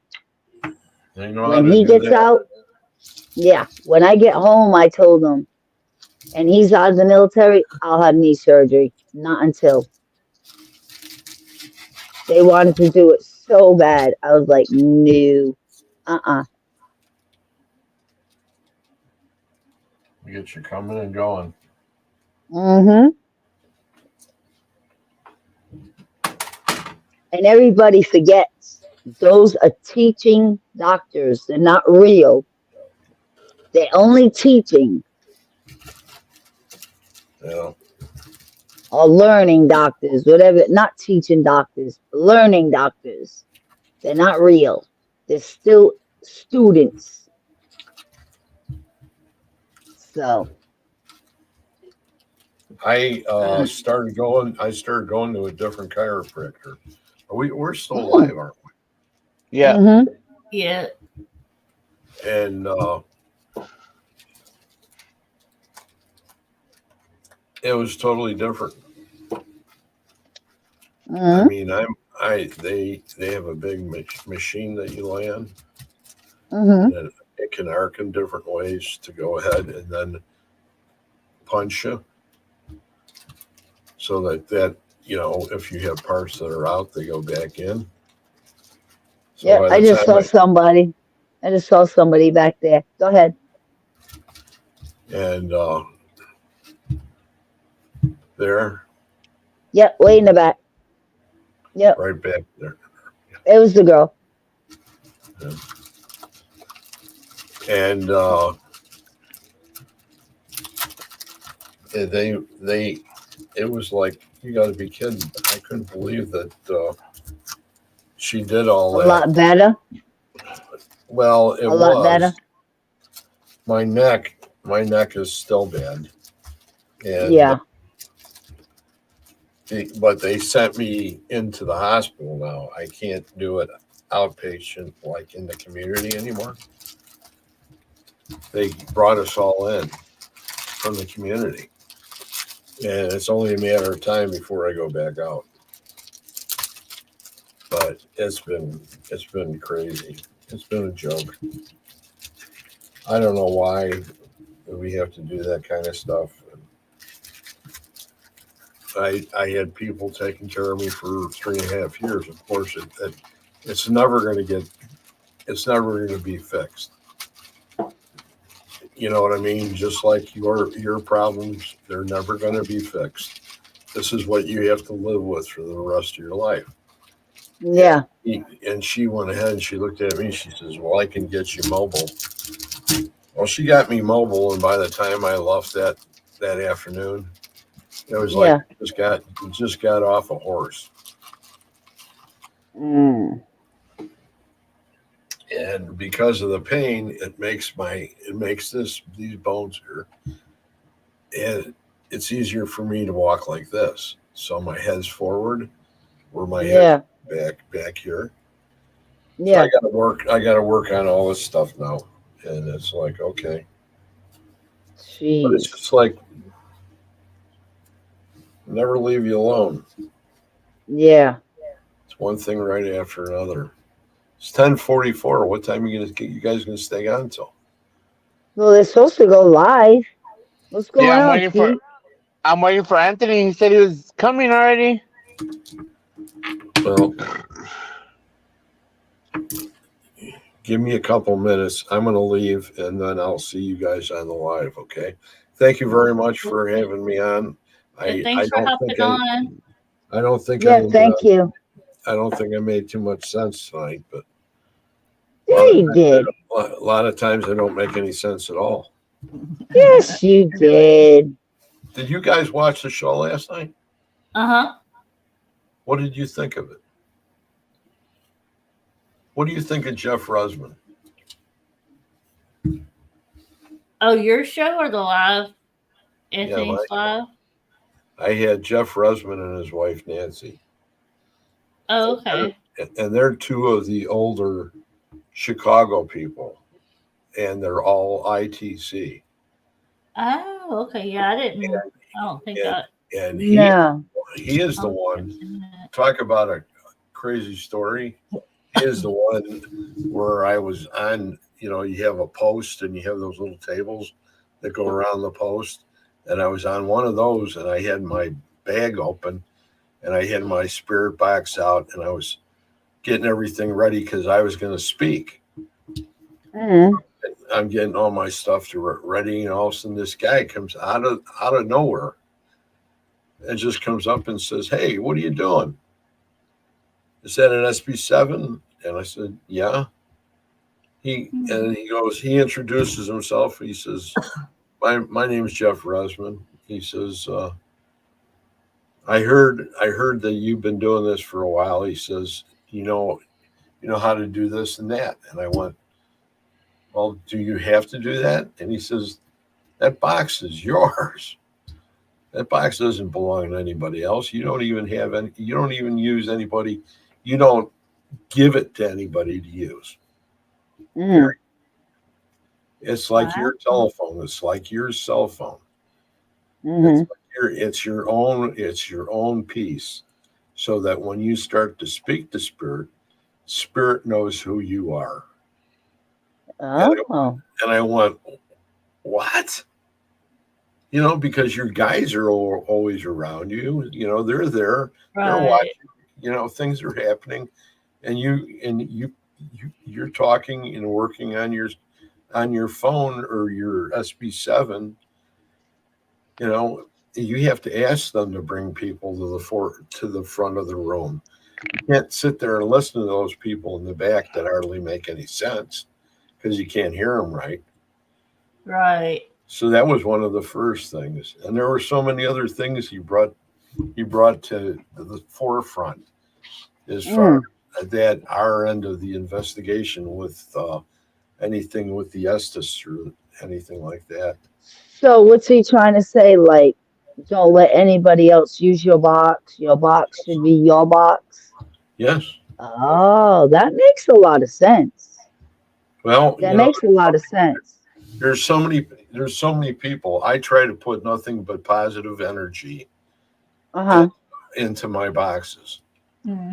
When he gets out, when I get home, I told him, and he's out of the military, I'll have knee surgery. Not until. They wanted to do it so bad. I was like, no, We get you coming and going. Mm-hmm. And everybody forgets those are teaching doctors. They're not real. They're only teaching. Yeah. Or learning doctors, whatever. Not teaching doctors, learning doctors. They're not real. They're still students. So I started going to a different chiropractor. We're still alive, aren't we? Yeah. Mm-hmm. Yeah. And it was totally different. Mm-hmm. I mean, they have a big machine that you lay on, Mm-hmm. and it can arc in different ways to go ahead, and then punch you, so that if you have parts that are out, they go back in. So Yeah, by I the just time saw somebody. I just saw somebody back there. Go ahead. and there, Yep, way in the back. Yep, right back there, it was the girl. and they it was like, you got to be kidding. I couldn't believe that she did all A that. lot better. Well, it A lot better. was my neck. My neck is still bad, and Yeah. but they sent me into the hospital now. I can't do it outpatient like in the community anymore. They brought us all in from the community, and it's only a matter of time before I go back out. But it's been crazy. It's been a joke. I don't know why we have to do that kind of stuff. I had people taking care of me for 3.5 years. Of course, it's never going to be fixed. You know what I mean? Just like your problems, they're never going to be fixed. This is what you have to live with for the rest of your life. Yeah. And she went ahead and she looked at me. She says, "Well, I can get you mobile." Well, she got me mobile, and by the time I left that afternoon, it was like Yeah. just got off a horse. Mm. And because of the pain, it makes these bones here, and it's easier for me to walk like this. So my head's forward, where my Yeah. head back here. So Yeah. I gotta work on all this stuff now, and it's like, okay, but it's Jeez. just like, never leave you alone. Yeah. It's one thing right after another. It's 10:44. What time are you guys gonna stay on till? Well, they're supposed to go live. What's Yeah, going on, Keith? I'm waiting for Anthony. He said he was coming already. Well, give me a couple minutes. I'm going to leave, and then I'll see you guys on the live. Okay. Thank you very much for having me on. Thanks for hopping on. I don't think Yeah, thank you. I don't think I made too much sense tonight, but Yeah, you did. a lot of times I don't make any sense at all. Yes, you did. Did you guys watch the show last night? Uh-huh. What did you think of it? What do you think of Jeff Rusman? Oh, your show or the live? Anthony's live? I had Jeff Rusman and his wife Nancy. Oh, okay. And they're two of the older Chicago people, and they're all ITC. Oh, okay. Yeah, I don't think that. And No. he is the one. Talk about a crazy story. He is the one where I was on. You have a post, and you have those little tables that go around the post. And I was on one of those, and I had my bag open, and I had my spirit box out, and I was getting everything ready because I was going to speak. Mm. I'm getting all my stuff ready, and all of a sudden this guy comes out of nowhere and just comes up and says, "Hey, what are you doing? Is that an SB7?" And I said, "Yeah." He introduces himself. He says, my name is Jeff Rusman. He says, I heard that you've been doing this for a while. He says, you know how to do this and that. And I went, "Well, do you have to do that?" And he says, "That box is yours. That box doesn't belong to anybody else. You don't even use anybody. You don't give it to anybody to use. Mm. It's like your telephone. It's like your cell phone. Mm-hmm. It's your own piece, so that when you start to speak to spirit knows who you are." Oh. And I went, "What?" You know, because your guys are always around you. You know, they're there. They're Right. watching. You know, things are happening, and you're talking and working on your phone or your SB7. You know, you have to ask them to bring people to the front of the room. You can't sit there and listen to those people in the back that hardly make any sense because you can't hear them right. Right. So that was one of the first things, and there were so many other things he brought to the forefront as far as that our end of the investigation with anything with the Estes or anything like that. So what's he trying to say? Like, don't let anybody else use your box. Your box should be your box. Yes. Oh, that makes a lot of sense. Well, That makes a lot of sense. there's so many people. I try to put nothing but positive energy into my boxes.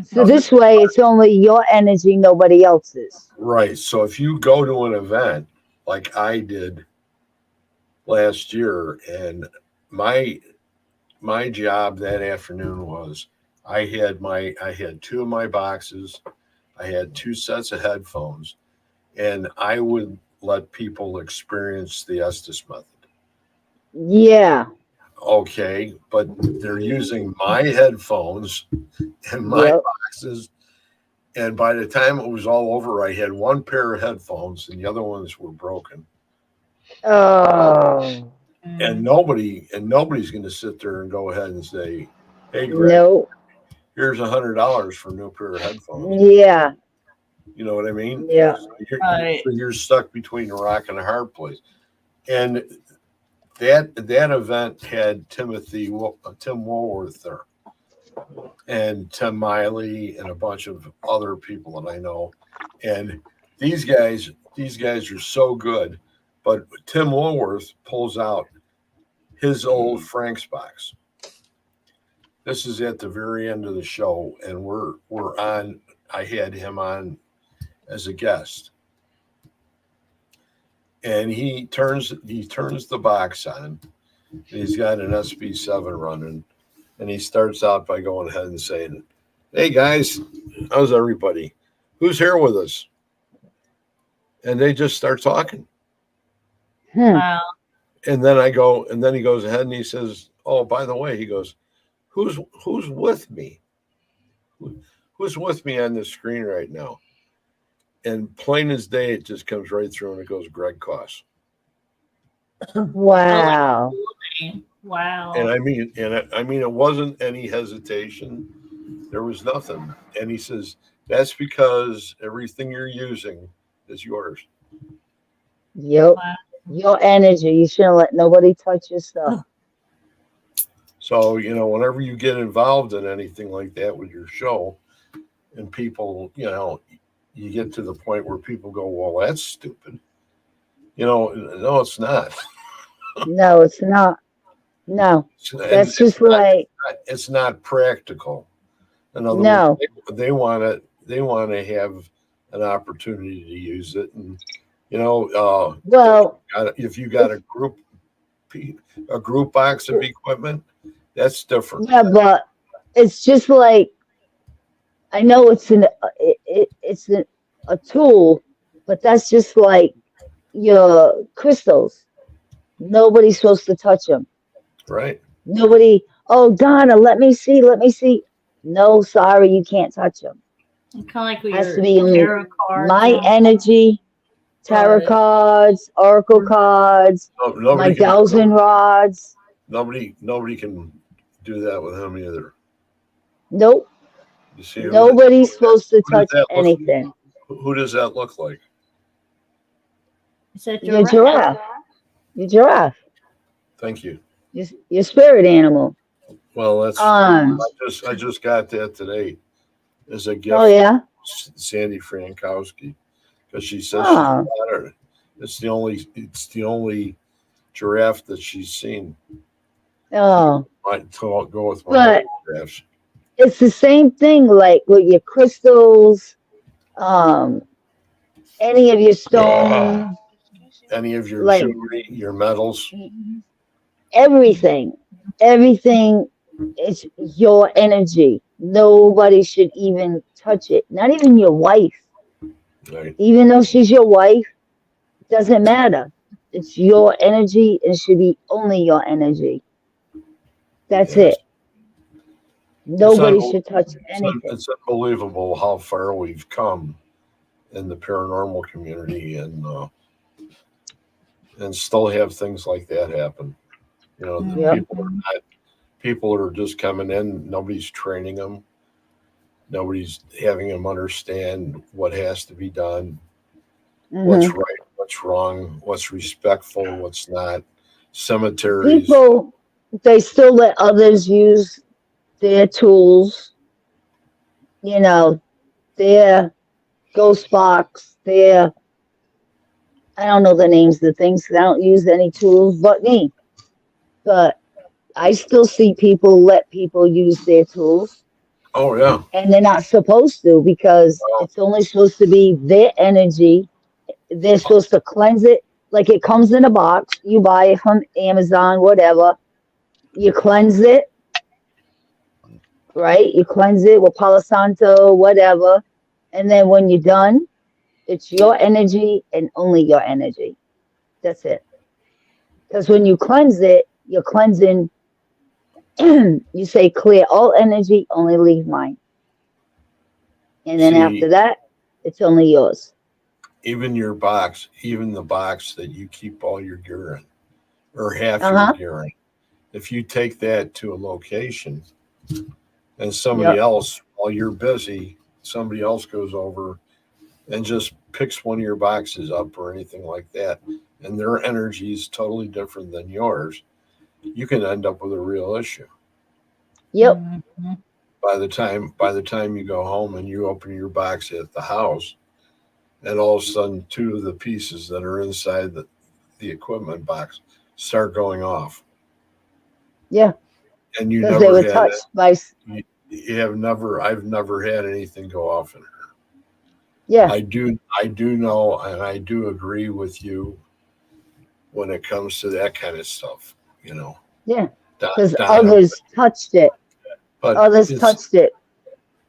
So this way, it's only your energy, nobody else's. Right. So if you go to an event like I did last year, and my job that afternoon was I had two of my boxes, I had two sets of headphones, and I would let people experience the Estes method. Yeah. Okay, but they're using my headphones and my boxes. And by the time it was all over, I had one pair of headphones and the other ones were broken. Oh. And nobody's going to sit there and go ahead and say, "Hey, Greg, No. here's $100 for a new pair of headphones." Yeah. You know what I mean? Yeah. So you're stuck between a rock and a hard place. And that event had Tim Woolworth there, and Tim Miley, and a bunch of other people that I know. And these guys are so good. But Tim Woolworth pulls out his old Frank's box. This is at the very end of the show, and we're on. I had him on as a guest, and he turns the box on. And he's got an SB7 running, and he starts out by going ahead and saying, "Hey guys, how's everybody? Who's here with us?" And they just start talking. Wow. And then he goes ahead and he says, "Oh, by the way," he goes, "Who's with me? Who's with me on this screen right now?" And plain as day, it just comes right through, and it goes, "Greg Koss." Wow. Wow. And I mean, it wasn't any hesitation. There was nothing. And he says, "That's because everything you're using is yours." Yep. Wow. Your energy. You shouldn't let nobody touch your stuff. So, you know, whenever you get involved in anything like that with your show, and people, you know, you get to the point where people go, "Well, that's stupid." You know, no, it's not. No, it's not. No. That's And just like it's not practical. In other no. words, they want to have an opportunity to use it, and you know, Well, if you got a group box of equipment, that's different. yeah, but it's just like I know it's a tool, but that's just like your crystals. Nobody's supposed to touch them. Right. Nobody. Oh, Donna, let me see. Let me see. No, sorry, you can't touch them. Kind of like with Has your to be tarot cards. my energy, tarot cards, oracle cards, my Nobody can dowsing rods. nobody can do that with him either. Nope. You see, Nobody's supposed to who does touch that look- anything. who does that look like? Is that Your giraffe. Your giraffe. Thank you. Your spirit animal. Well, that's Um. I just got that today as a gift. Oh yeah. from Sandy Frankowski, because she says Oh. she's got it. It's the only giraffe that she's seen. Oh. Might go with my But other giraffes. it's the same thing, like with your crystals, any of your stones. Any of your Like jewelry, your metals. everything. Everything is your energy. Nobody should even touch it. Not even your wife. Right. Even though she's your wife, doesn't matter. It's your energy and should be only your energy. That's Yes. it. Nobody should touch anything. It's unbelievable how far we've come in the paranormal community, and still have things like that happen. You know, the Yep. people are just coming in. Nobody's training them. Nobody's having them understand what has to be done, what's Mhm. right, what's wrong, what's respectful, what's not. Cemeteries. People, they still let others use their tools, you know, their ghost box, their, I don't know the names of the things, 'cause I don't use any tools but me. But I still see people let people use their tools, Oh yeah. and they're not supposed to because Well, it's only supposed to be their energy. They're supposed to cleanse it. Like it comes in a box. You buy it from Amazon, whatever. You cleanse it, right? You cleanse it with Palo Santo, whatever. And then when you're done, it's your energy and only your energy. That's it. Because when you cleanse it, you're cleansing, you say clear all energy, only leave mine. And then see, after that, it's only yours. even your box, even the box that you keep all your gear in, or half your Uh-huh. gear in, if you take that to a location and somebody Yep. else, while you're busy, somebody else goes over and just picks one of your boxes up or anything like that, and their energy is totally different than yours, you can end up with a real issue. Yep. Mhm. By the time you go home and you open your box at the house, and all of a sudden two of the pieces that are inside the equipment box start going off, Yeah. and you Because they never were had it. touched by, I've never had anything go off in her. yeah. I do know, and I do agree with you when it comes to that kind of stuff. You know, Yeah. Because Donna, others touched it. but Others it's touched it.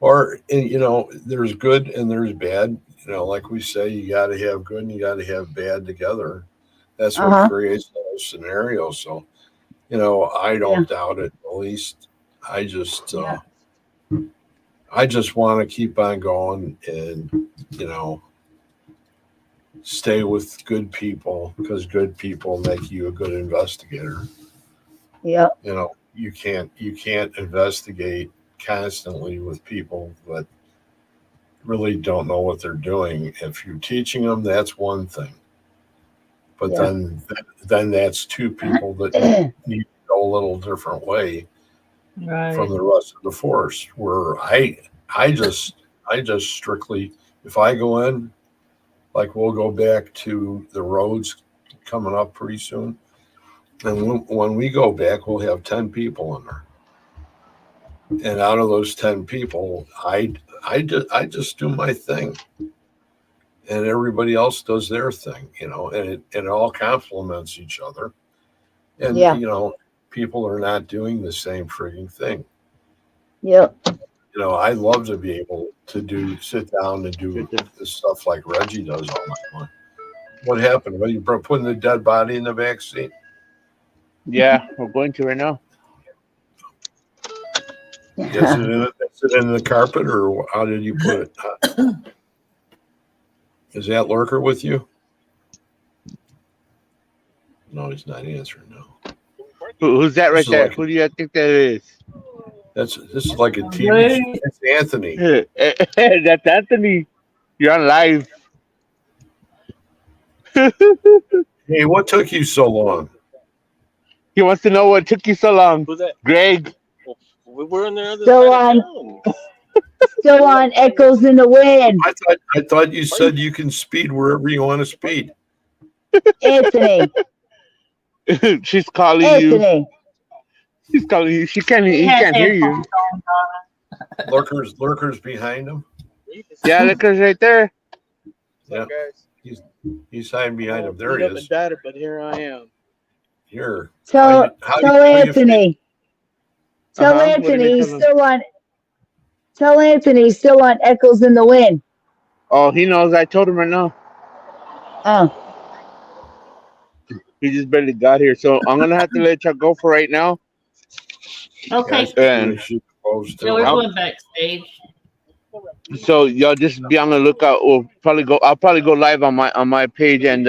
or there's good and there's bad. Like we say, you got to have good and you got to have bad together. That's what Uh-huh. creates those scenarios. So, I Yeah. don't doubt it. At least I just, Yeah. I just want to keep on going and you know stay with good people because good people make you a good investigator. Yeah. You can't investigate constantly with people that really don't know what they're doing. If you're teaching them, that's one thing, but Yeah. then that's two people that need to go a little different way from Right. the rest of the force. Where I just strictly, if I go in, like we'll go back to the roads coming up pretty soon, and when we go back, we'll have 10 people in there, and out of those 10 people, I just do my thing, and everybody else does their thing, and it all complements each other, and Yeah. people are not doing the same frigging thing. Yep. I love to be able to sit down and do the stuff like Reggie does all night long. What happened? Well, you putting the dead body in the back seat? Yeah, we're going to right now. Is it in the carpet, or how did you put it? Is that Lurker with you? No, he's not answering. No, Who's that this right is there? like Who do you think that is? this is like a TV show. Right. It's Anthony. That's Anthony. You're on live. Hey, what took you so long? He wants to know what took you so long. Who's that? Greg. We were on the other Still side of on. town. Still on. Echoes in the wind. I thought you said you can speed wherever you want to speed. Anthony. She's calling you. Anthony. She's calling you. He He has can't hear you. headphones on, Donna. Lurker's behind him. Yeah, look, who's right there. Yeah, guys. he's hiding behind him. There he is. Data, but here I am. Here. Tell how tell do you Anthony. Tell What did Anthony they he's tell him? still on. Tell Anthony he's still on Echoes in the Wind. Oh, he knows. I told him right now. Oh, He just barely got here, so I'm gonna have to let y'all go for right now. Yeah, I Okay, think And we should close so we're too. going backstage. so y'all just be on the lookout. We'll probably go. I'll probably go live on my page and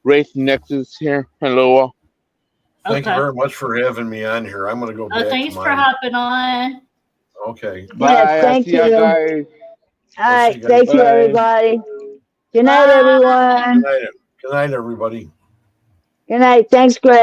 Wraith Nexus here. Hello. Thank you Okay. very much for having me on here. I'm going to go back to Thanks for mine. hopping on. Okay. yes, Bye. I'll thank see y'all you. guys. All We'll see right, you guys. thank you, Bye. everybody. Good night, Bye. everyone. Good night, everybody. Good night. Thanks, Greg.